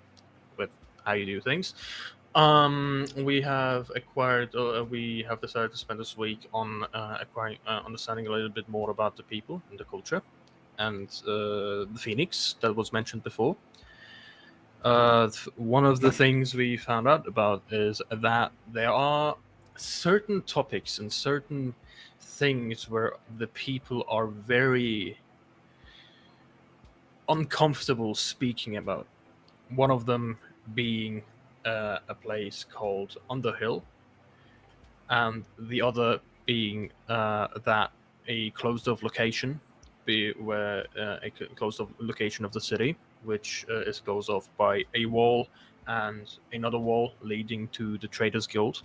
with how you do things. We have acquired. We have decided to spend this week on acquiring, understanding a little bit more about the people and the culture, and the Phoenix that was mentioned before. One of the things we found out about is that there are certain topics and certain things where the people are very uncomfortable speaking about. One of them being a place called Underhill, and the other being that a closed-off location, where a closed-off location of the city, which is closed off by a wall and another wall leading to the Traders Guild.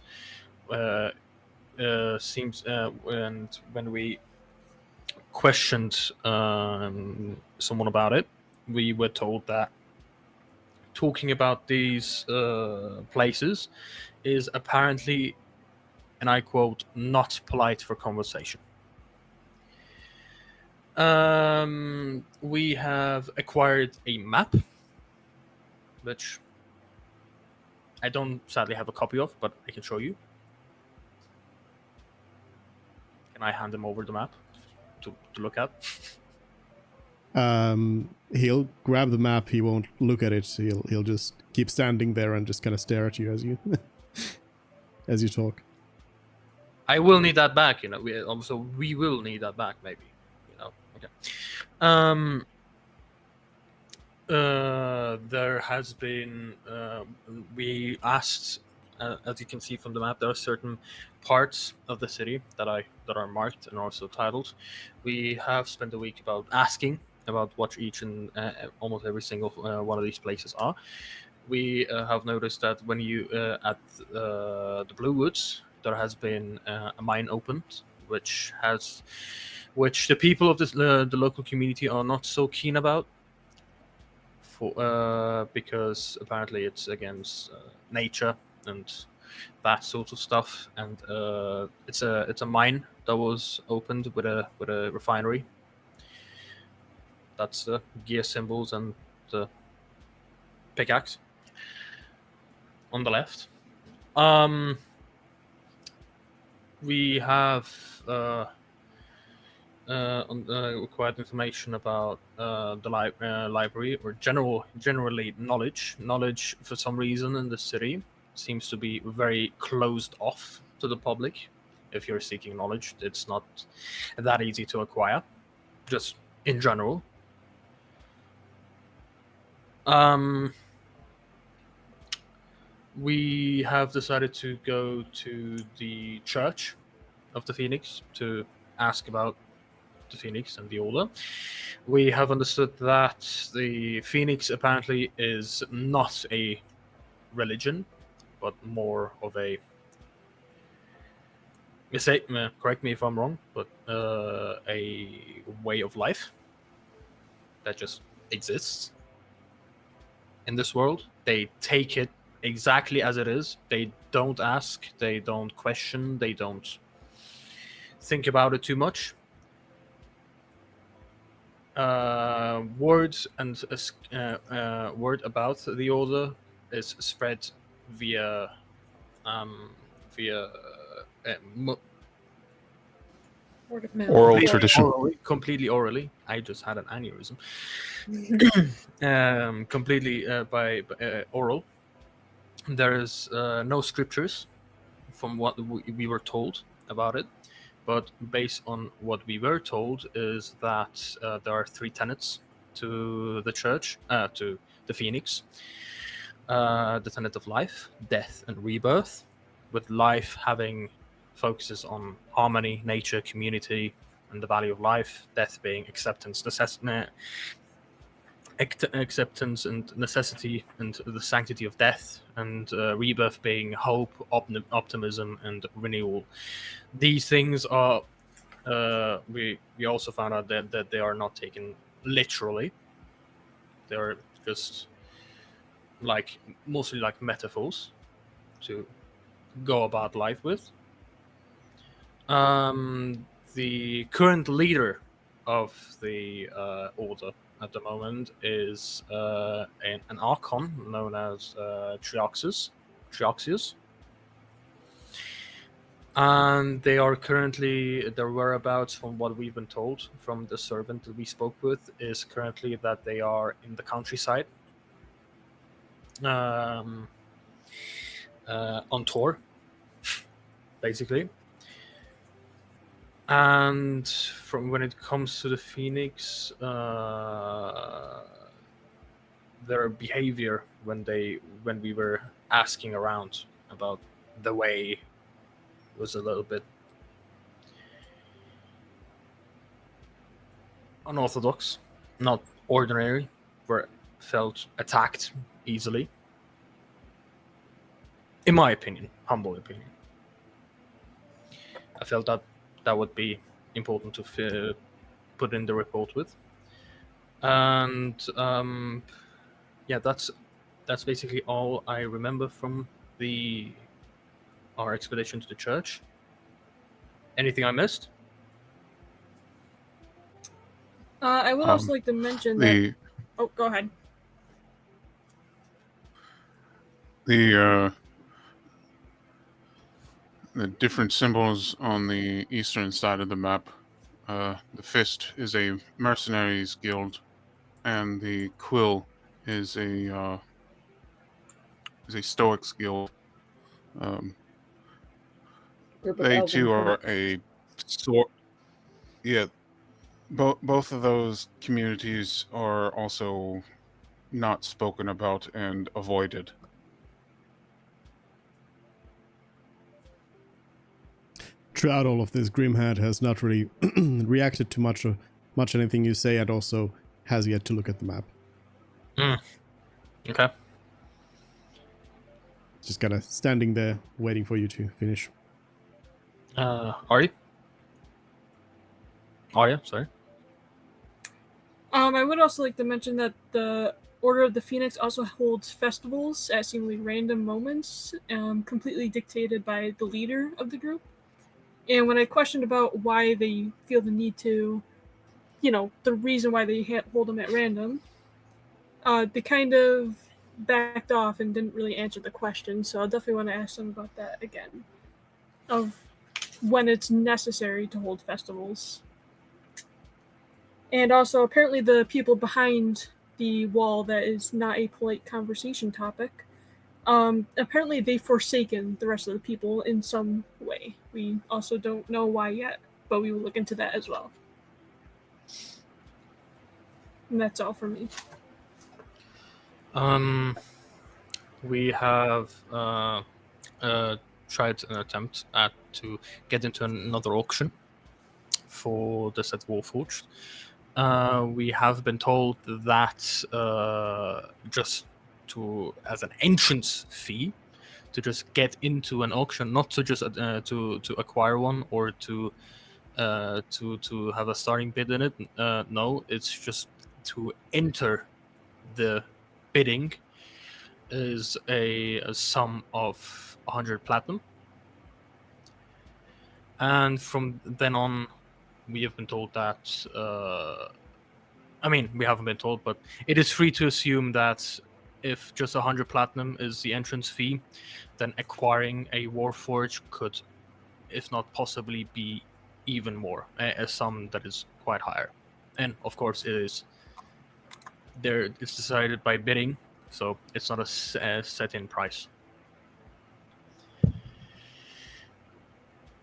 Seems and when we questioned someone about it, we were told that talking about these places is apparently, and I quote, not polite for conversation. We have acquired a map, which I don't sadly have a copy of, but I can show you. Can I hand him over the map to look at? He'll grab the map. He won't look at it. He'll just keep standing there and just kind of stare at you as you as you talk. I will need that back, you know. We will need that back, maybe. You know. Okay. There has been. We asked, as you can see from the map, there are certain parts of the city that are marked and also titled. We have spent a week about asking about what each and almost every single one of these places are. We have noticed that when you at the Blue Woods, there has been a mine opened, which the people of the local community are not so keen about, because apparently it's against nature and that sort of stuff, and it's a mine that was opened with a refinery. That's the gear symbols and the pickaxe on the left. We have required information about the library, or generally knowledge for some reason in the city seems to be very closed off to the public. If you're seeking knowledge, it's not that easy to acquire, just in general. We have decided to go to the Church of the Phoenix to ask about the Phoenix and the Order. We have understood that the Phoenix apparently is not a religion, but more of a correct me if I'm wrong, but a way of life that just exists in this world. They take it exactly as it is. They don't ask, they don't question, they don't think about it too much. Word about the Order is spread via via Word of mouth. Oral tradition. completely orally. I just had an aneurysm. Completely by oral. There is no scriptures from what we were told about it, but based on what we were told is that there are 3 tenets to the church, to the Phoenix. The tenet of life, death, and rebirth, with life having focuses on harmony, nature, community, and the value of life. Death being acceptance, acceptance and necessity, and the sanctity of death, and rebirth being hope, optimism, and renewal. These things are. We also found out that they are not taken literally. They are just mostly like metaphors to go about life with. The current leader of the Order at the moment is an Archon known as Trioxius. And they are currently, their whereabouts, from what we've been told from the servant that we spoke with, is currently that they are in the countryside. On tour, basically. And from when it comes to the Phoenix, their behavior when we were asking around about the way was a little bit unorthodox, not ordinary, where felt attacked easily. In my opinion, humble opinion, I felt that would be important to put in the report with. And yeah, that's basically all I remember from our expedition to the church. Anything I missed? I would also like to mention that. Oh, go ahead. The different symbols on the eastern side of the map. The fist is a mercenaries guild, and the quill is a stoics guild. They too are a sort. Yeah, both of those communities are also not spoken about and avoided. Throughout all of this, Grimhat has not really reacted to much anything you say, and also has yet to look at the map. Okay. Just kind of standing there, waiting for you to finish. Arya, sorry. I would also like to mention that the Order of the Phoenix also holds festivals at seemingly random moments, completely dictated by the leader of the group. And when I questioned about why they feel the need to, the reason why they hold them at random, they kind of backed off and didn't really answer the question. So I'll definitely want to ask them about that again, of when it's necessary to hold festivals. And also, apparently the people behind the wall that is not a polite conversation topic, apparently they've forsaken the rest of the people in some way. We also don't know why yet, but we will look into that as well. And that's all for me. We have tried an attempt to get into another auction for the set Warforged. We have been told that just as an entrance fee to just get into an auction, not to just to acquire one or to have a starting bid in it. No, it's just to enter the bidding is a sum of 100 platinum. And from then on, we have been told that, I mean, we haven't been told, but it is free to assume that if just 100 platinum is the entrance fee, then acquiring a Warforged could, if not possibly, be even more, a sum that is quite higher. And of course, it's decided by bidding, so it's not a set-in price.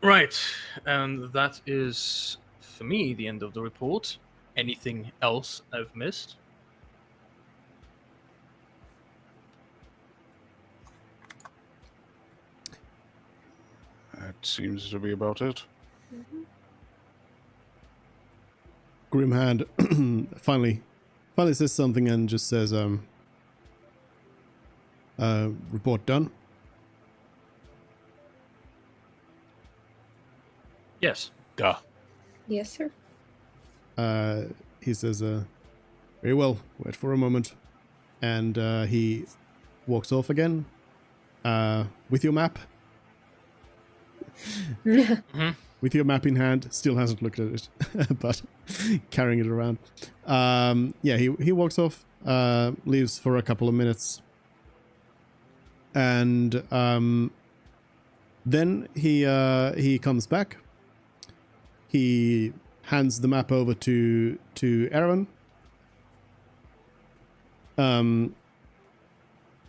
Right, and that is, for me, the end of the report. Anything else I've missed? That seems to be about it. Grimhand finally says something and just says, report done. Yes. Duh. Yes, sir. He says, very well, wait for a moment. And he walks off again with your map. With your map in hand, still hasn't looked at it, but carrying it around. Yeah, he walks off, leaves for a couple of minutes. And then he comes back. He hands the map over to Aaron.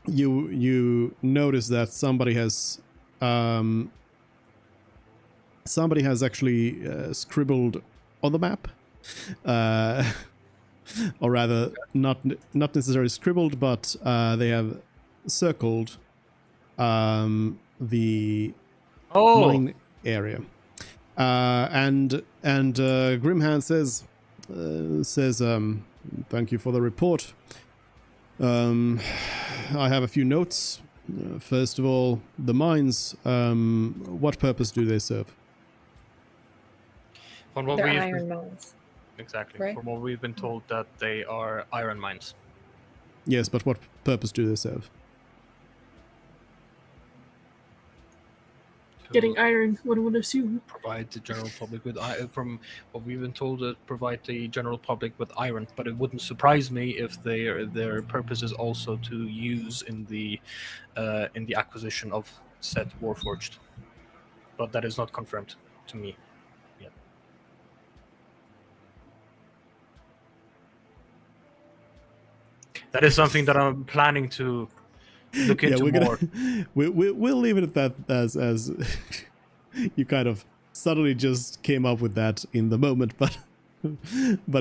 You notice that somebody has actually scribbled on the map, or rather, not necessarily scribbled, but they have circled the mine area. And Grimhand says, thank you for the report. I have a few notes. First of all, the mines, what purpose do they serve? From what They're we've iron mines. exactly. right? From what we've been told, that they are iron mines. Yes, but what purpose do they serve? Getting iron, one would assume. Provide the general public with from what we've been told, that provide the general public with iron. But it wouldn't surprise me if their purpose is also to use in the acquisition of said Warforged. But that is not confirmed to me yet. That is something that I'm planning to look into more. We'll leave it at that, as you kind of suddenly just came up with that in the moment, but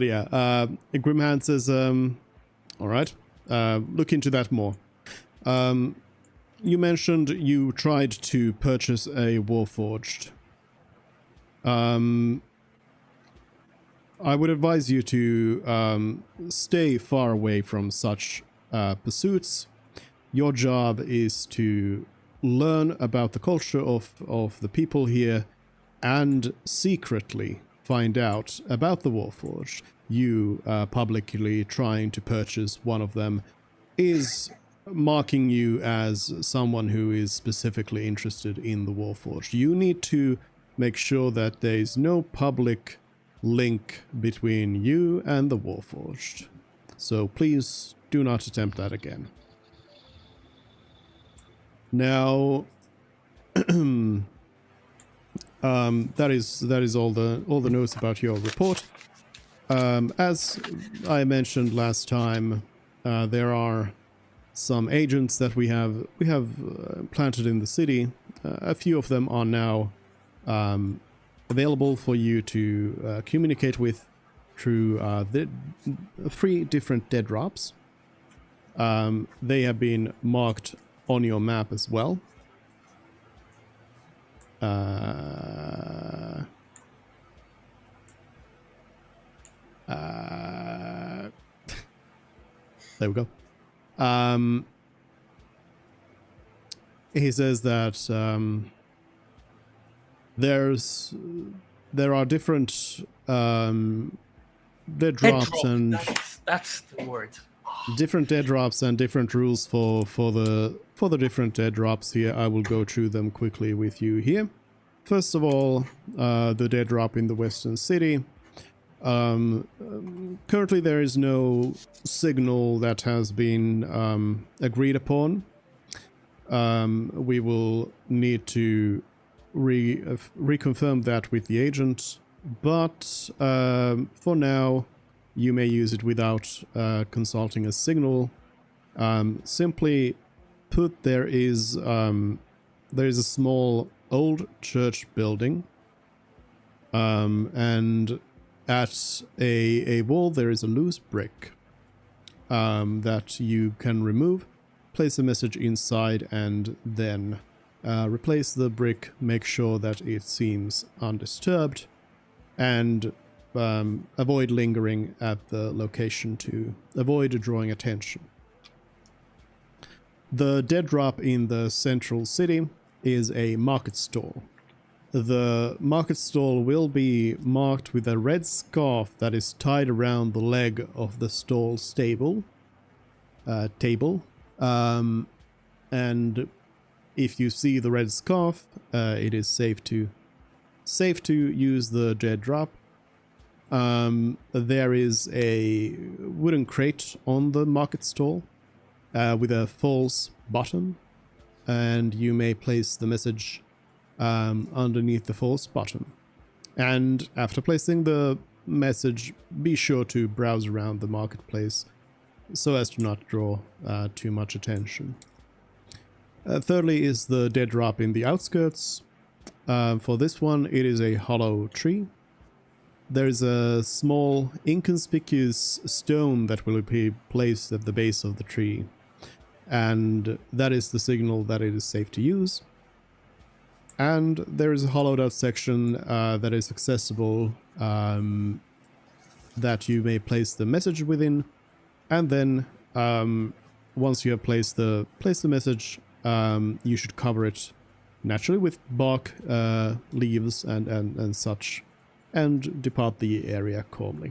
yeah, Grimhand says, all right, look into that more. You mentioned you tried to purchase a Warforged. I would advise you to stay far away from such pursuits. Your job is to learn about the culture of the people here and secretly find out about the Warforged. You publicly trying to purchase one of them is marking you as someone who is specifically interested in the Warforged. You need to make sure that there is no public link between you and the Warforged. So please do not attempt that again. Now, that is all the notes about your report. As I mentioned last time, there are some agents that we have planted in the city. A few of them are now available for you to communicate with through the 3 different dead drops. They have been marked on your map as well. There we go. He says that there are different dead drops and That's the word. different dead drops and different rules for the different dead drops here. I will go through them quickly with you here. First of all, the dead drop in the Western City. Currently there is no signal that has been agreed upon. We will need to reconfirm that with the agent, but for now you may use it without consulting a signal. Simply put, there is a small old church building, and at a wall there is a loose brick that you can remove, place a message inside, and then replace the brick, make sure that it seems undisturbed, and avoid lingering at the location to avoid drawing attention. The dead drop in the central city is a market stall. The market stall will be marked with a red scarf that is tied around the leg of the stall table. And if you see the red scarf, it is safe to use the dead drop. There is a wooden crate on the market stall with a false bottom, and you may place the message underneath the false bottom. And after placing the message, be sure to browse around the marketplace so as to not draw too much attention. Thirdly is the dead drop in the outskirts. For this one, it is a hollow tree. There is a small inconspicuous stone that will be placed at the base of the tree, and that is the signal that it is safe to use. And there is a hollowed out section that is accessible, that you may place the message within, and then once you have placed the message, you should cover it naturally with bark, leaves, and such, and depart the area calmly.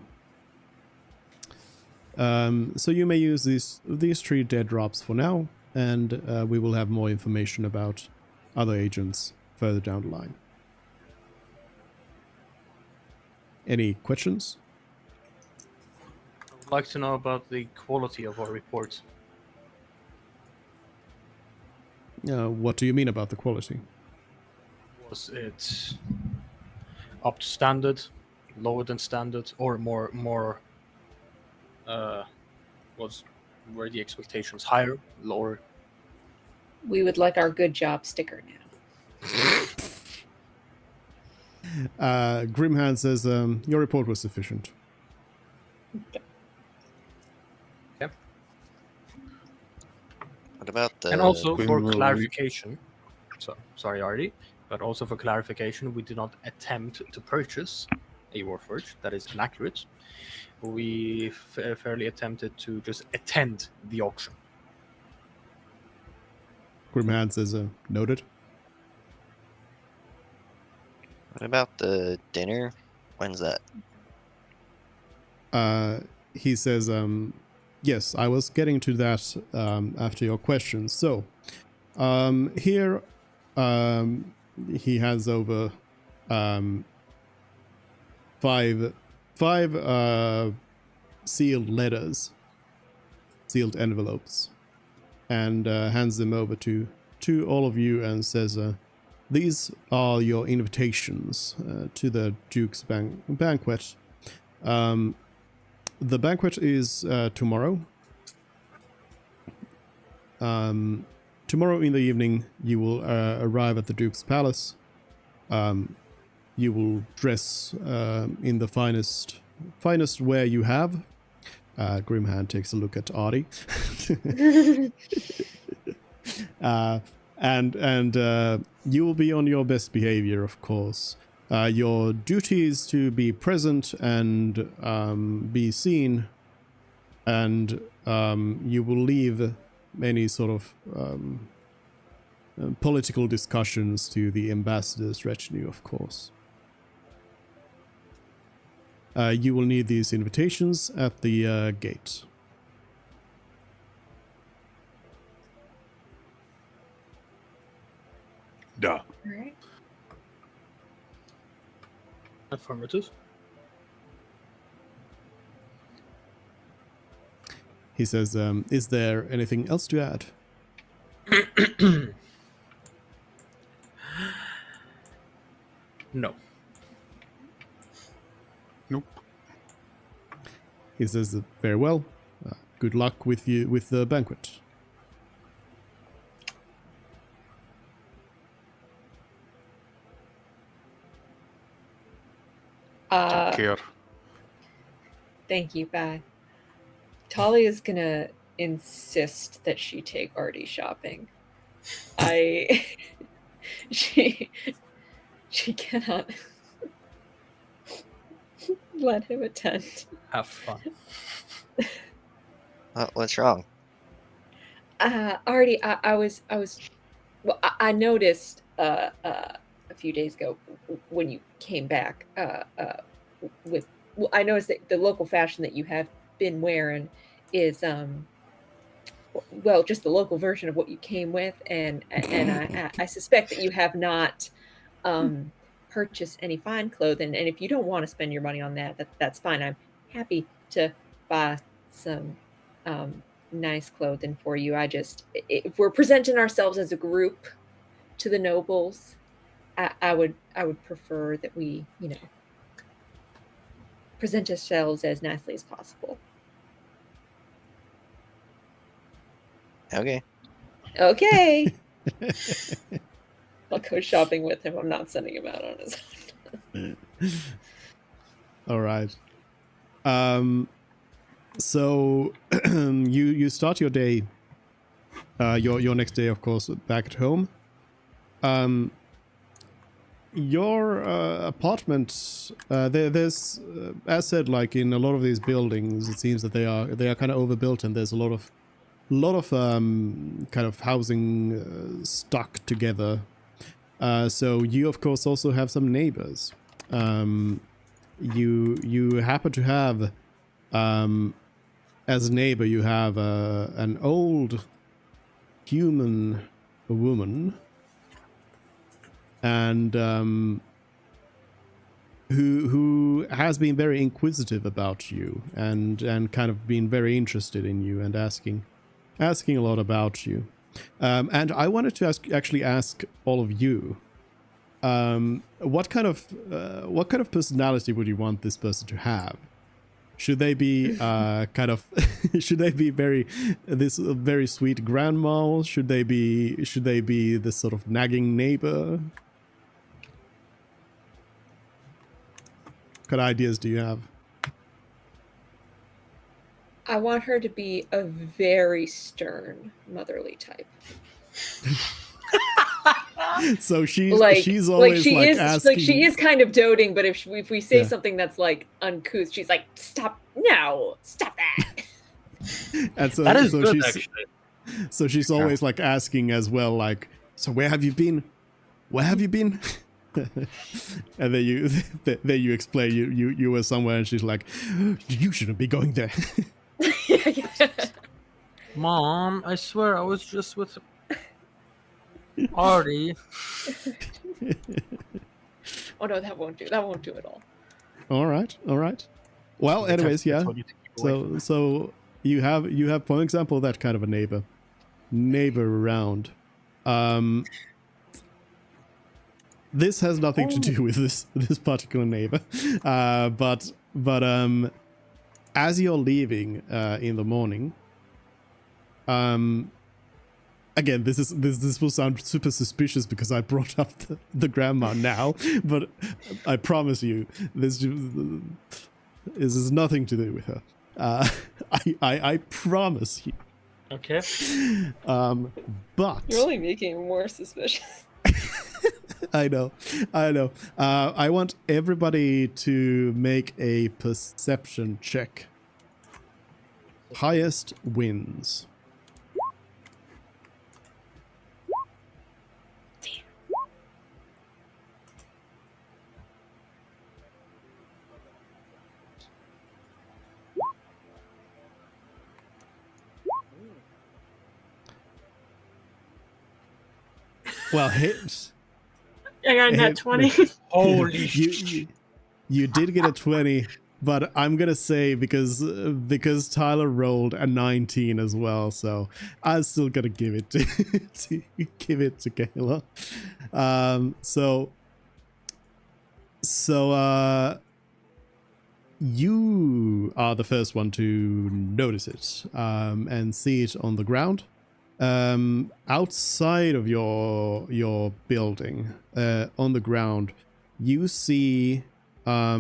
So you may use these 3 dead drops for now, and we will have more information about other agents further down the line. Any questions? I would like to know about the quality of our reports. What do you mean about the quality? Was it up to standard, lower than standard, or more were the expectations higher, lower? We would like our good job sticker now. Grimhand says, your report was sufficient. Okay. What about the... And also for Quinn clarification, sorry Artie, but also for clarification, we did not attempt to purchase a Warforged. That is inaccurate. We fairly attempted to just attend the auction. Grimhand says, noted. What about the dinner? When's that? He says, yes, I was getting to that after your question. So, here he has over 5 sealed letters, sealed envelopes, and hands them over to all of you and says, these are your invitations to the Duke's banquet. The banquet is tomorrow. Tomorrow in the evening, you will arrive at the Duke's palace. You will dress in the finest wear you have. Grimhand takes a look at Artie. And you will be on your best behavior, of course. Your duty is to be present and be seen And you will leave any sort of political discussions to the ambassador's retinue, of course. You will need these invitations at the gate. Duh. All right. Affirmative. He says, is there anything else to add? No. Nope. He says, very well. Good luck with you with the banquet. Take care. Thank you. Bye. Talia is gonna insist that she take Artie shopping. She cannot let him attend. Have fun. What's wrong? Artie, I noticed a few days ago when you came back I noticed that the local fashion that you have been wearing is just the local version of what you came with, and I suspect that you have not purchased any fine clothing. And if you don't want to spend your money on that's fine. I'm happy to buy some nice clothing for you. If we're presenting ourselves as a group to the nobles, I would prefer that we, present ourselves as nicely as possible. Okay. Okay. I'll go shopping with him. I'm not sending him out on his own. All right. So you start your day, your next day, of course, back at home. Your apartment, there's, as said, like in a lot of these buildings, it seems that they are kind of overbuilt, and there's a lot of kind of housing stuck together. So you, of course, also have some neighbors. You happen to have, as a neighbor, you have an old human woman, and who has been very inquisitive about you, and kind of been very interested in you, and asking a lot about you. And I wanted to ask all of you, what kind of personality would you want this person to have? Should they be should they be very sweet grandma? Should they be this sort of nagging neighbor? What ideas do you have? I want her to be a very stern, motherly type. So she's always asking. She is kind of doting, but if we say Yeah. something that's like uncouth, she's like, "Stop! No, stop that!" And so, That is so good, she's actually. so she's always like asking as well, like, so where have you been? Where have you been? And then you explain you were somewhere, and she's like, you shouldn't be going there. Mom, I swear I was just with Artie. Oh no, that won't do. That won't do at all. All right. Well, anyways, yeah. So you have, for example, that kind of a neighbor around. This has nothing to do with this particular neighbor, but as you're leaving in the morning, again, this will sound super suspicious because I brought up the grandma now, but I promise you, this is nothing to do with her. I promise you. Okay. But You're only making it more suspicious. I know. I want everybody to make a perception check. highest wins. Well, hit. I got a net 20. Holy shit! You did get a 20, but I'm gonna say because Tyler rolled a 19 as well, so I'm still gonna give it to give it to Kayla. You are the first one to notice it and see it on the ground. Outside of your building, on the ground, you see a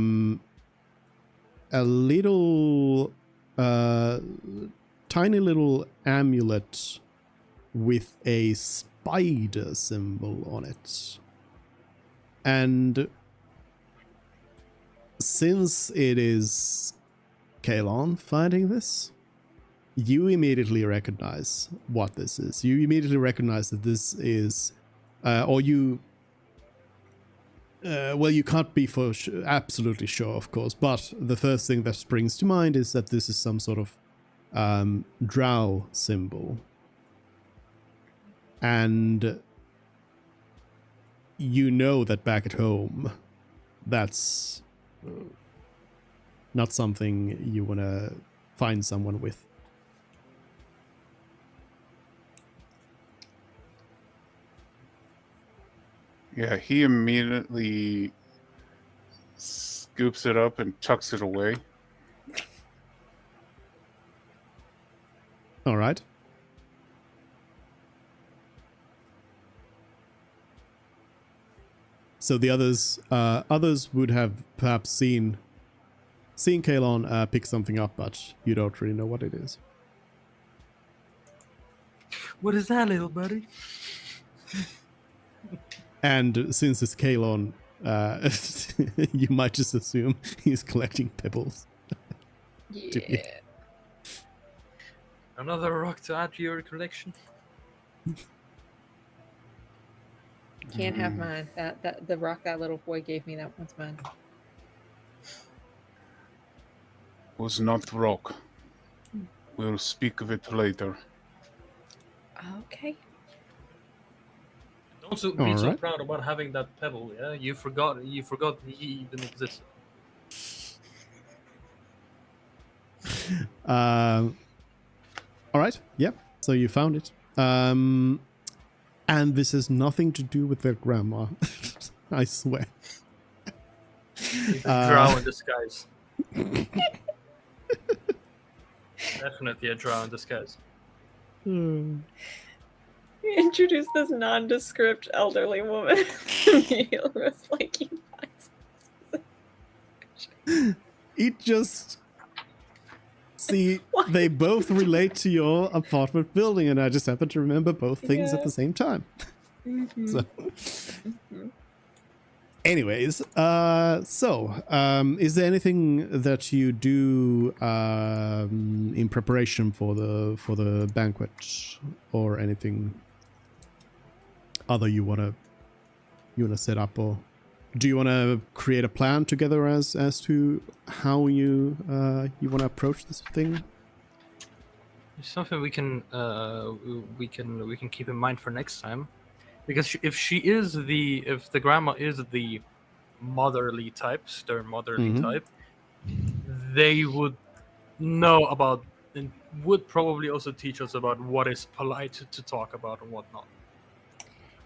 little tiny little amulet with a spider symbol on it. And since it is Kalon finding this, you immediately recognize what this is. You immediately recognize that this is, you can't be for absolutely sure, of course, but the first thing that springs to mind is that this is some sort of drow symbol. And you know that back at home, that's not something you want to find someone with. Yeah, he immediately scoops it up and tucks it away. All right. So the others would have perhaps seen Kalon pick something up, but you don't really know what it is. What is that, little buddy? And since it's Kalon, you might just assume he's collecting pebbles. Yeah. Another rock to add to your collection. Can't have mine. That the rock that little boy gave me, that one's mine. Was not rock. We'll speak of it later. Okay. Don't be so Alright. proud about having that pebble. Yeah, you forgot he even existed. All right. Yep. So you found it. And this has nothing to do with their grandma. I swear. He's a drow in disguise. Definitely a drow in disguise. We introduced this nondescript elderly woman. It was like, It just... See, they both relate to your apartment building, and I just happen to remember both things at the same time. So, anyways, is there anything that you do in preparation for the banquet, or anything other you wanna set up, or do you want to create a plan together as to how you want to approach this thing? It's something we can keep in mind for next time, because if the grandma is the motherly type, stern motherly type, they would know about and would probably also teach us about what is polite to talk about and what not.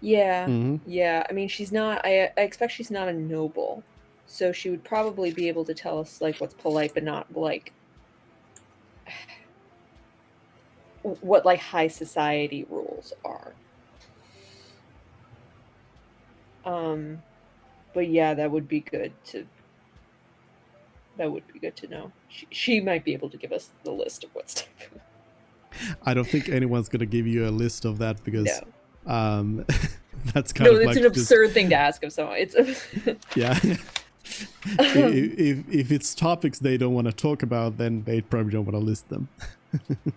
Yeah, yeah. I mean, she's not. I expect she's not a noble, so she would probably be able to tell us like what's polite, but not like what like high society rules are. But yeah, that would be good to. That would be good to know. She might be able to give us the list of what's taboo. I don't think anyone's gonna give you a list of that because. No. That's kind of it's like an absurd thing to ask of someone. It's yeah. If it's topics they don't want to talk about, then they probably don't want to list them.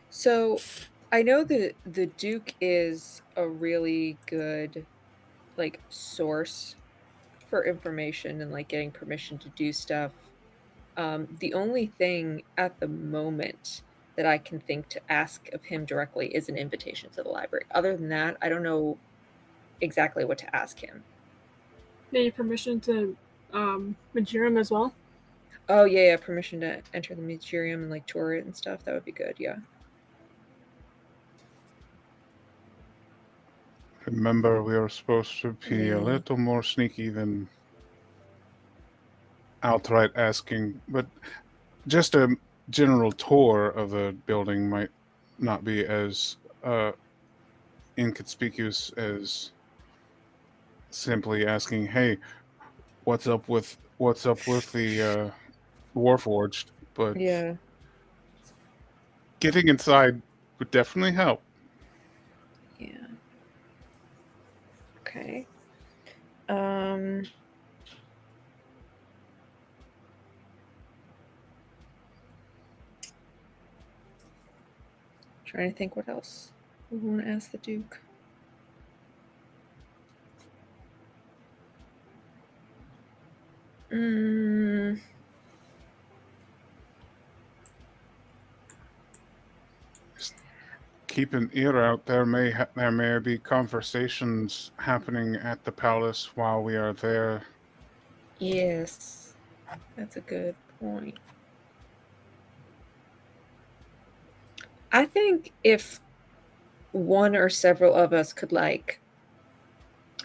So, I know that the Duke is a really good like source for information and like getting permission to do stuff. The only thing at the moment that I can think to ask of him directly is an invitation to the library. Other than that, I don't know exactly what to ask him. Need permission to Majiram as well. Oh yeah, permission to enter the museum and like tour it and stuff. That would be good. Yeah. Remember, we are supposed to be a Yeah. little more sneaky than outright asking, but just a general tour of the building might not be as inconspicuous as simply asking, "Hey, what's up with the Warforged?" But Yeah. getting inside would definitely help. Yeah. Okay. Um. Trying to think what else we want to ask the Duke. Mm, Keep an ear out. There may be conversations happening at the palace while we are there. yes, that's a good point. I think if one or several of us could like,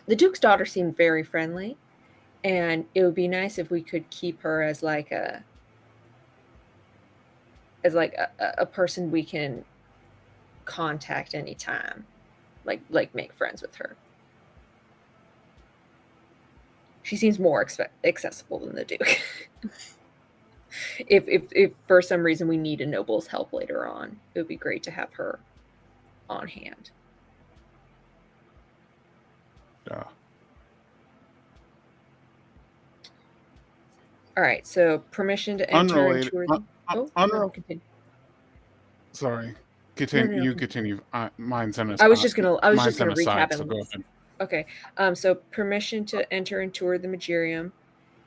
the Duke's daughter seemed very friendly, and it would be nice if we could keep her as like a a person we can contact anytime, like make friends with her. She seems more accessible than the Duke. If for some reason we need a noble's help later on, it would be great to have her on hand. Yeah. All right, so permission to enter and Unrelated. tour the. Oh, no, continue. Sorry. No. Continue. Mine's an I was just aside. gonna Mine's an recap aside, so and go ahead. okay. So permission to enter and tour the Magirium,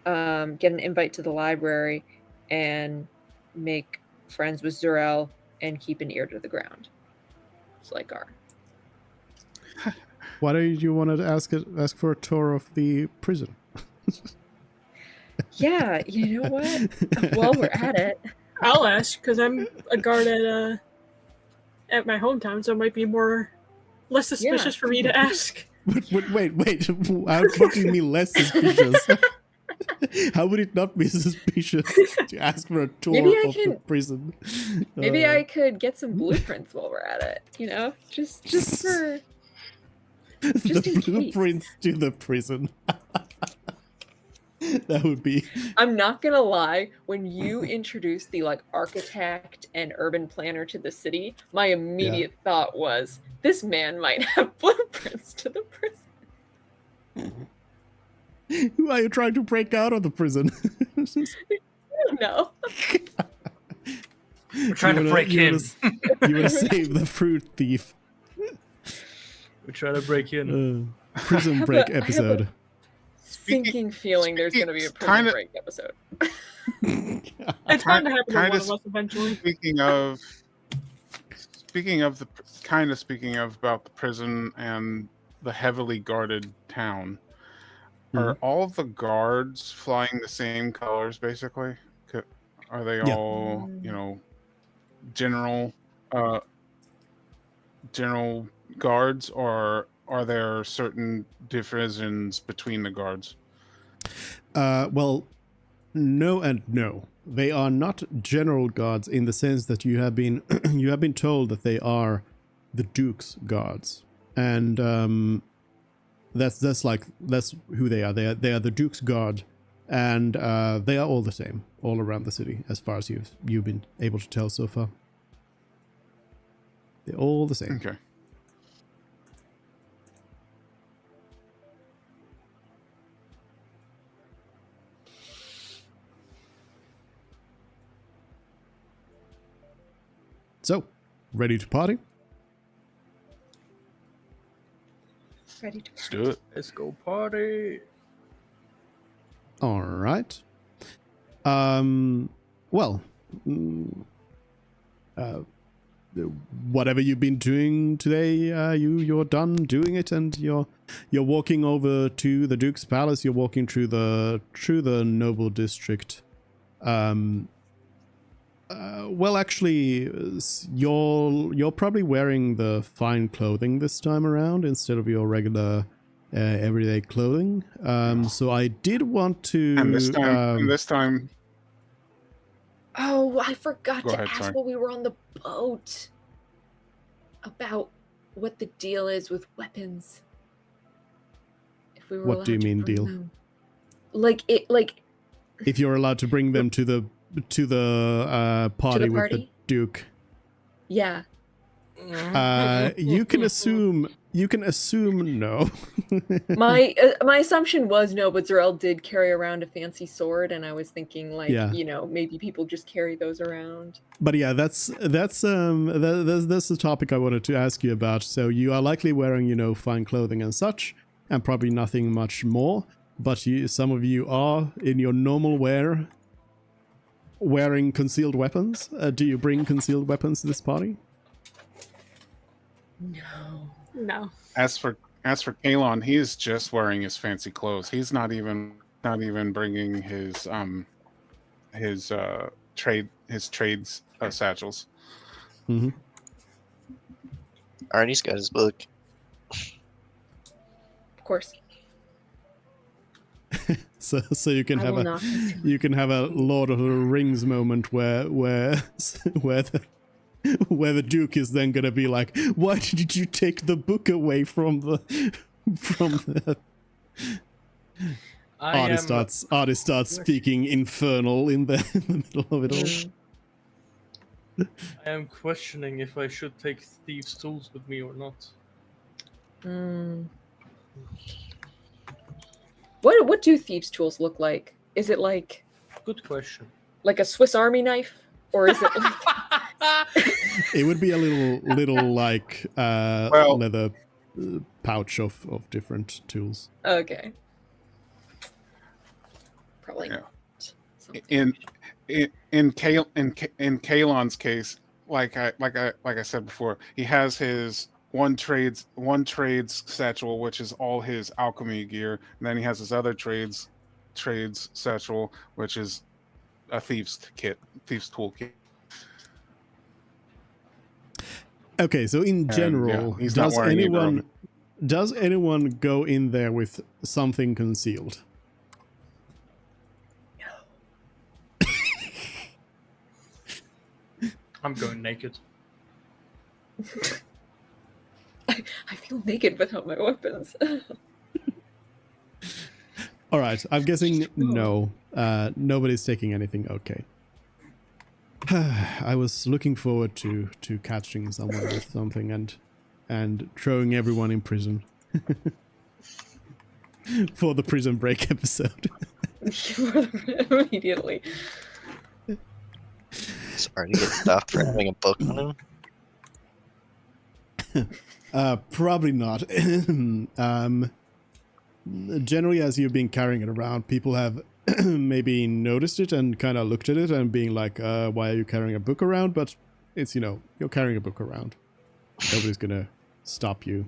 get an invite to the library, and make friends with Zurel and keep an ear to the ground. It's like our. Why don't you want to ask for a tour of the prison? Yeah, you know what? While we're at it, I'll ask because I'm a guard at my hometown, so it might be less suspicious for me to ask. Wait. What do you mean less suspicious? How would it not be suspicious to ask for a tour the prison? Maybe I could get some blueprints while we're at it. You know, just for the blueprints to the prison. That would be. I'm not gonna lie. When you introduced the like architect and urban planner to the city, my immediate thought was, this man might have blueprints to the prison. Who are you trying to break out of the prison? I don't know. We're trying to break in. You want to save the fruit thief. We're trying to break in. Prison break episode. Sinking feeling there's going to be a prison break episode. It's bound to happen to one of us eventually. Speaking of about the prison and the heavily guarded town, are all the guards flying the same colors basically? Are they all, general guards, or are there certain divisions between the guards? Well, no and no. They are not general guards in the sense that you have been you have been told that they are the Duke's guards, and that's who they are. They are the Duke's guard, and they are all the same all around the city as far as you've been able to tell so far. They're all the same. Okay. So, ready to party? Ready to Let's do it. Let's go party. All right. Well, whatever you've been doing today, you're done doing it, and you're walking over to the Duke's Palace. You're walking through the noble district. Well, actually, you're probably wearing the fine clothing this time around instead of your regular everyday clothing. So I did want to. And this time, Oh, I forgot Go to ahead, ask sorry. while we were on the boat about what the deal is with weapons. If we were What do you allowed to mean bring deal? them. Like if you're allowed to bring them to the party with the party? Duke. Yeah. You can assume no. My assumption was no, but Zarel did carry around a fancy sword, and I was thinking like, Yeah. Maybe people just carry those around. But yeah, that's the topic I wanted to ask you about. So you are likely wearing, fine clothing and such, and probably nothing much more. But some of you are in your normal wear, wearing concealed weapons. Do you bring concealed weapons to this party? No. as for Kalon, he is just wearing his fancy clothes. He's not even bringing his trades satchels. Mm-hmm. Arnie's got his book. Of course. So you can I have will a not conceal you can have a Lord of the Rings moment where the Duke is then gonna be like, "Why did you take the book away from the?" Artist starts speaking infernal in the middle of it all. I am questioning if I should take thieves' tools with me or not. What do thieves' tools look like? Is it like Good question. a Swiss Army knife, or is it like It would be a little like Well- leather pouch of different tools. okay? Probably Yeah. not. Something. In Kalon's case, like I said before, he has his one trades satchel, which is all his alchemy gear, and then he has his other trades satchel, which is a thieves tool kit. Okay, so in general, he's not wearing either of them. does anyone go in there with something concealed? I'm going naked. I feel naked without my weapons. All right, I'm guessing no. Nobody's taking anything. Okay. I was looking forward to catching someone with something and throwing everyone in prison for the prison break episode. Immediately. Sorry to get stopped for having a book on him. Probably not. Generally, as you've been carrying it around, people have maybe noticed it and kind of looked at it and being like, why are you carrying a book around? But it's, you're carrying a book around. Nobody's gonna stop you.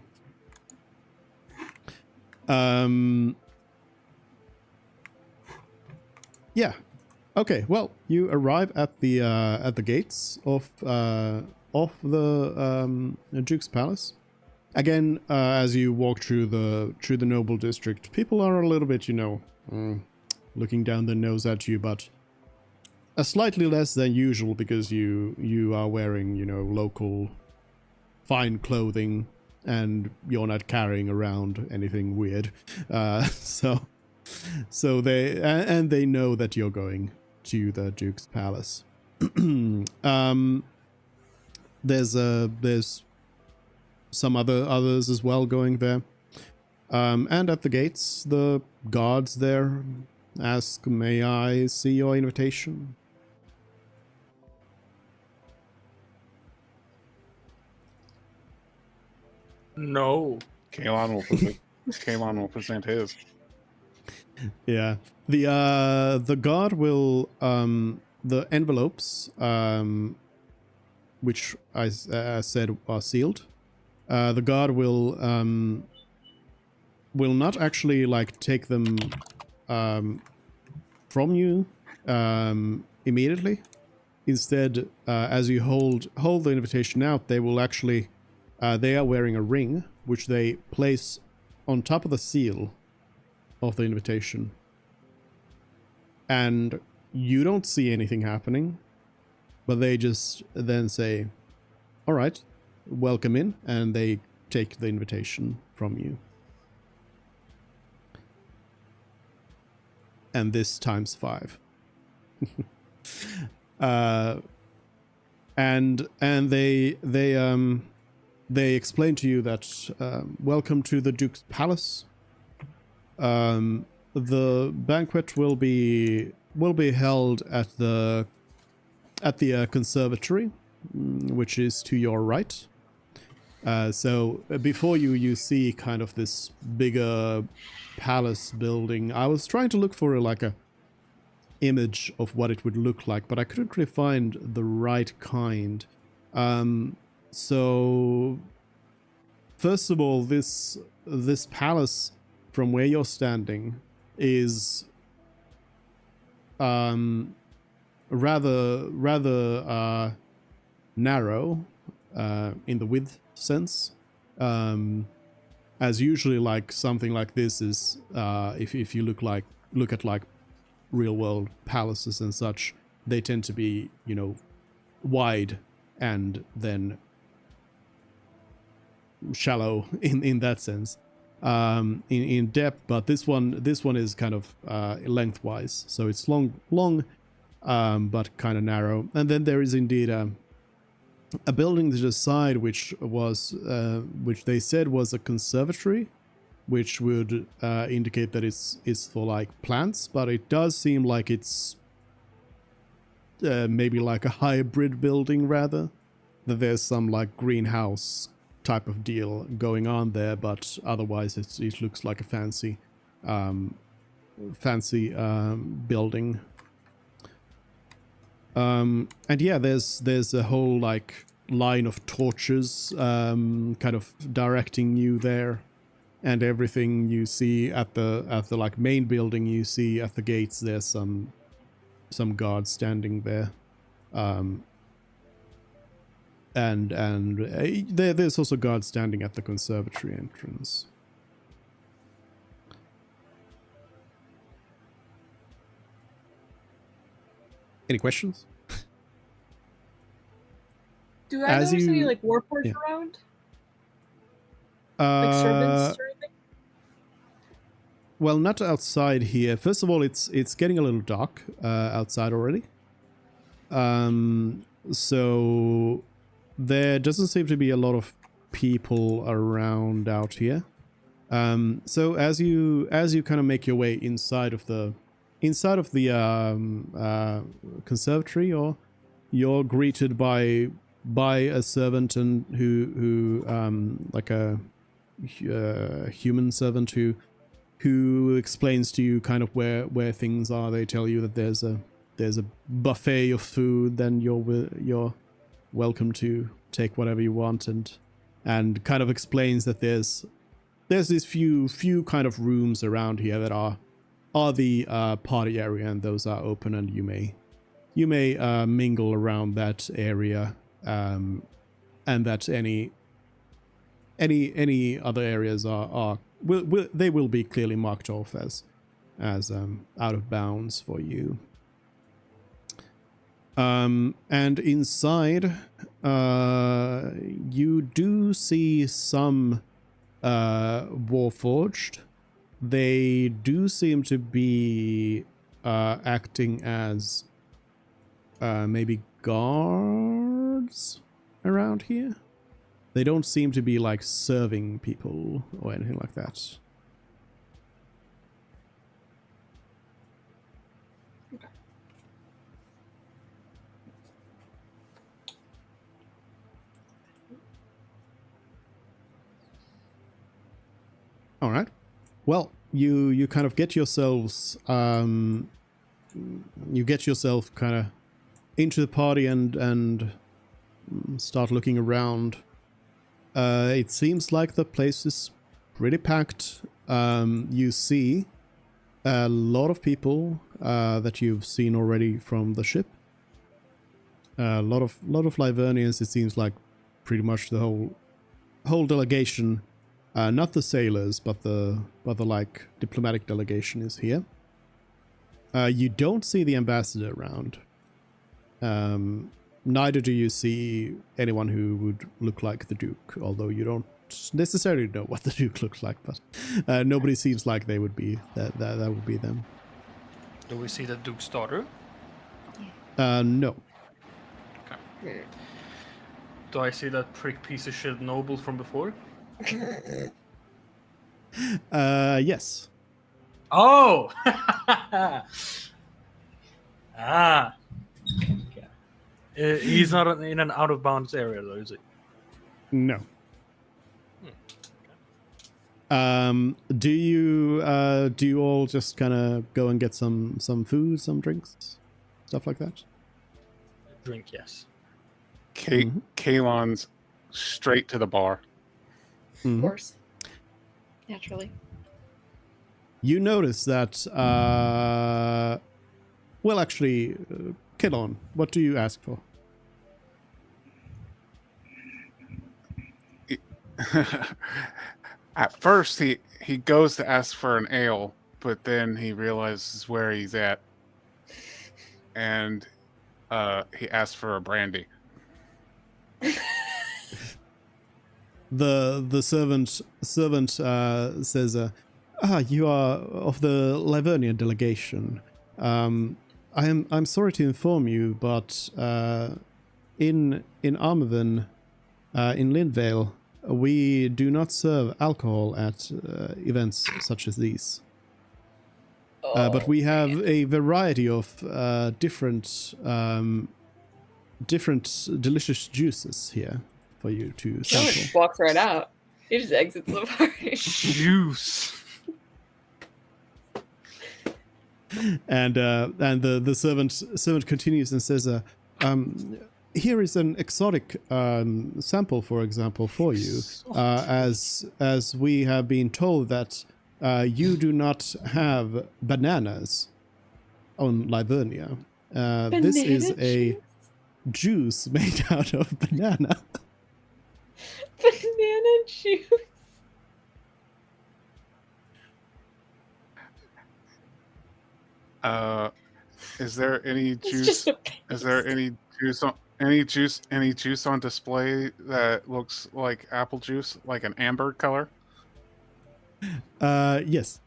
Yeah. Okay, well, you arrive at the gates of the Duke's Palace. Again, as you walk through the noble district, people are a little bit, looking down their nose at you, but slightly less than usual because you are wearing, local fine clothing and you're not carrying around anything weird. So they know that you're going to the Duke's Palace. There's some others as well going there. And at the gates, the guards there ask, "May I see your invitation?" No. Kalon will present his. Yeah. The guard will the envelopes which I said are sealed. The guard will not actually like take them from you immediately. Instead, as you hold the invitation out, they will actually they are wearing a ring which they place on top of the seal of the invitation, and you don't see anything happening, but they just then say, "All right, welcome in," and they take the invitation from you. And this times 5. And they explain to you that welcome to the Duke's palace. The banquet will be held at the conservatory, which is to your right. So before you see kind of this bigger palace building. I was trying to look for like a image of what it would look like, but I couldn't really find the right kind. So first of all, this palace from where you're standing is rather narrow in the width sense. As usually like something like this is if you look at like real world palaces and such, they tend to be, you know, wide and then shallow in that sense, in depth. But this one is kind of lengthwise, so it's long but kind of narrow. And then there is indeed a building to the side which they said was a conservatory, which would indicate that it's for like plants, but it does seem like it's maybe like a hybrid building rather, that there's some like greenhouse type of deal going on there, but otherwise it looks like a fancy building. And yeah, there's a whole like line of torches kind of directing you there, and everything you see at the like main building, you see at the gates there's some guards standing there, and there's also guards standing at the conservatory entrance. Any questions? Do I As notice any you- like Warforged yeah. around? Like servants or anything? Well, not outside here. First of all, it's getting a little dark outside already. So there doesn't seem to be a lot of people around out here. So as you kind of make your way inside of the conservatory, you're greeted by a servant, and who like a human servant who explains to you kind of where things are. They tell you that there's a buffet of food, then you're welcome to take whatever you want, and kind of explains that there's these few kind of rooms around here that are the party area, and those are open, and you may mingle around that area, and that any other areas will be clearly marked off as out of bounds for you. And inside, you do see some Warforged. They do seem to be acting as maybe guards around here. They don't seem to be like serving people or anything like that. well, you kind of get yourselves you get yourself kind of into the party and start looking around. It seems like the place is pretty packed. You see a lot of people that you've seen already from the ship. A lot of Livernians. It seems like pretty much the whole delegation, not the sailors, but the like diplomatic delegation is here. You don't see the ambassador around. Neither do you see anyone who would look like the Duke, although you don't necessarily know what the Duke looks like, but nobody seems like they would be that would be them. Do we see the Duke's daughter? No. Okay. Do I see that prick piece of shit noble from before? Yes. Oh! Ah. Okay. He's not in an out of bounds area, though, is he? No. Do you all just kind of go and get some food, some drinks, stuff like that? Drink, yes. Kalon's straight to the bar. Of course. Naturally. You notice that, well, actually, Kalon, what do you ask for? At first, he goes to ask for an ale, but then he realizes where he's at, and he asks for a brandy. The servant says, you are of the Livernian delegation. I'm sorry to inform you, but in Armaven, in Lindvale, we do not serve alcohol at events such as these. But we have a variety of different delicious juices here for you to Someone sample. just walks right out. He just exits the party. Juice. And the servant continues and says, here is an exotic sample, for example, for you, as we have been told that you do not have bananas on Livernia. This is a juice made out of banana. Banana juice. Is there any It's juice? just a Is there any juice on display that looks like apple juice, like an amber color? Yes.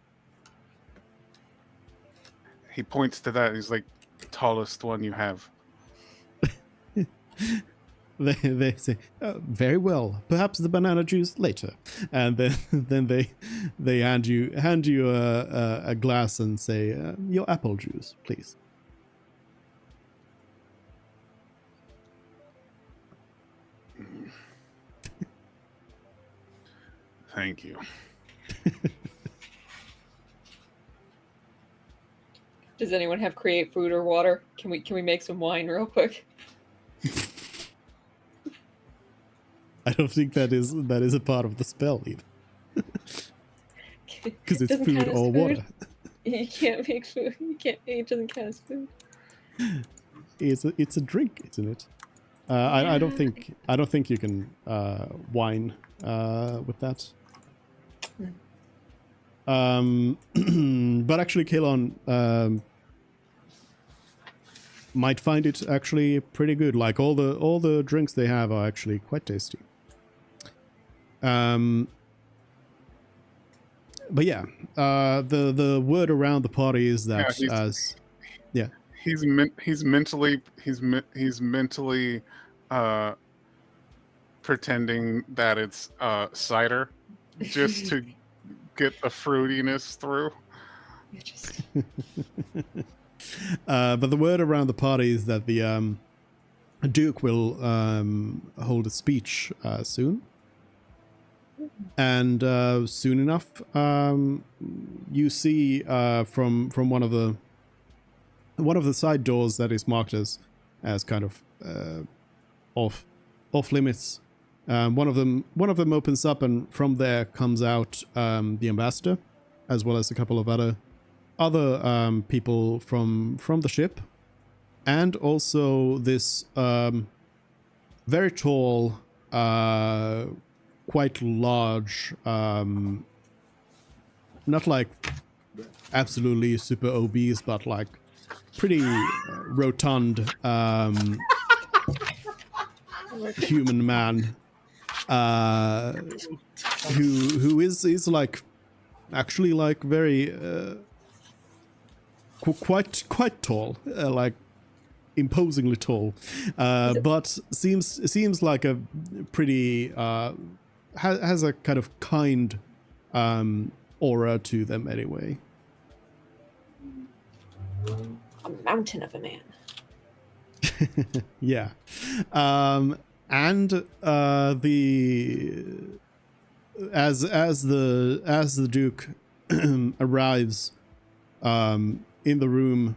He points to that. He's like, tallest one you have. They say, very well. Perhaps the banana juice later, and then they hand you a glass and say, your apple juice, please. Thank you. Does anyone have create food or water? Can we make some wine real quick? I don't think that is a part of the spell either. Because it's Doesn't food count as or food. water. You can't make food. It doesn't count as food. It's a drink, isn't it? I don't think you can wine with that. But actually, Kalon might find it actually pretty good. Like all the drinks they have are actually quite tasty. But yeah, the word around the party is that he's mentally pretending that it's cider just to get the fruitiness through. But the word around the party is that the Duke will hold a speech soon. And soon enough, you see from one of the side doors that is marked as kind of off limits. One of them opens up, and from there comes out the ambassador, as well as a couple of other people from the ship, and also this very tall, quite large, not like absolutely super obese, but like pretty rotund human man, who is like actually like very quite tall, like imposingly tall, but seems like a pretty has a kind of kind aura to them anyway. A mountain of a man. Yeah. And as the Duke arrives in the room,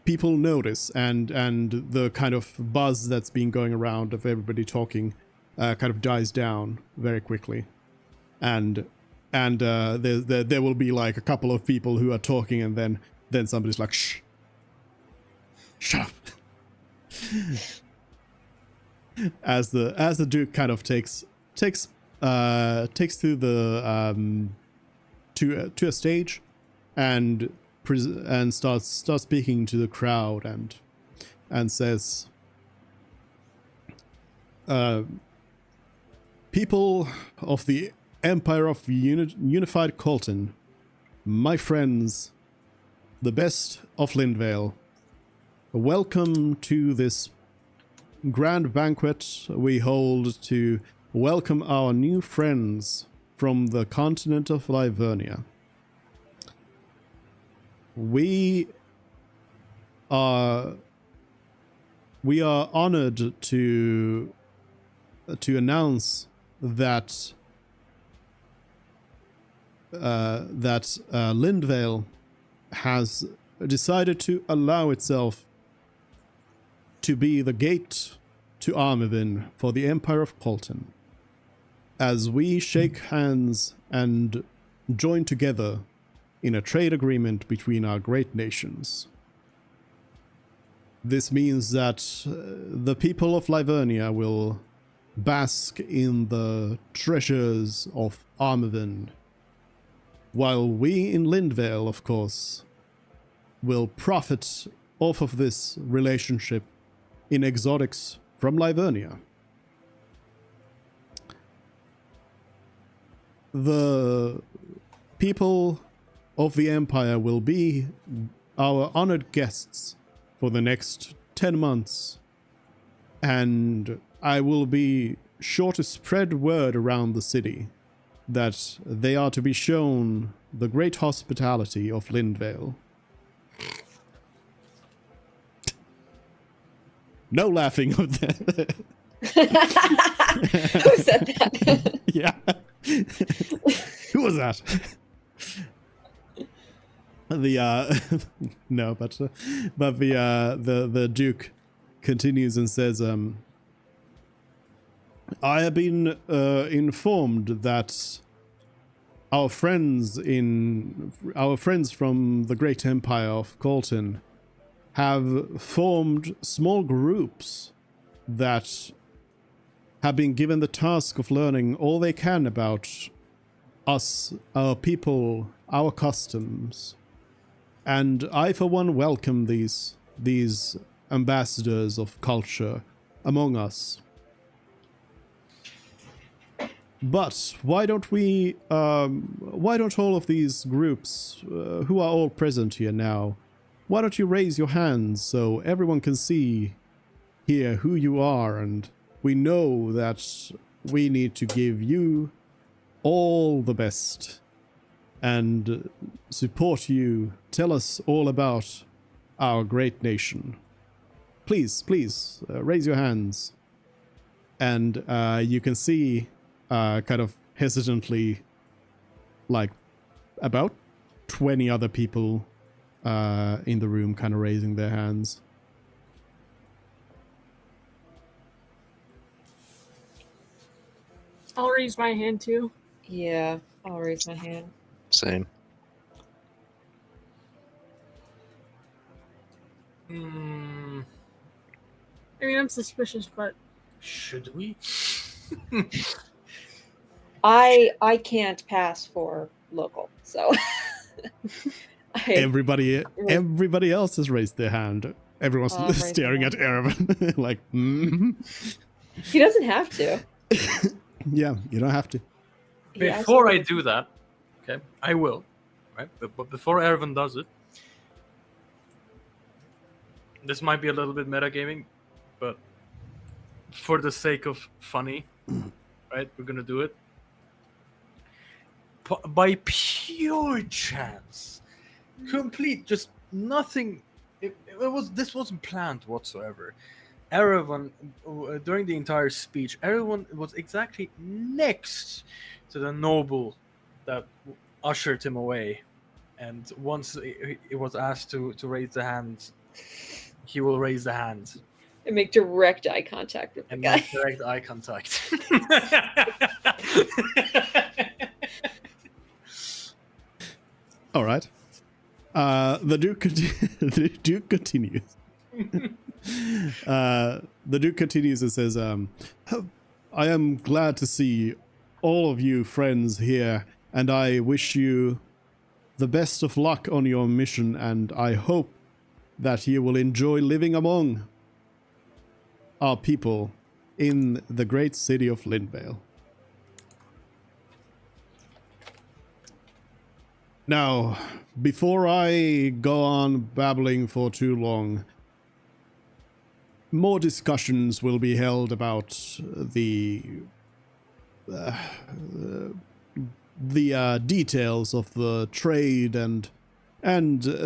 people notice, and the kind of buzz that's been going around of everybody talking kind of dies down very quickly, and there will be like a couple of people who are talking, and then somebody's like, shh, shut up. as the Duke kind of takes to the to a stage and starts speaking to the crowd, and says, people of the Empire of Unified Colton, my friends, the best of Lindvale, welcome to this grand banquet we hold to welcome our new friends from the continent of Livernia. We are honored to announce that Lindvale has decided to allow itself to be the gate to Armavin for the Empire of Colton, as we shake hands and join together in a trade agreement between our great nations. This means that the people of Livernia will bask in the treasures of Armavin, while we in Lindvale, of course, will profit off of this relationship in exotics from Livernia. The people of the Empire will be our honored guests for the next 10 months, and I will be sure to spread word around the city that they are to be shown the great hospitality of Lindvale. No laughing of that. Who said that? Yeah. Who was that? No, but the Duke continues and says, I have been informed that our friends from the great empire of Colton have formed small groups that have been given the task of learning all they can about us, our people, our customs. And I, for one, welcome these ambassadors of culture among us. But why don't all of these groups, who are all present here now, why don't you raise your hands so everyone can see here who you are, and we know that we need to give you all the best and support you. Tell us all about our great nation. Please, raise your hands. and you can see kind of hesitantly like about 20 other people in the room kind of raising their hands. I'll raise my hand too. Yeah, I'll raise my hand. Same. Hmm, I mean, I'm suspicious, but should we? I can't pass for local, so Everybody else has raised their hand. Everyone's Oh, raise staring their at Erevan like, He doesn't have to. Yeah, you don't have to. He Before I absolutely- do that, okay, I will, right? But before Ervin does it, this might be a little bit metagaming, but for the sake of funny, right, we're gonna do it. By pure chance, complete, just nothing. This wasn't planned whatsoever. Everyone, during the entire speech, everyone was exactly next to the noble that ushered him away. And once he was asked to raise the hand, he will raise the hand And make direct eye contact with the and guy. make direct eye contact. All right. The Duke continues. The Duke continues and says, I am glad to see all of you friends here, and I wish you the best of luck on your mission, and I hope that you will enjoy living among our people in the great city of Lindvale. Now, before I go on babbling for too long, more discussions will be held about the details of the trade and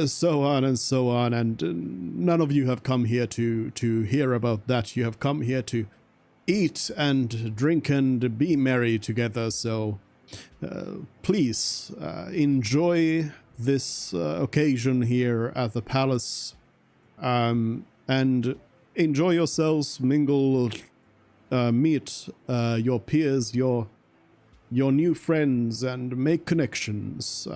so on and so on, and none of you have come here to hear about that. You have come here to eat and drink and be merry together, so please enjoy this occasion here at the palace, and enjoy yourselves, mingle, meet your peers, your new friends, and make connections.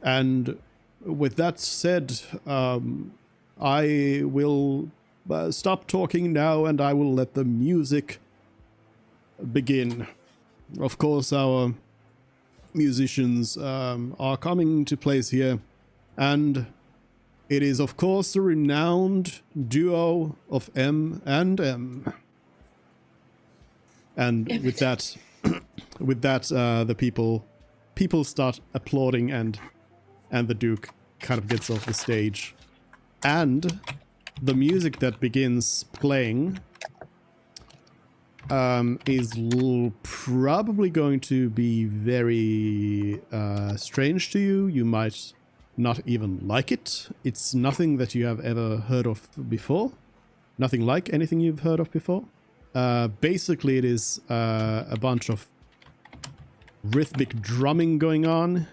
And with that said, I will stop talking now, and I will let the music begin. Of course, our musicians are coming to place here, and it is, of course, the renowned duo of M&M. And with that, the people start applauding, and the Duke kind of gets off the stage, and the music that begins playing is probably going to be very strange to you. You might not even like it. It's nothing that you have ever heard of before. Nothing like anything you've heard of before. Basically, it is a bunch of rhythmic drumming going on,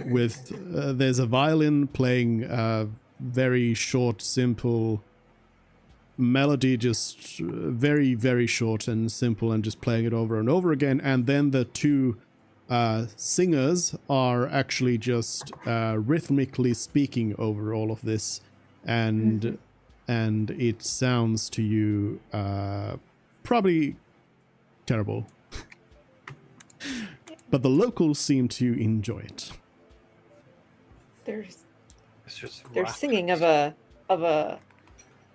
with there's a violin playing a very short, simple melody, just very, very short and simple, and just playing it over and over again. And then the two singers are actually just rhythmically speaking over all of this, and it sounds to you probably terrible. But the locals seem to enjoy it. They're It's just they're rap. singing of a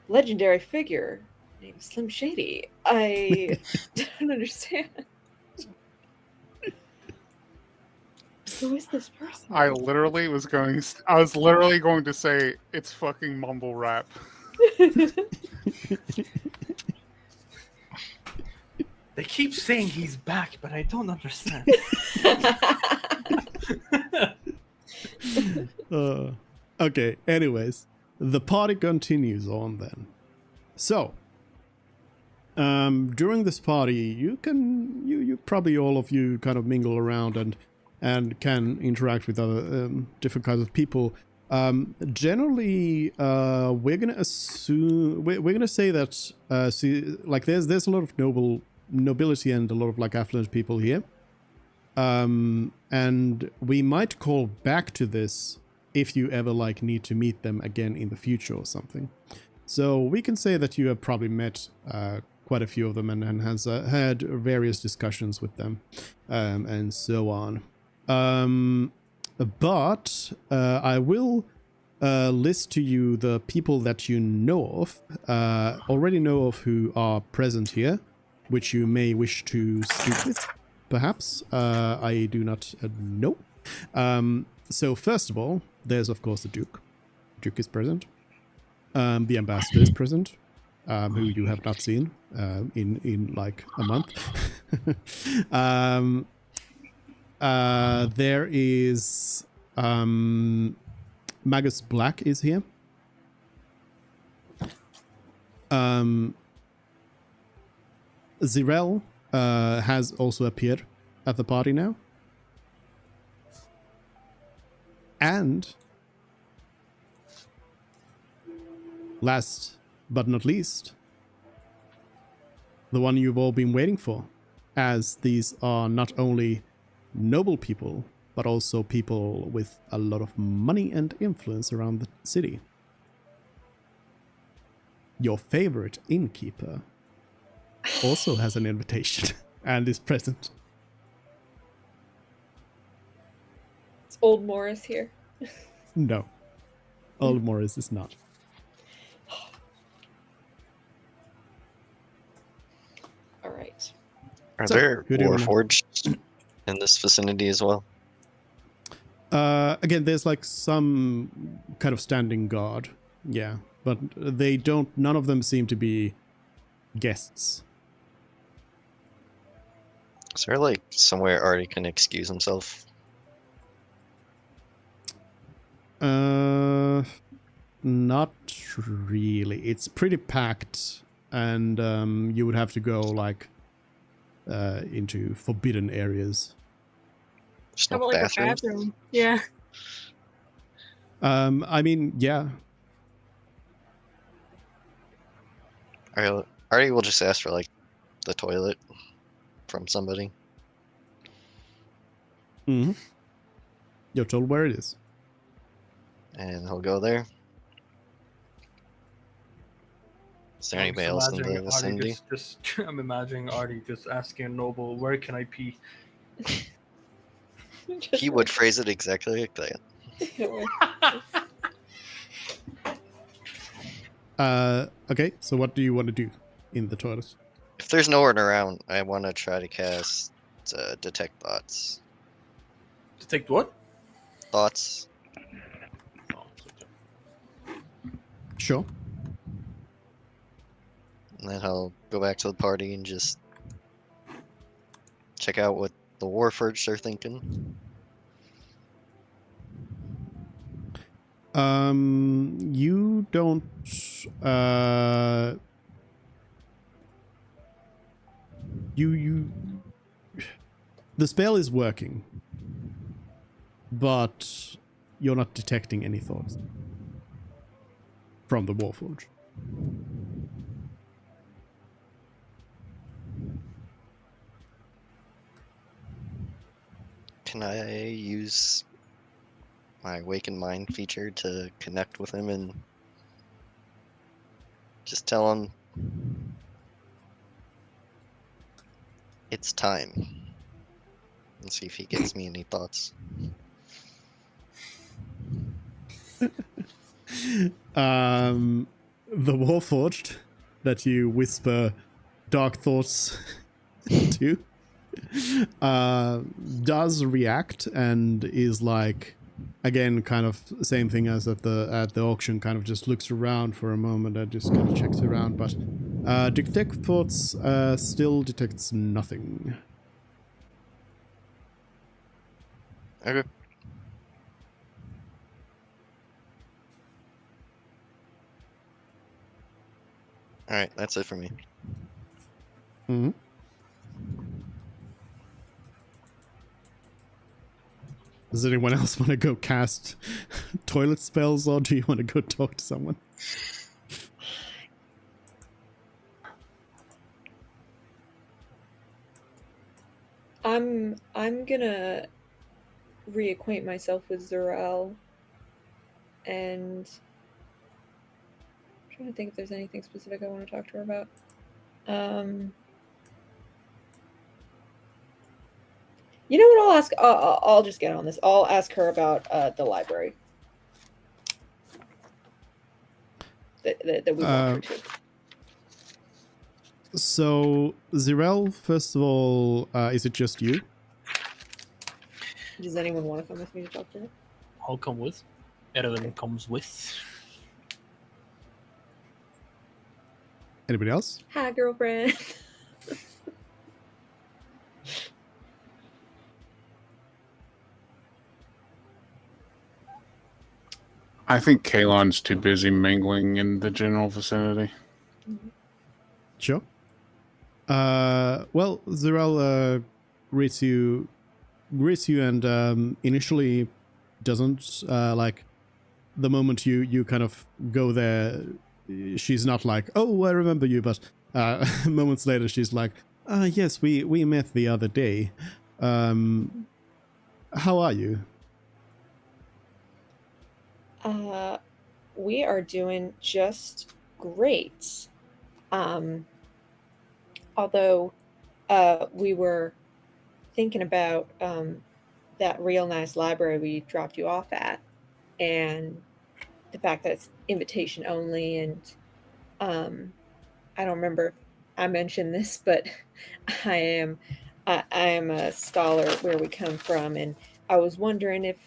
legendary figure named Slim Shady. I don't understand. Who is this person? I was literally going to say it's fucking mumble rap. They keep saying he's back, but I don't understand. Okay, anyways, the party continues on then. So, During this party, you probably all of you kind of mingle around and can interact with other different kinds of people. Generally, we're gonna assume we're gonna say that there's a lot of nobility and a lot of like affluent people here. And we might call back to this if you ever like need to meet them again in the future or something. So we can say that you have probably met quite a few of them and has had various discussions with them and so on. But I will list to you the people that you already know of who are present here, which you may wish to speak with, perhaps. I do not know. So first of all, there's of course the Duke. Duke is present. The ambassador is present, who you have not seen in like a month. There is Magus Black is here. Zirel has also appeared at the party now. And last but not least, the one you've all been waiting for, as these are not only noble people, but also people with a lot of money and influence around the city. Your favorite innkeeper also has an invitation and is present. Is Old Morris here? No, Old Morris is not. All right. Are So, there who do you wanna- Warforged in this vicinity as well? Again, there's like some kind of standing guard, yeah, but none of them seem to be guests. Is there like somewhere Artie can excuse himself? Not really. It's pretty packed, and you would have to go like into forbidden areas. Just How no about like bathrooms? a bathroom? Yeah. I mean, yeah. Artie will just ask for like the toilet from somebody. Mm-hmm. You're told where it is. And he'll go there. Is there I'm anybody just else in the imagining Artie vicinity? I'm imagining Artie just asking a noble, "Where can I pee?" He would phrase it exactly like that. Okay, so what do you want to do in the toilet? If there's no one around, I want to try to cast Detect Thoughts. Detect what? Thoughts? Oh, Sure. And then I'll go back to the party and just check out what the Warforged are thinking. You don't you the spell is working, but you're not detecting any thoughts from the Warforged. Can I use my Awakened Mind feature to connect with him and just tell him it's time? And see if he gives me any thoughts. The Warforged that you whisper dark thoughts to does react and is like, again, kind of same thing as at the auction, kind of just looks around for a moment and just kind of checks around, but detect thoughts still detects nothing. Okay. Alright, that's it for me. Hmm. Does anyone else want to go cast toilet spells, or do you want to go talk to someone? I'm gonna reacquaint myself with Zarel, and I'm trying to think if there's anything specific I want to talk to her about. You know what? I'll ask. I'll just get on this. I'll ask her about the library that we walked her to. So, Zirel, first of all, is it just you? Does anyone want to come with me to talk to her? I'll come with. Erwin comes with. Anybody else? Hi, girlfriend. I think Kalon's too busy mingling in the general vicinity. Sure. Well, Zirel greets you, and initially doesn't like the moment you kind of go there. She's not like, oh, I remember you, but moments later she's like, yes, we met the other day. How are you? We are doing just great. Although we were thinking about that real nice library we dropped you off at, and the fact that it's invitation only, and I don't remember if I mentioned this, but I am a scholar where we come from, and I was wondering if,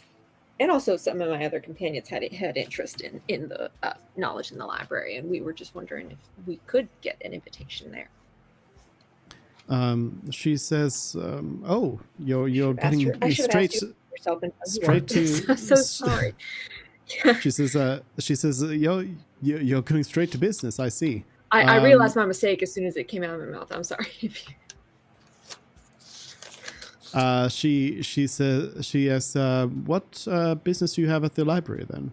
and also some of my other companions had interest in the knowledge in the library, and we were just wondering if we could get an invitation there. She says, "Oh, you're getting straight to." I'm so sorry. She says, you're going straight to business. I see. I realized my mistake as soon as it came out of my mouth. I'm sorry. She says, she asks, what business do you have at the library then?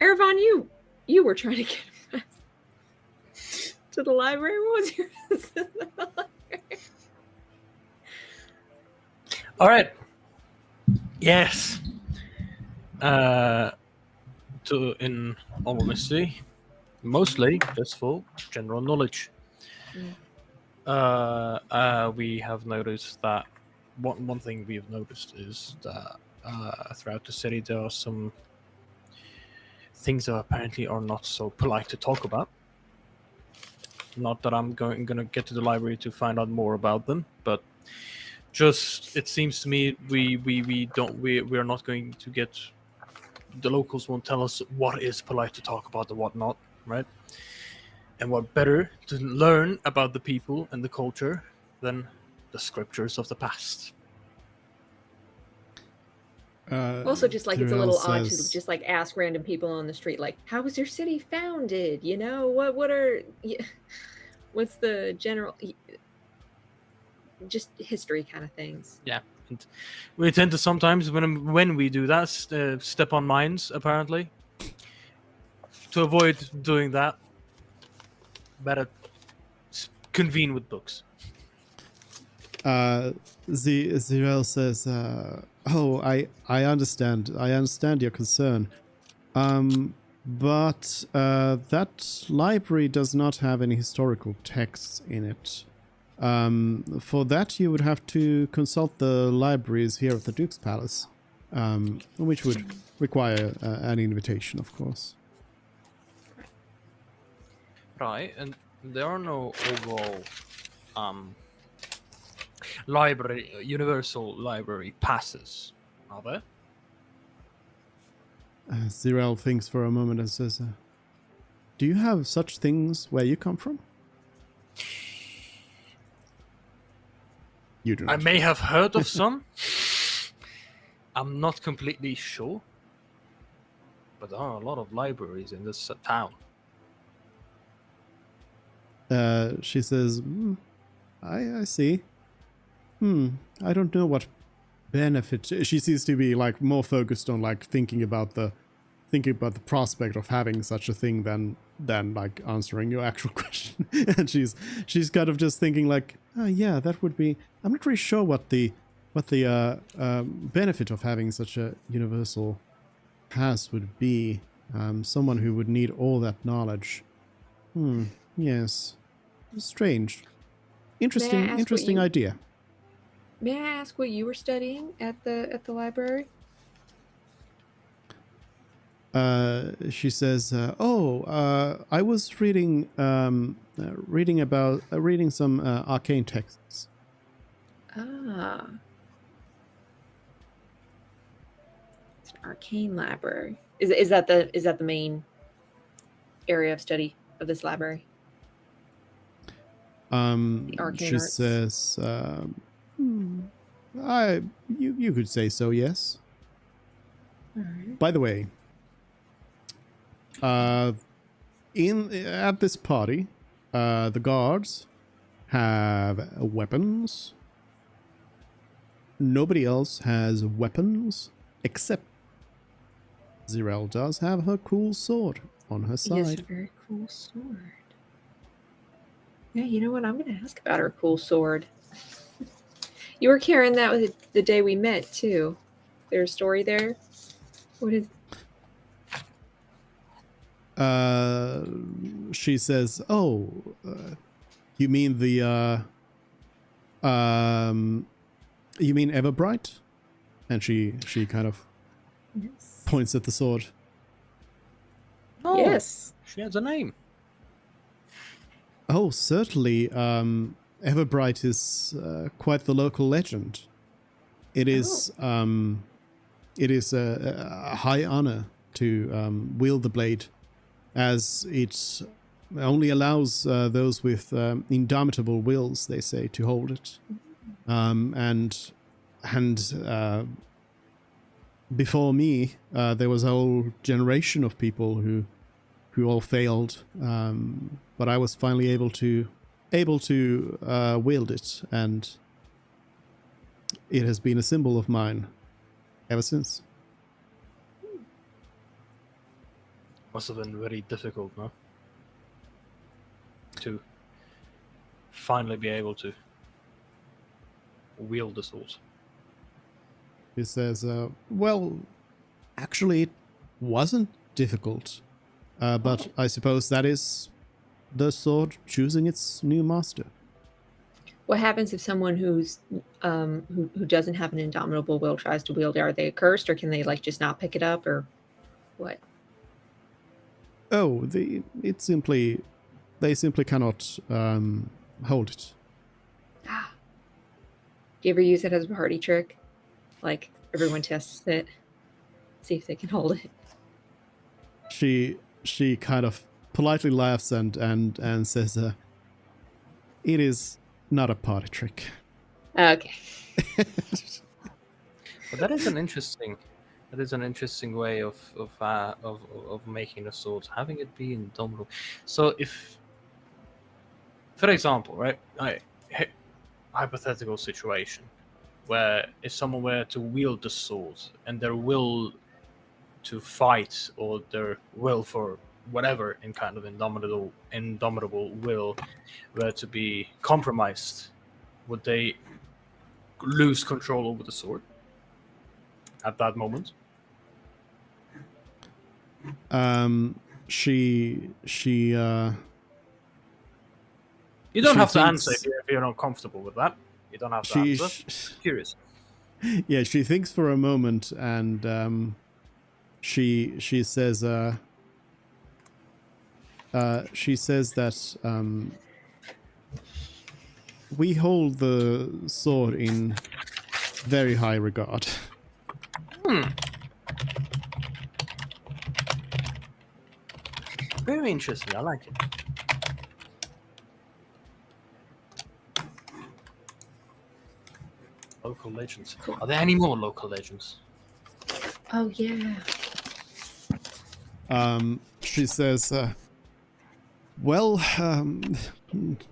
Ervan, you were trying to get us to the library. What was your business at the library? All right. Yes. In all honesty, mostly just for general knowledge. We have noticed that one thing we have noticed is that throughout the city there are some things that apparently are not so polite to talk about. Not that I'm gonna get to the library to find out more about them, but just it seems to me we are not going to get, the locals won't tell us what is polite to talk about and what not, right? And what better to learn about the people and the culture than the scriptures of the past. Also, just like it's a little odd to just like ask random people on the street, like, how was your city founded? You know, what's the general, just history kind of things. Yeah, and we tend to sometimes when we do that step on mines. Apparently, to avoid doing that, better convene with books. Zirel says, "Oh, I understand. I understand your concern. But that library does not have any historical texts in it. For that, you would have to consult the libraries here at the Duke's Palace, which would require an invitation, of course." Right, and there are no overall universal library passes, are there? Zirel thinks for a moment and says, "Do you have such things where you come from?" You do not. I may have heard of some. I'm not completely sure. but there are a lot of libraries in this town. She says, I see. I don't know what benefit. She seems to be like more focused on like thinking about the prospect of having such a thing than like answering your actual question. And she's kind of just thinking like, oh yeah, that would be. I'm not really sure what the benefit of having such a universal pass would be. Someone who would need all that knowledge. Yes. Strange. Interesting idea. May I ask what you were studying at the library? She says, I was reading some arcane texts. Ah. It's an arcane library. Is that the main area of study of this library? The arcane She arts. says, you could say so, yes. All right. By the way, at this party, the guards have weapons. Nobody else has weapons except Zirel does have her cool sword on her side. Yes, a very cool sword. Yeah, you know what? I'm going to ask about her cool sword. You were carrying that with the day we met, too. There's a story there? What is... She says, you mean you mean Everbright? And she kind of Yes. points at the sword. Oh, Yes. she has a name. Oh, certainly. Everbright is quite the local legend. It is a high honor to wield the blade, as it only allows those with indomitable wills, they say, to hold it. And before me, there was a whole generation of people who all failed, but I was finally able to wield it, and it has been a symbol of mine ever since. Must have been very difficult, no? To finally be able to wield the sword. He says, well, actually it wasn't difficult, but I suppose that is the sword choosing its new master. What happens if someone who's who doesn't have an indomitable will tries to wield it? Are they cursed, or can they like just not pick it up, or what? Oh, they simply cannot hold it. Ah. Do you ever use it as a party trick? Like everyone tests it, see if they can hold it. She kind of politely laughs and says, it is not a party trick. Okay. But that is an interesting way of making a sword, having it be indomitable. So if, for example, right, hypothetical situation where if someone were to wield the sword and their will to fight or their will for whatever in kind of indomitable will were to be compromised, would they lose control over the sword at that moment? She You don't she have to thinks- answer if you're not comfortable with that. You don't have to answer. Curious. Yeah, she thinks for a moment, and she says that we hold the sword in very high regard. Very interesting. I like it. Local legends. Are there any more local legends? Oh yeah. She says, well,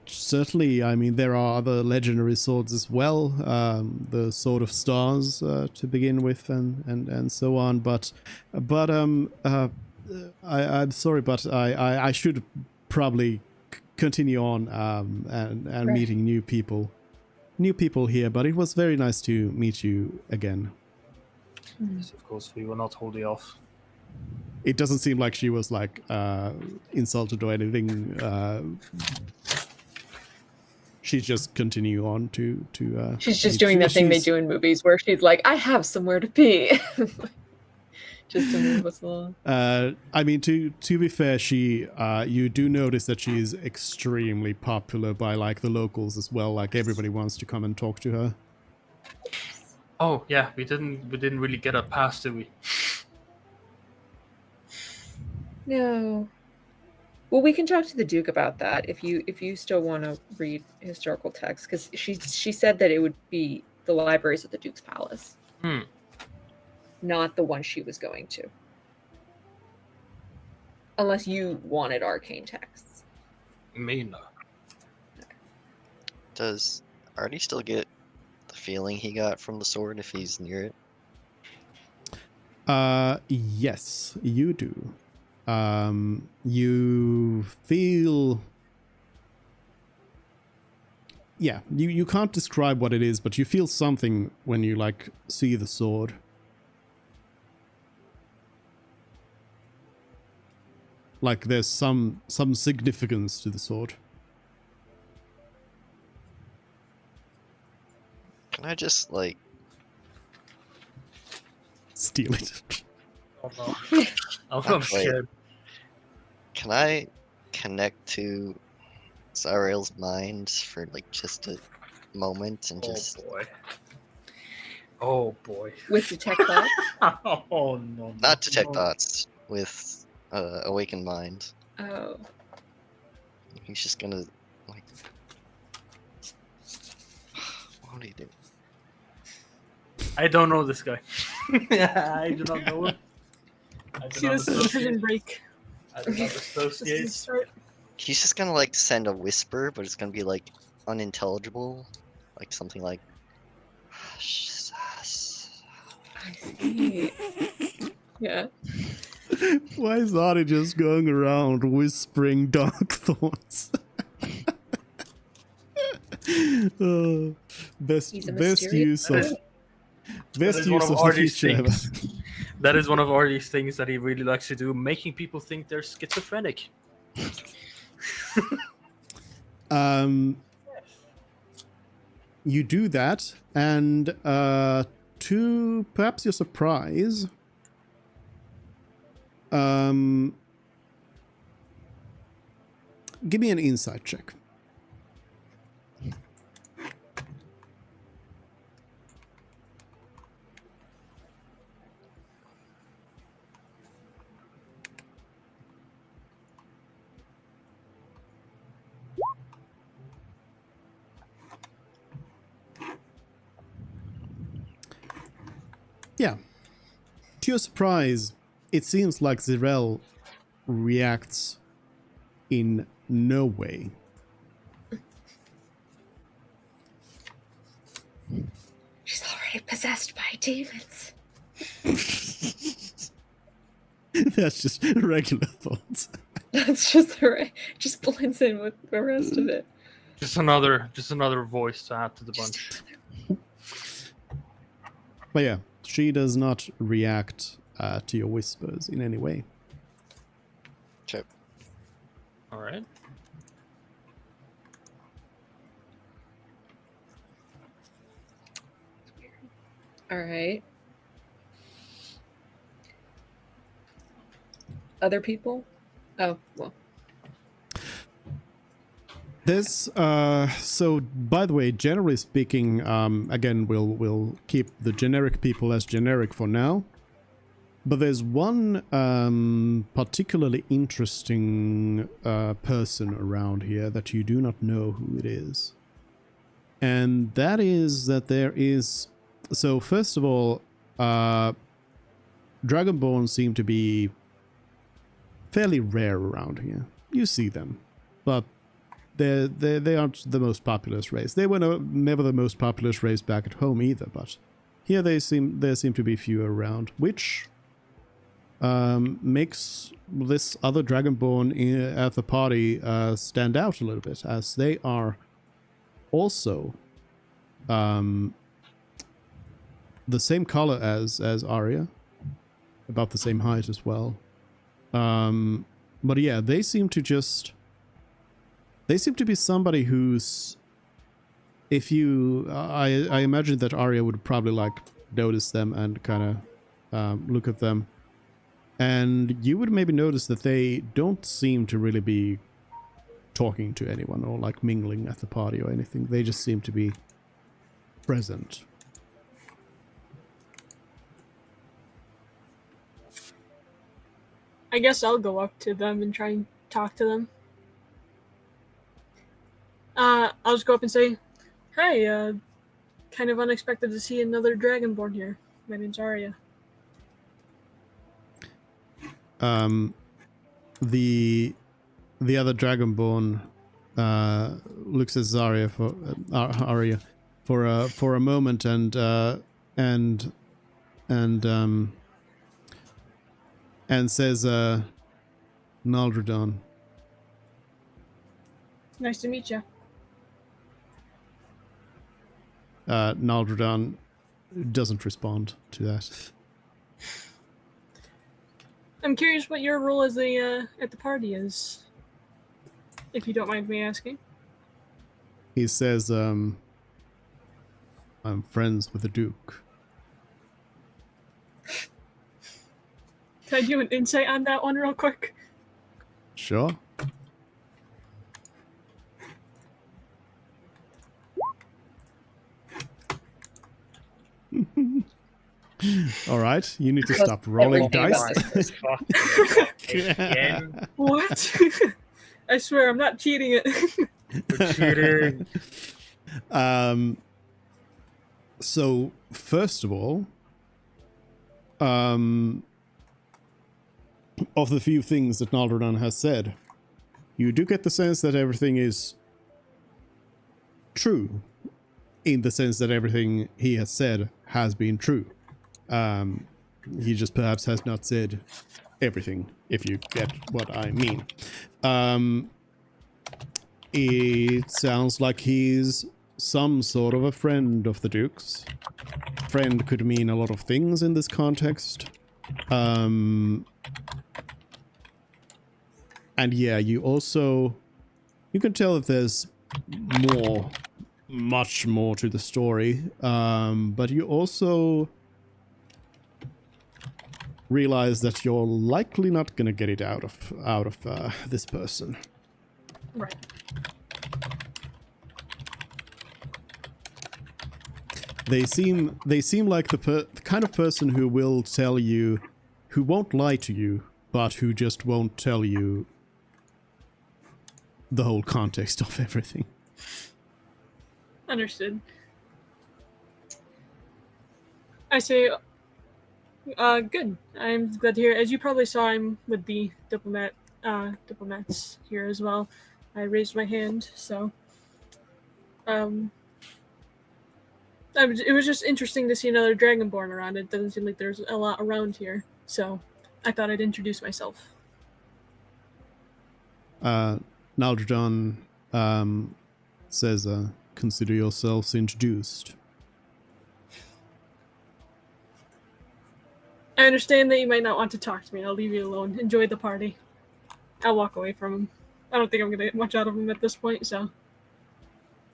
certainly, I mean, there are other legendary swords as well, the Sword of Stars to begin with, and so on, but I'm sorry, but I should probably continue on and Right. meeting new people here, but it was very nice to meet you again. Yes, of course, we will not hold you off. It doesn't seem like she was like insulted or anything. She just continue on to She's just doing that thing they do in movies where she's like, I have somewhere to be. Just to move us along. I mean, to be fair, she you do notice that she is extremely popular by like the locals as well. Like everybody wants to come and talk to her. Oh yeah, we didn't really get a pass, did we? No. Well, we can talk to the Duke about that if you still want to read historical texts, because she said that it would be the libraries at the Duke's palace, not the one she was going to, unless you wanted arcane texts. Me no. Does Artie still get the feeling he got from the sword if he's near it? Yes, you do. You feel... Yeah, you can't describe what it is, but you feel something when you, like, see the sword. Like, there's some significance to the sword. Can I just, like... Steal it. Oh no. I'm scared. Can I connect to Zariel's mind for, like, just a moment and just... Oh boy. Oh boy. With detect thoughts? Oh no. Not detect thoughts, with awakened mind. Oh. He's just gonna, like... What do you do? I don't know this guy. I do not know him. I do See, not this is a prison break. I do not This associate. is right. He's just gonna, like, send a whisper, but it's gonna be, like, unintelligible. Like, something like... Jesus. I see. Yeah. Why is Artie just going around whispering dark thoughts? Best He's a use of That is one of the Artie's feature ever. things. That is one of Artie's things that he really likes to do, making people think they're schizophrenic. You do that, and to perhaps your surprise, give me an insight check. Yeah. To your surprise, it seems like Zirel reacts in no way. She's already possessed by demons. That's just regular thoughts. That's just her. Just blends in with the rest of it. Just another voice to add to the bunch. But yeah, she does not react to your whispers in any way. Okay. All right. All right. Other people? Oh, well. There's so by the way, generally speaking, again we'll keep the generic people as generic for now. But there's one particularly interesting person around here that you do not know who it is. And that is that there is... So first of all, Dragonborn seem to be fairly rare around here. You see them, but they aren't the most populous race. They were never the most populous race back at home either, but here there seem to be fewer around, which makes this other Dragonborn at the party stand out a little bit, as they are also the same color as Arya, about the same height as well. But yeah, they seem to be somebody who's, if you, I imagine that Arya would probably like notice them and kind of look at them, and you would maybe notice that they don't seem to really be talking to anyone or like mingling at the party or anything. They just seem to be present. I guess I'll go up to them and try and talk to them. I'll just go up and say, "Hi, kind of unexpected to see another Dragonborn here. My name's Arya." The other Dragonborn looks at Arya for a moment and says, "Naldradon." Nice to meet you. Naldradon doesn't respond to that. I'm curious what your role as at the party is, if you don't mind me asking. He says, "I'm friends with the Duke." Can I do an insight on that one real quick? Sure. All right, you need to stop rolling dice. What? I swear I'm not cheating it. Cheating. So first of all, of the few things that Naldradon has said, you do get the sense that everything is true, in the sense that everything he has said has been true. He just perhaps has not said everything, if you get what I mean. It sounds like he's some sort of a friend of the Duke's. Friend could mean a lot of things in this context. And yeah, you can tell that there's much more to the story. But you also realize that you're likely not gonna get it out of this person. Right. They seem like the kind of person who will tell you, who won't lie to you, but who just won't tell you the whole context of everything. Understood. I say, good. I'm glad to hear. As you probably saw, I'm with the diplomats here as well. I raised my hand, so it was just interesting to see another Dragonborn around. It doesn't seem like there's a lot around here, so I thought I'd introduce myself. Naldradon says, "Consider yourselves introduced." I understand that you might not want to talk to me. I'll leave you alone. Enjoy the party. I'll walk away from him. I don't think I'm gonna get much out of him at this point, so.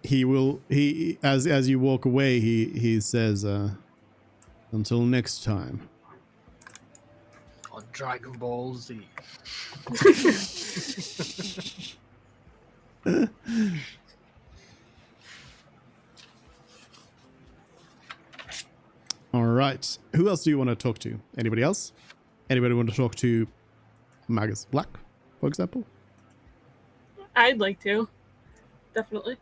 As you walk away, he says, "Until next time." On Dragon Ball Z. All right. Who else do you want to talk to? Anybody else? Anybody want to talk to Magus Black, for example? I'd like to. Definitely.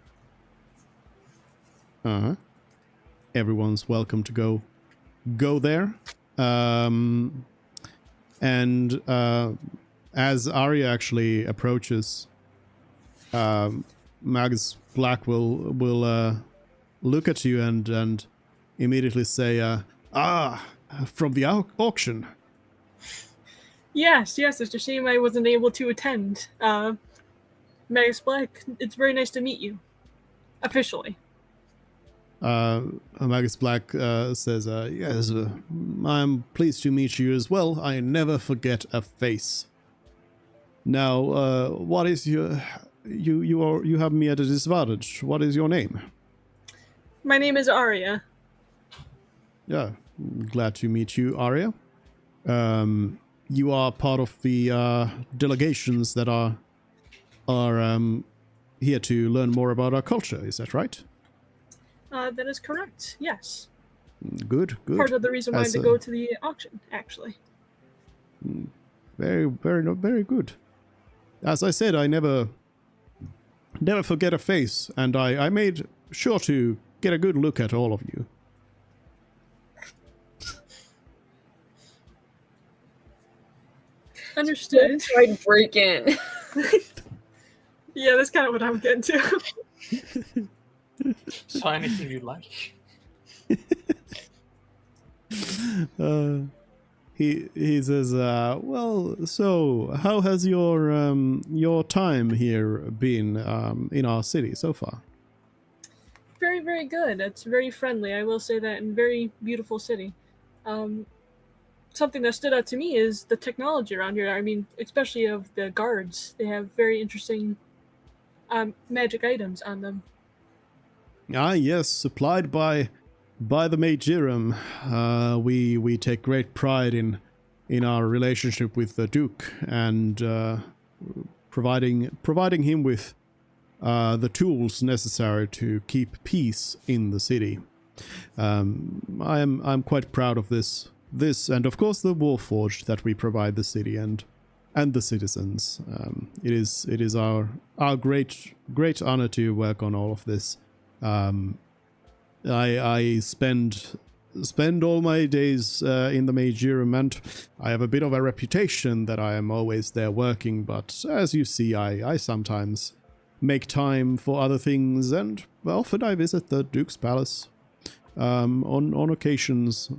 Uh-huh. Everyone's welcome to go there. And as Arya actually approaches, Magus Black will look at you and immediately say, from the auction. Yes, it's a shame I wasn't able to attend. Magus Black, it's very nice to meet you. Officially. Magus Black says, yes, I'm pleased to meet you as well. I never forget a face. Now, what is your... You have me at a disadvantage. What is your name? My name is Arya. Yeah, glad to meet you, Arya. You are part of the delegations that are here to learn more about our culture. Is that right? That is correct. Yes. Good. Part of the reason why I had to go to the auction, actually. Very good. As I said, I never forget a face, and I made sure to get a good look at all of you. Understood. Try to break in. Yeah, that's kind of what I'm getting to. So anything you like. He says, well, so how has your time here been in our city so far? Very, very good. It's very friendly, I will say that, and very beautiful city. Something that stood out to me is the technology around here. I mean, especially of the guards. They have very interesting magic items on them. Ah, yes, supplied by the Majorum. We take great pride in our relationship with the Duke and providing him with the tools necessary to keep peace in the city. I'm quite proud of this and of course the Warforged that we provide the city and the citizens. It is our great honor to work on all of this. I spend all my days in the Majorum, and I have a bit of a reputation that I am always there working, but as you see, I sometimes make time for other things, and often I visit the Duke's Palace. On occasions,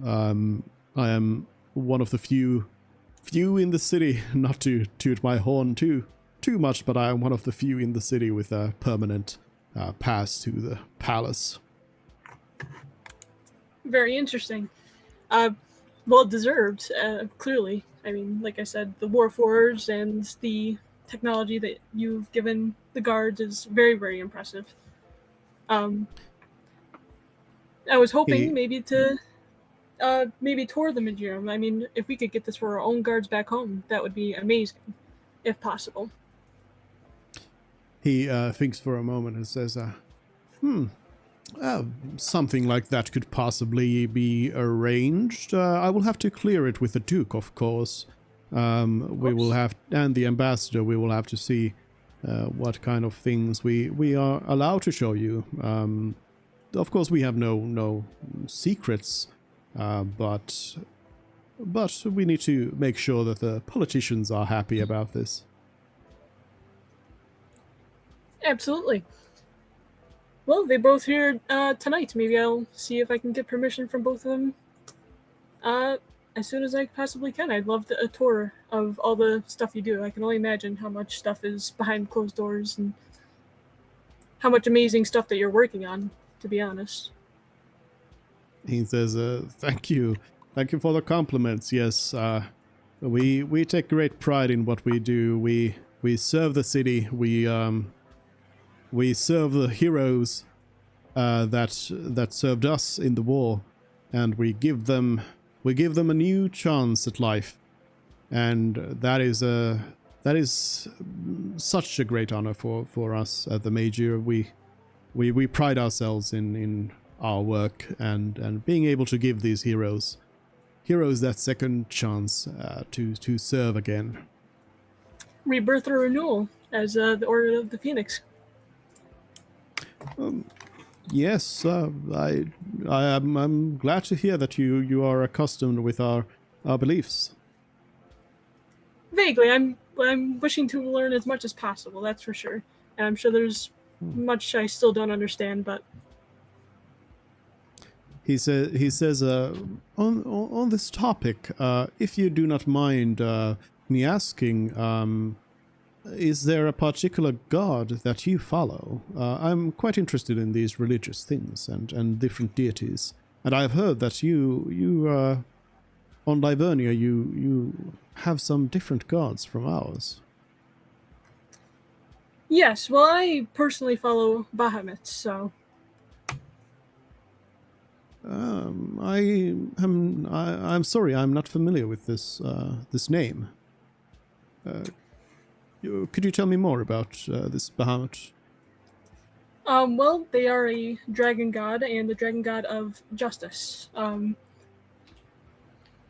I am one of the few in the city, not to toot my horn too much, but I am one of the few in the city with a permanent pass to the palace. Very interesting. Well deserved, clearly. I mean, like I said, the Warforged and the technology that you've given the guards is very, very impressive. I was hoping maybe to maybe tour the Majorum. I mean, if we could get this for our own guards back home, that would be amazing, if possible. He thinks for a moment and says, something like that could possibly be arranged. I will have to clear it with the Duke, of course. We will have, and the ambassador, we will have to see what kind of things we are allowed to show you. Of course, we have no secrets, but we need to make sure that the politicians are happy about this. Absolutely. Well, they both here tonight. Maybe I'll see if I can get permission from both of them as soon as I possibly can. I'd love a tour of all the stuff you do. I can only imagine how much stuff is behind closed doors and how much amazing stuff that you're working on, to be honest. He says, thank you. Thank you for the compliments. Yes, we take great pride in what we do. We serve the city. We serve the heroes that served us in the war, and we give them a new chance at life, and that is such a great honor for us at the Major. We pride ourselves in our work and being able to give these heroes that second chance to serve again. Rebirth or renewal, as the Order of the Phoenix. Yes, I'm glad to hear that you are accustomed with our beliefs. Vaguely, I'm but I'm wishing to learn as much as possible, that's for sure. And I'm sure there's much I still don't understand, but He says on this topic, if you do not mind me asking, is there a particular god that you follow? I'm quite interested in these religious things and different deities, and I've heard that you on Livernia you have some different gods from ours. yes, well, I personally follow Bahamut, so I'm sorry, I'm not familiar with this name. Could you tell me more about this Bahamut? well, they are a dragon god and the dragon god of justice.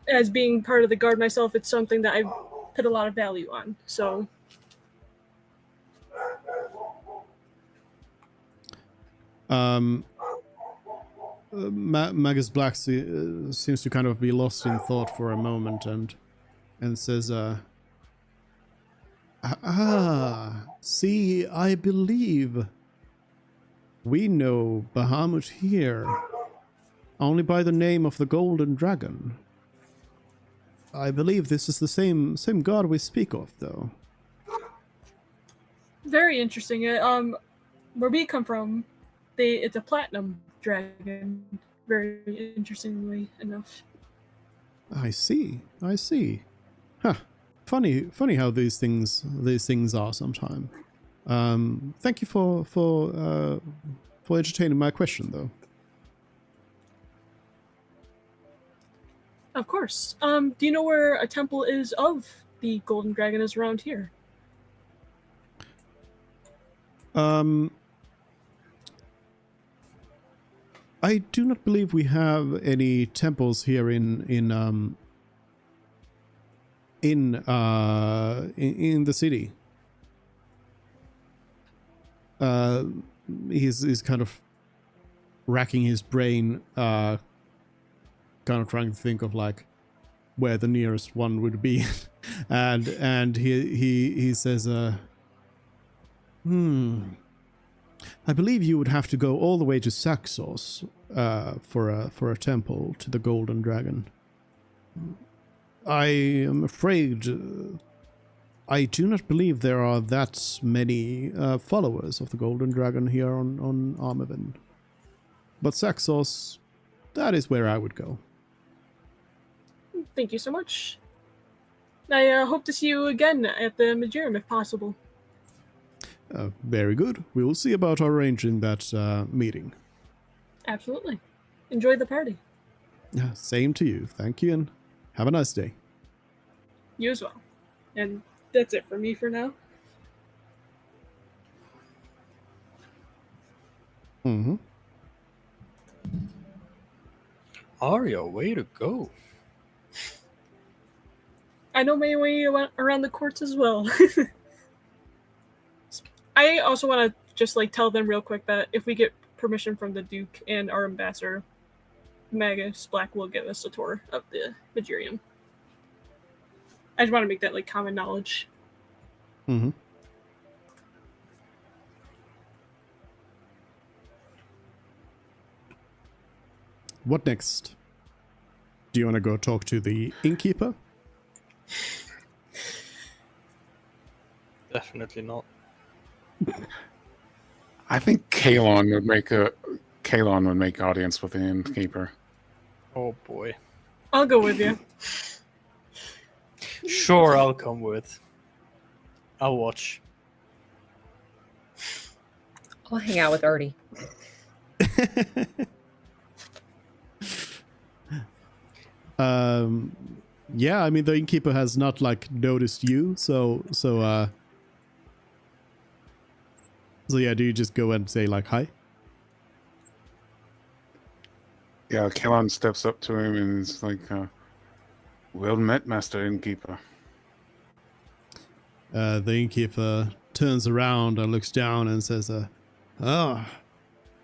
As being part of the guard myself, it's something that I've put a lot of value on. So, Magus Black seems to kind of be lost in thought for a moment and says, see, I believe we know Bahamut here only by the name of the Golden Dragon. I believe this is the same god we speak of, though. very interesting. Where we come from, it's a platinum dragon. Very interestingly enough. I see. Huh. Funny how these things are sometimes. Thank you for entertaining my question, though. Of course. Do you know where a temple is of the Golden Dragon is around here? I do not believe we have any temples here in the city. He's kind of racking his brain, kind of trying to think of like where the nearest one would be, and he says, I believe you would have to go all the way to Saxos for a temple to the Golden Dragon. I am afraid I do not believe there are that many followers of the Golden Dragon here on Armavin. But Saxos, that is where I would go. Thank you so much. I hope to see you again at the Majorium if possible. Very good. We will see about arranging that meeting. Absolutely. Enjoy the party. Same to you. Thank you, and have a nice day. You as well. And that's it for me for now. Mm-hmm. Arya, way to go. I know my way around the courts as well. I also want to just like tell them real quick that if we get permission from the Duke and our ambassador, Magus Black will give us a tour of the Majorium. I just want to make that like common knowledge. Mm-hmm. What next? Do you want to go talk to the innkeeper? Definitely not. I think Kalon would make audience with the innkeeper. Oh boy. I'll go with you. Sure, I'll come with. I'll watch. I'll hang out with Artie. Yeah, I mean the innkeeper has not like noticed you, so yeah, do you just go and say like hi? Yeah, Kalon steps up to him and is like, well met, Master Innkeeper. The innkeeper turns around and looks down and says,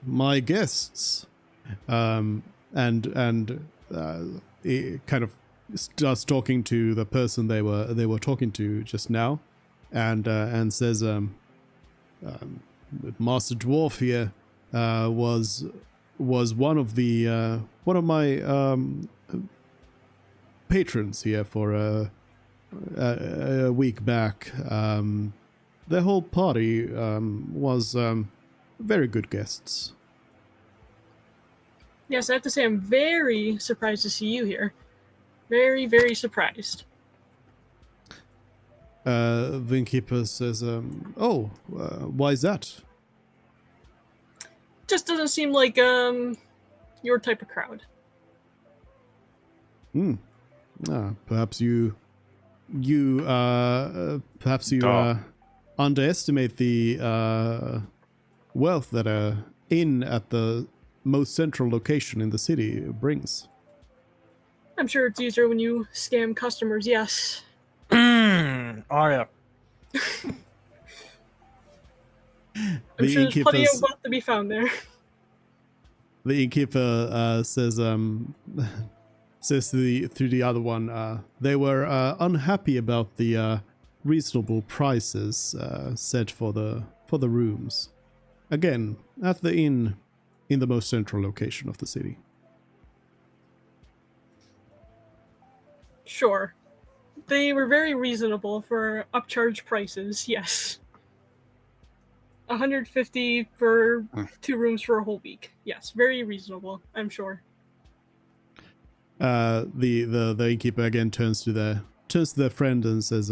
my guests. He kind of starts talking to the person they were talking to just now, and says, Master Dwarf here was one of the one of my patrons here for a week back. The whole party was very good guests. Yes, I have to say I'm very surprised to see you here. Very, very surprised. The innkeeper says, why is that? Just doesn't seem like your type of crowd. Perhaps you underestimate the wealth that a inn at the most central location in the city brings. I'm sure it's easier when you scam customers, yes. Arya. I'm sure there's plenty of wealth to be found there. The innkeeper says to the other one, they were unhappy about the reasonable prices set for the rooms. Again, at the inn in the most central location of the city. Sure. They were very reasonable for upcharge prices, yes. 150 for 2 rooms for a whole week. Yes, very reasonable, I'm sure. The innkeeper again turns to their friend and says,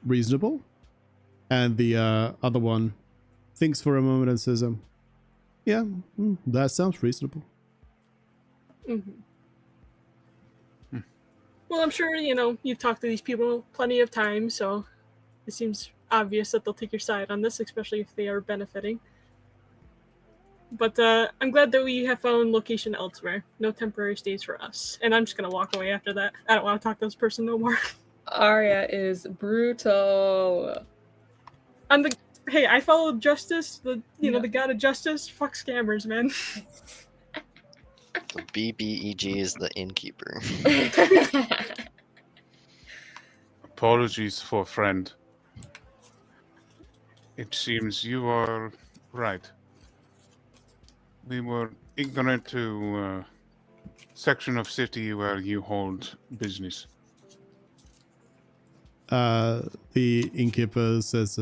reasonable? And the other one thinks for a moment and says, yeah, that sounds reasonable. Mm-hmm. Well, I'm sure, you've talked to these people plenty of times, so it seems obvious that they'll take your side on this, especially if they are benefiting. But I'm glad that we have found location elsewhere. No temporary stays for us. And I'm just going to walk away after that. I don't want to talk to this person no more. Arya is brutal. Hey, I follow justice, the god of justice. Fuck scammers, man. The BBEG is the innkeeper. Apologies for friend. It seems you are right. We were ignorant to section of city where you hold business. The innkeeper says,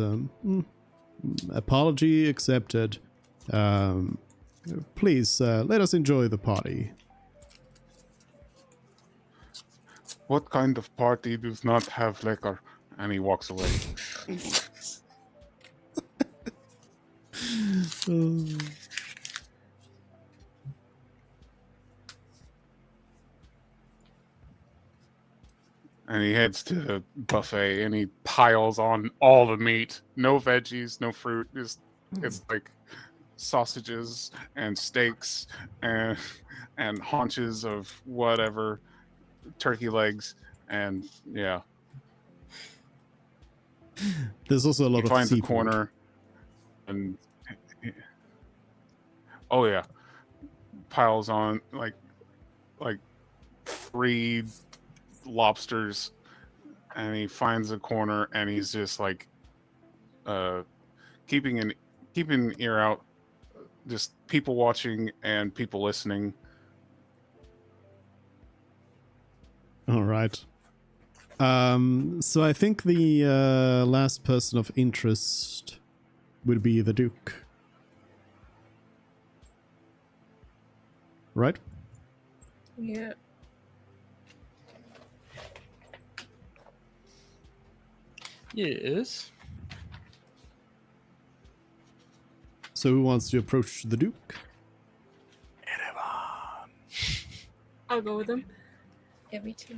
apology accepted. Please, let us enjoy the party. What kind of party does not have liquor? And he walks away. And he heads to the buffet and he piles on all the meat. No veggies, no fruit. It's like sausages and steaks and haunches of whatever, turkey legs, and yeah. There's also a lot of finds seafood. a corner and oh yeah, piles on like 3 lobsters, and he finds a corner and he's just like keeping an ear out, just people watching and people listening. All right. So I think the last person of interest would be the Duke. Right? Yeah. Yes. So who wants to approach the Duke? I'll go with him. Yeah, me too.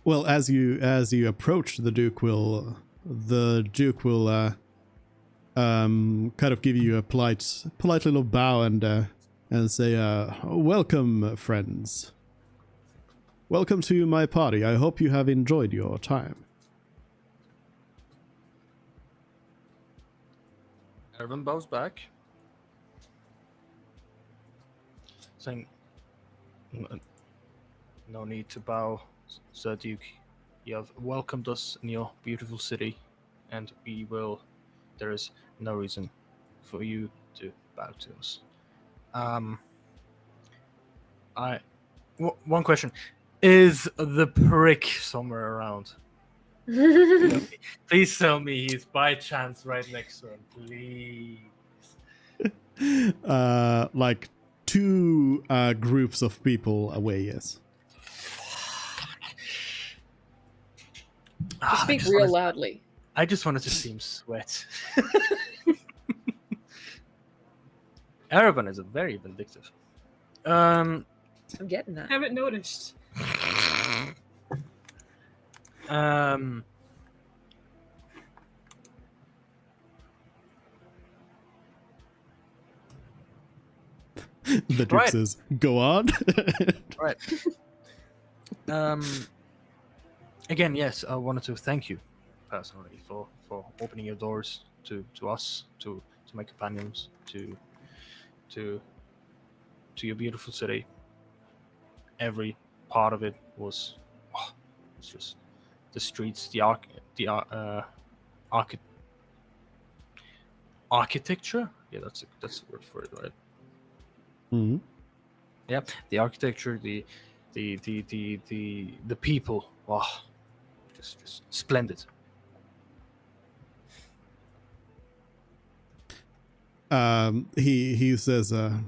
Well, as you approach, the Duke will kind of give you a polite little bow and say, "Welcome, friends. Welcome to my party. I hope you have enjoyed your time." Erwin bows back, saying, No need to bow, Sir Duke. You have welcomed us in your beautiful city, and we will. There is no reason for you to bow to us. One question: is the prick somewhere around? Please tell me he's by chance right next to him, please. Like 2 groups of people away, yes. Just speak real loudly. I just wanted to see him sweat. Araban is a very vindictive. I'm getting that. Haven't noticed. The Duke Right. says, go on. Right. Again, yes, I wanted to thank you personally for opening your doors to us, to my companions, to your beautiful city. Every part of it was, it's just the streets, the architecture. Yeah, that's the word for it, right? Hmm. Yeah, the architecture, the people. Oh, just splendid. He says, oh,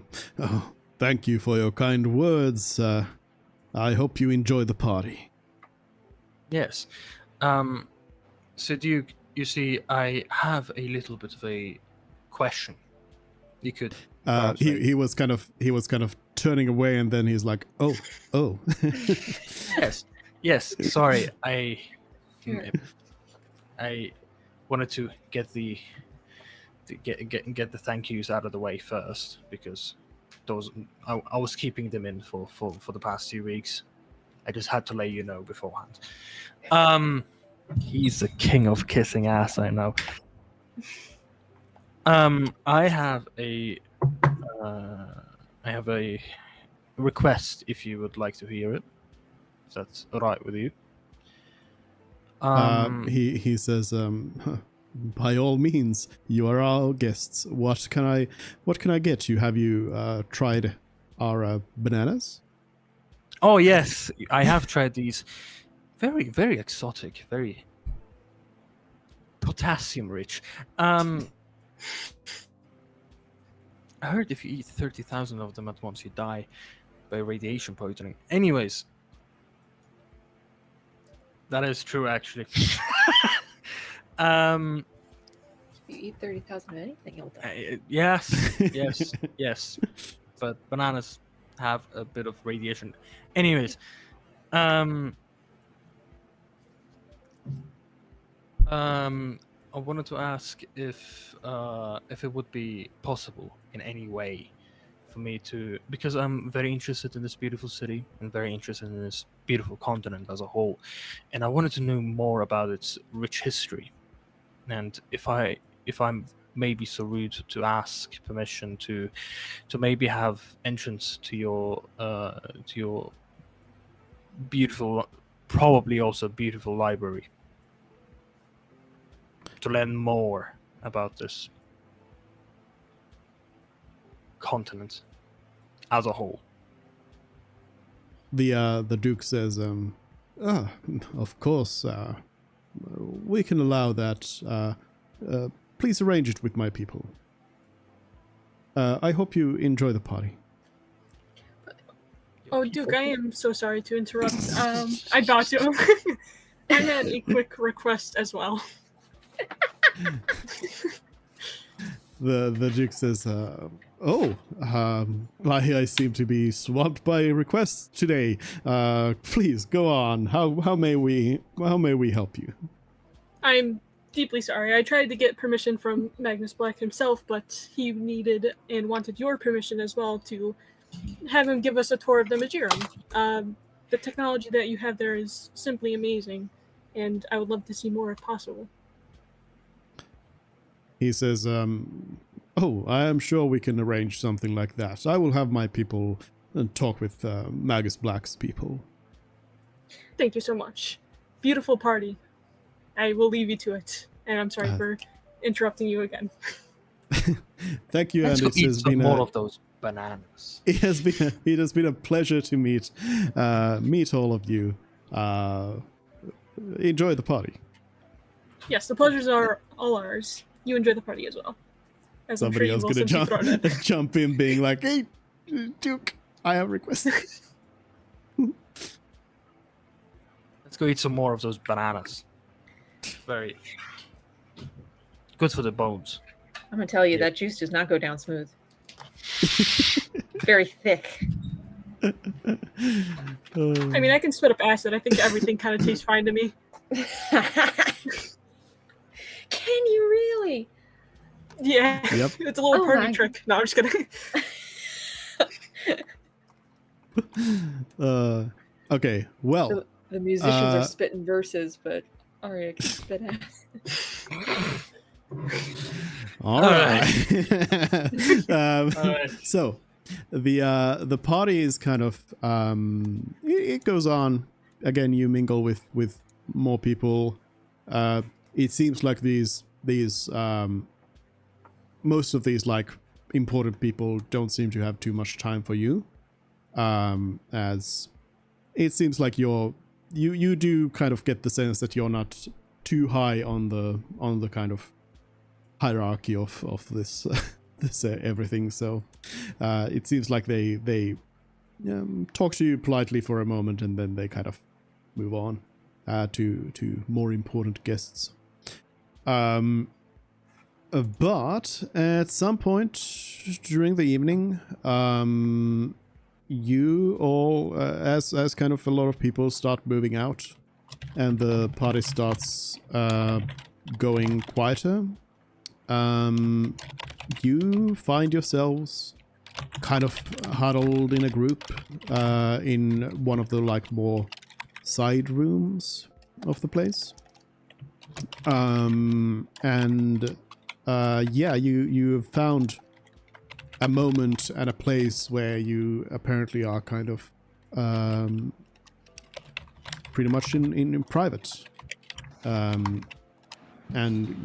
thank you for your kind words. I hope you enjoy the party. Yes. So Duke, you see, I have a little bit of a question. You could perhaps maybe- He was kind of turning away, and then he's like, oh. Yes. Sorry, Sure. I wanted to get the get the thank yous out of the way first, because those I was keeping them in for the past 2 weeks. I just had to let you know beforehand. He's the king of kissing ass, I know. I have a request, if you would like to hear it. If that's all right with you. He says, by all means, you are our guests. What can I get you? Have you tried our bananas? Oh yes, I have tried these. Very, very exotic, very potassium rich. I heard if you eat 30,000 of them at once, you die by radiation poisoning. Anyways, that is true, actually. If you eat 30,000 of anything, you'll die. Yes. But bananas have a bit of radiation. Anyways, I wanted to ask if it would be possible in any way for me to, because I'm very interested in this beautiful city and very interested in this beautiful continent as a whole, and I wanted to know more about its rich history. And if I'm maybe so rude to ask permission to maybe have entrance to your beautiful, probably also beautiful library, to learn more about this continent as a whole. The Duke says, of course, we can allow that. Please arrange it with my people. I hope you enjoy the party. Oh, Duke, I am so sorry to interrupt. I bow to him. I had a quick request as well. The Duke says, I seem to be swamped by requests today. Please go on. How may we help you? I'm deeply sorry. I tried to get permission from Magnus Black himself, but he needed and wanted your permission as well to have him give us a tour of the Majirum. The technology that you have there is simply amazing, and I would love to see more if possible. He says, I am sure we can arrange something like that. I will have my people talk with Magus Black's people. Thank you so much. Beautiful party. I will leave you to it. And I'm sorry for interrupting you again. Thank you, Let's and go eat some more of those bananas. it has been a pleasure to meet all of you. Enjoy the party. Yes, the pleasures are all ours. You enjoy the party as well. As Somebody I'm else sure you will gonna since you brought it. jump in, being like, "Hey, Duke, I have a request." Let's go eat some more of those bananas. Very good for the bones. I'm gonna tell you Yeah. that juice does not go down smooth. Very thick. I mean, I can spit up acid. I think everything kind of tastes fine to me. Can you really? Yeah, Yep. it's a little Oh party my- trick. No, I'm just kidding. Okay, well, The musicians are spitting verses, but Arya can spit ass. all right. Alright. So, the party is kind of it goes on. Again, you mingle with more people. It seems like these most of these like important people don't seem to have too much time for you. As it seems like you do kind of get the sense that you're not too high on the kind of hierarchy of this this everything. So it seems like they talk to you politely for a moment, and then they kind of move on to more important guests. But at some point during the evening, you all, as kind of a lot of people start moving out, and the party starts going quieter, you find yourselves kind of huddled in a group in one of the like more side rooms of the place. Yeah, you have found a moment and a place where you apparently are kind of pretty much in private, and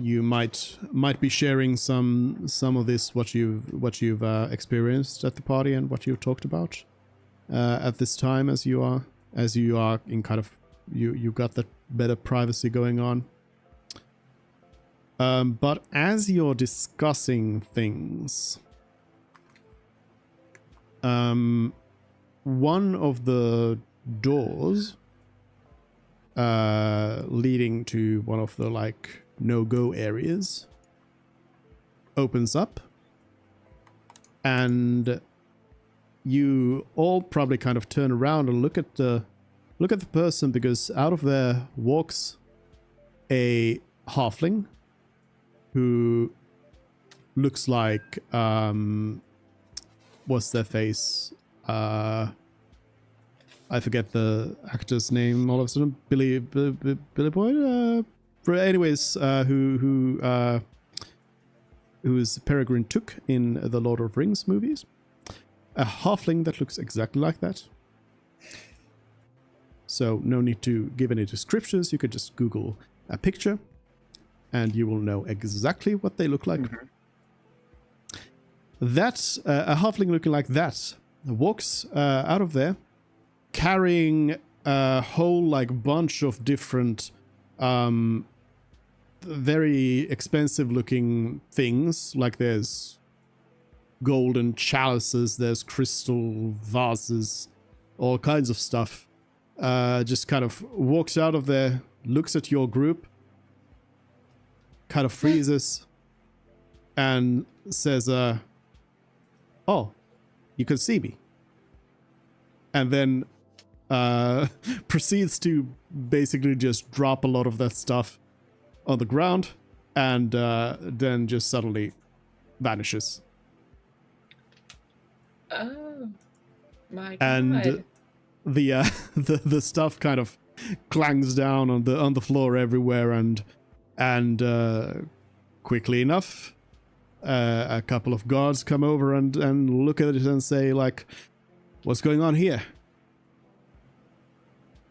you might be sharing some of this what you've experienced at the party and what you've talked about at this time, as you are in kind of you got that better privacy going on. But as you're discussing things, one of the doors leading to one of the like no-go areas opens up, and you all probably kind of turn around and look at the person, because out of there walks a halfling who looks like what's their face? I forget the actor's name all of a sudden. Billy Boyd. Anyways, who is Peregrine Took in the Lord of Rings movies? A halfling that looks exactly like that. So no need to give any descriptions. You could just Google a picture, and you will know exactly what they look like. Mhm. That's a halfling looking like that walks out of there, carrying a whole like bunch of different, very expensive looking things. Like there's golden chalices, there's crystal vases, all kinds of stuff. Just kind of walks out of there, looks at your group, kind of freezes, and says, "Oh, you can see me." And then proceeds to basically just drop a lot of that stuff on the ground, and then just suddenly vanishes. Oh my god! And the stuff kind of clangs down on the floor everywhere, and quickly enough, a couple of guards come over and look at it and say, like, "What's going on here?"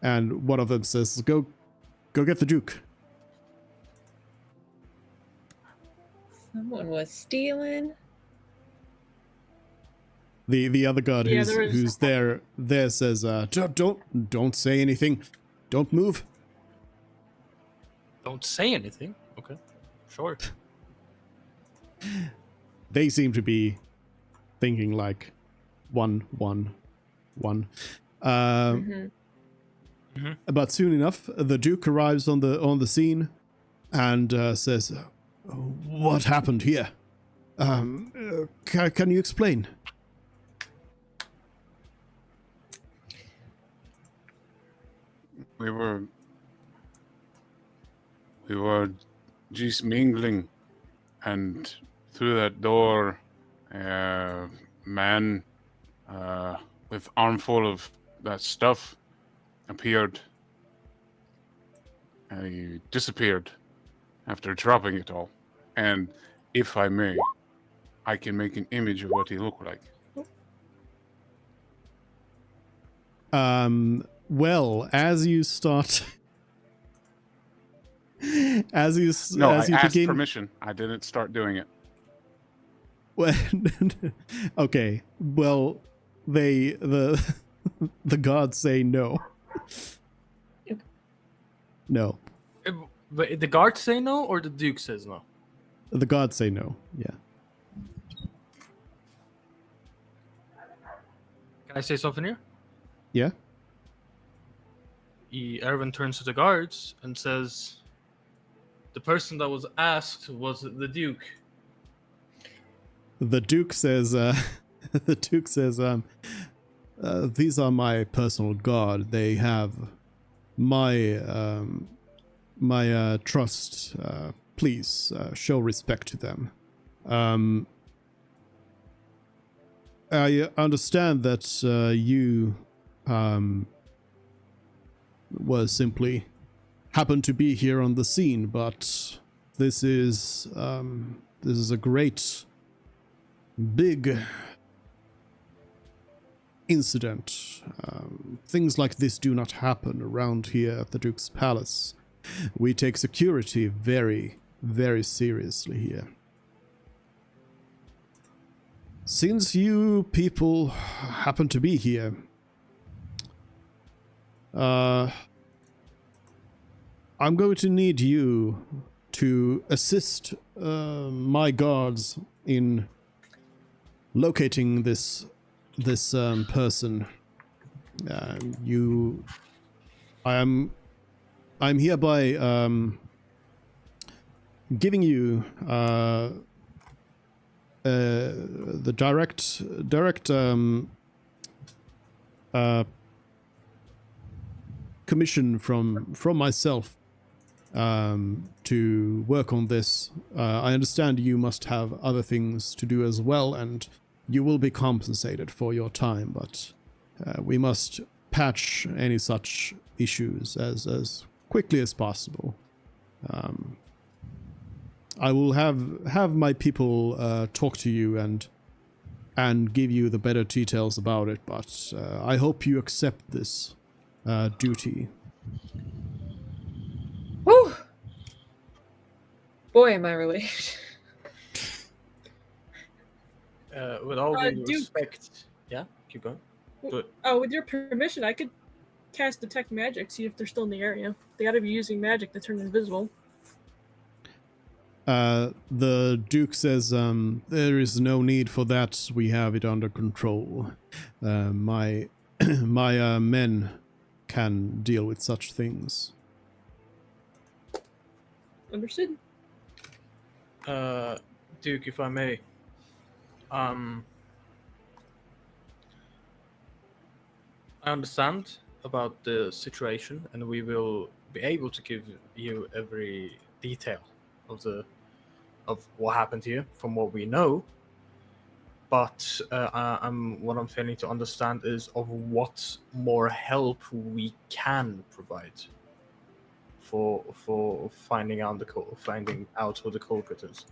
And one of them says, go get the Duke. Someone was stealing. The other guard Yeah, there is- who's there says, don't say anything. Don't move. Don't say anything. Okay, sure. They seem to be thinking like 1, 1, 1. But soon enough, the Duke arrives on the scene and says, "What happened here? Can you explain?" We were just mingling, and through that door, a man with armful of that stuff appeared, and he disappeared after dropping it all. And if I may, I can make an image of what he looked like. Well, as you start, as you I as you asked begin, permission. I didn't start doing it. well, okay. Well, the gods say no. No, But the guards say no, or the Duke says no? the gods say no. Yeah. Can I say something here? Yeah. Erwin turns to the guards and says, "The person that was asked was the Duke." The Duke says, the Duke says, these are my personal guard. They have my my trust. Please show respect to them. I understand that you was simply happened to be here on the scene, but this is a great big incident. Things like this do not happen around here at the Duke's Palace. We take security very, very seriously here. Since you people happen to be here, I'm going to need you to assist my guards in locating this person. I'm hereby giving you the direct commission from myself to work on this. I understand you must have other things to do as well, and you will be compensated for your time, but we must patch any such issues as quickly as possible. I will have my people talk to you and give you the better details about it, but I hope you accept this duty. Whew. Boy, am I relieved. With all due Duke. respect, yeah, keep going. But Oh, with your permission, I could cast detect magic, see if they're still in the area. They gotta be using magic to turn invisible. The Duke says, there is no need for that. We have it under control. My men can deal with such things. Understood. Duke, if I may, I understand about the situation, and we will be able to give you every detail of what happened here from what we know. But what I'm failing to understand is of what more help we can provide for finding out who the culprit is.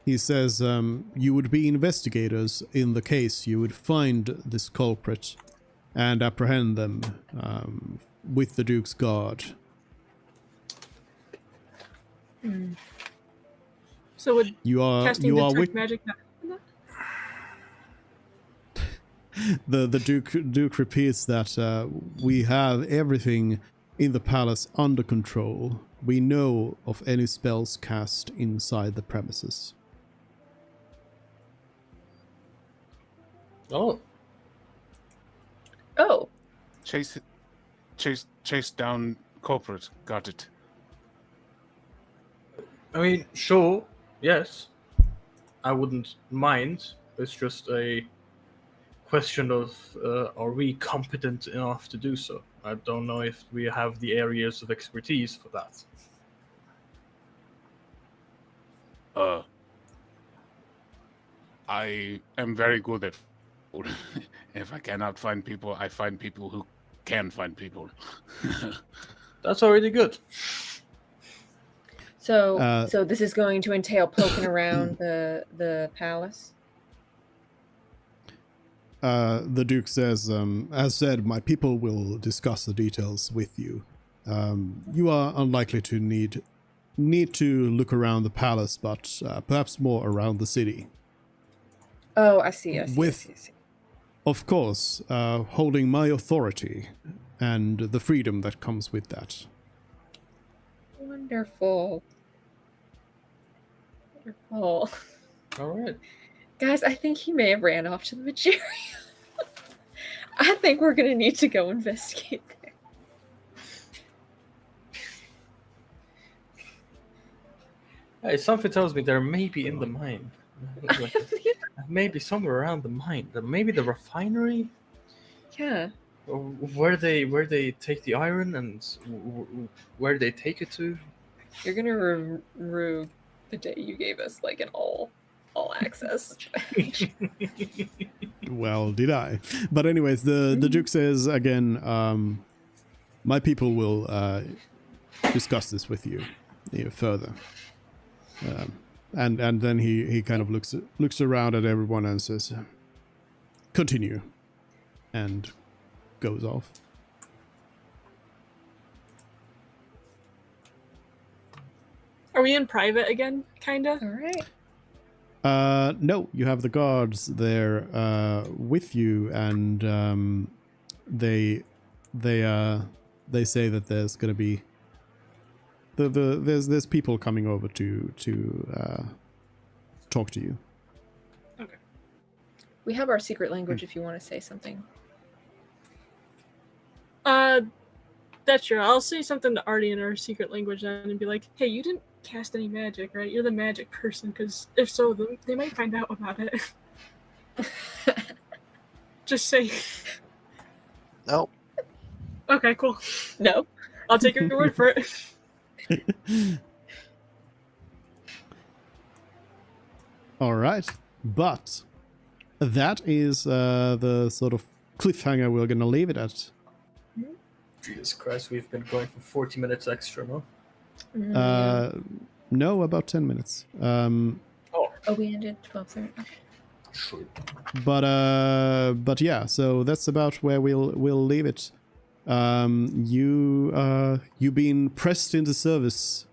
He says, you would be investigators in the case. You would find this culprit. and apprehend them with the Duke's guard. So would You are casting you are detect with magic not the Duke repeats that we have everything in the palace under control. We know of any spells cast inside the premises. Oh, Oh, Chase down culprit. Got it. I mean, sure, yes, I wouldn't mind. It's just a question of are we competent enough to do so? I don't know if we have the areas of expertise for that. I am very good at food. If I cannot find people, I find people who can find people. That's already good. so this is going to entail poking around the palace. The Duke says, as said, my people will discuss the details with you. You are unlikely to need to look around the palace, but perhaps more around the city. Oh, I see. With, of course, holding my authority and the freedom that comes with that. Wonderful. Wonderful. All right. Guys, I think he may have ran off to the Magirium. I think we're gonna need to go investigate there. Hey, something tells me they're maybe in the mine. Maybe somewhere around the mine. Maybe the refinery? Yeah. Or where they take the iron and where they take it to? You're gonna rue the day you gave us like an all access. Well, did I? But anyways, the Duke says again, my people will discuss this with you further. And then he kind of looks around at everyone and says, continue, and goes off. Are we in private again, kinda? All right. No, you have the guards there with you, and they say that there's going to be there's people coming over to talk to you. Okay. We have our secret language if you want to say something. That's true. I'll say something to Artie in our secret language then and be like, hey, you didn't cast any magic, right? You're the magic person, because if so, they might find out about it. Just say. Nope. Okay, cool. No. I'll take your word for it. All right, but that is the sort of cliffhanger we're gonna leave it at. Jesus Christ, we've been going for 40 minutes extra, no? No, about 10 minutes. Oh, we ended 12:30. Okay. Sure. But yeah, so that's about where we'll leave it. You been pressed into service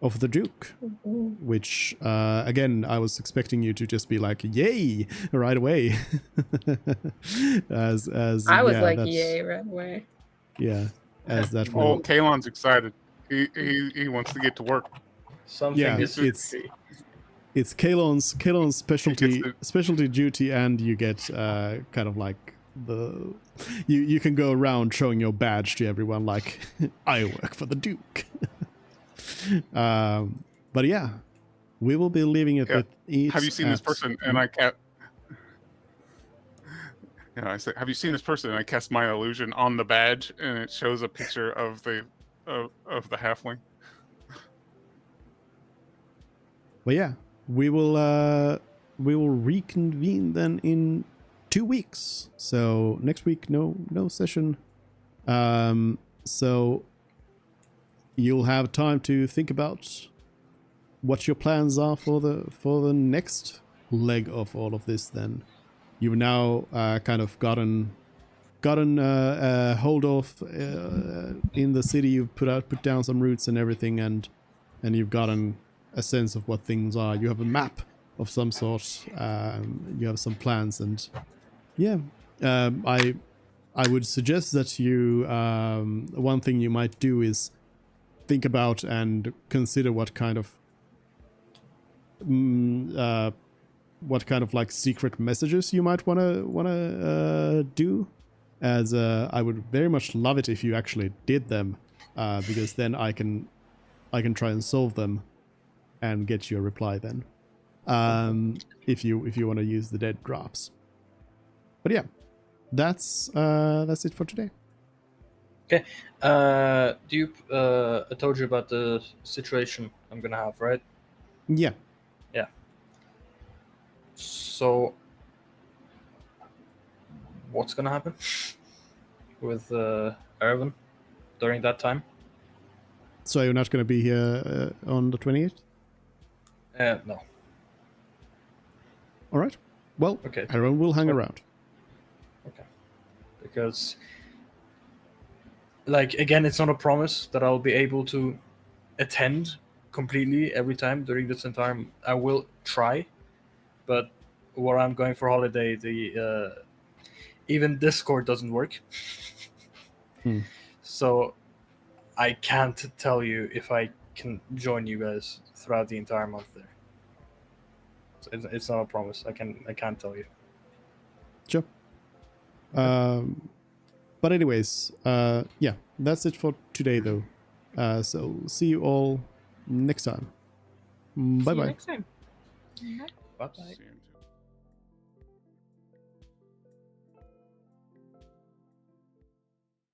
of the Duke, which again I was expecting you to just be like yay right away. as I was yeah, like that's- yay right away. Yeah, as that Oh, will. Kalon's excited. He wants to get to work. Something Yeah, is it's Kalon's specialty He gets specialty duty, and you get kind of like you can go around showing your badge to everyone like I work for the Duke. But yeah, we will be leaving it Yeah. with each. Have you seen this person? And I can't. Yeah, I said, have you seen this person? And I cast my illusion on the badge, and it shows a picture of the halfling. But yeah, we will reconvene then in 2 weeks. So next week, no session. So you'll have time to think about what your plans are for the next leg of all of this. Then you've now kind of gotten gotten hold of in the city. You've put down some roots and everything, and you've gotten a sense of what things are. You have a map of some sort. You have some plans, and yeah, I would suggest that you one thing you might do is think about and consider what kind of like secret messages you might wanna do, as I would very much love it if you actually did them, because then I can try and solve them and get you a reply then, if you want to use the dead drops. But yeah, that's it for today. Okay. Dupe, I told you about the situation I'm gonna have, right? Yeah. Yeah. So, what's gonna happen with Erwin during that time? So you're not going to be here on the 28th? No. All right. Well, Okay. everyone will hang around. Okay. Because, like, again, it's not a promise that I'll be able to attend completely every time during this entire. I will try, but where I'm going for holiday, the even Discord doesn't work. So I can't tell you if I can join you guys throughout the entire month there. So it's not a promise. I can't tell you. Sure. But anyways, yeah, that's it for today though. So see you all next time. Bye See you bye. next time. Bye. Bye. Soon.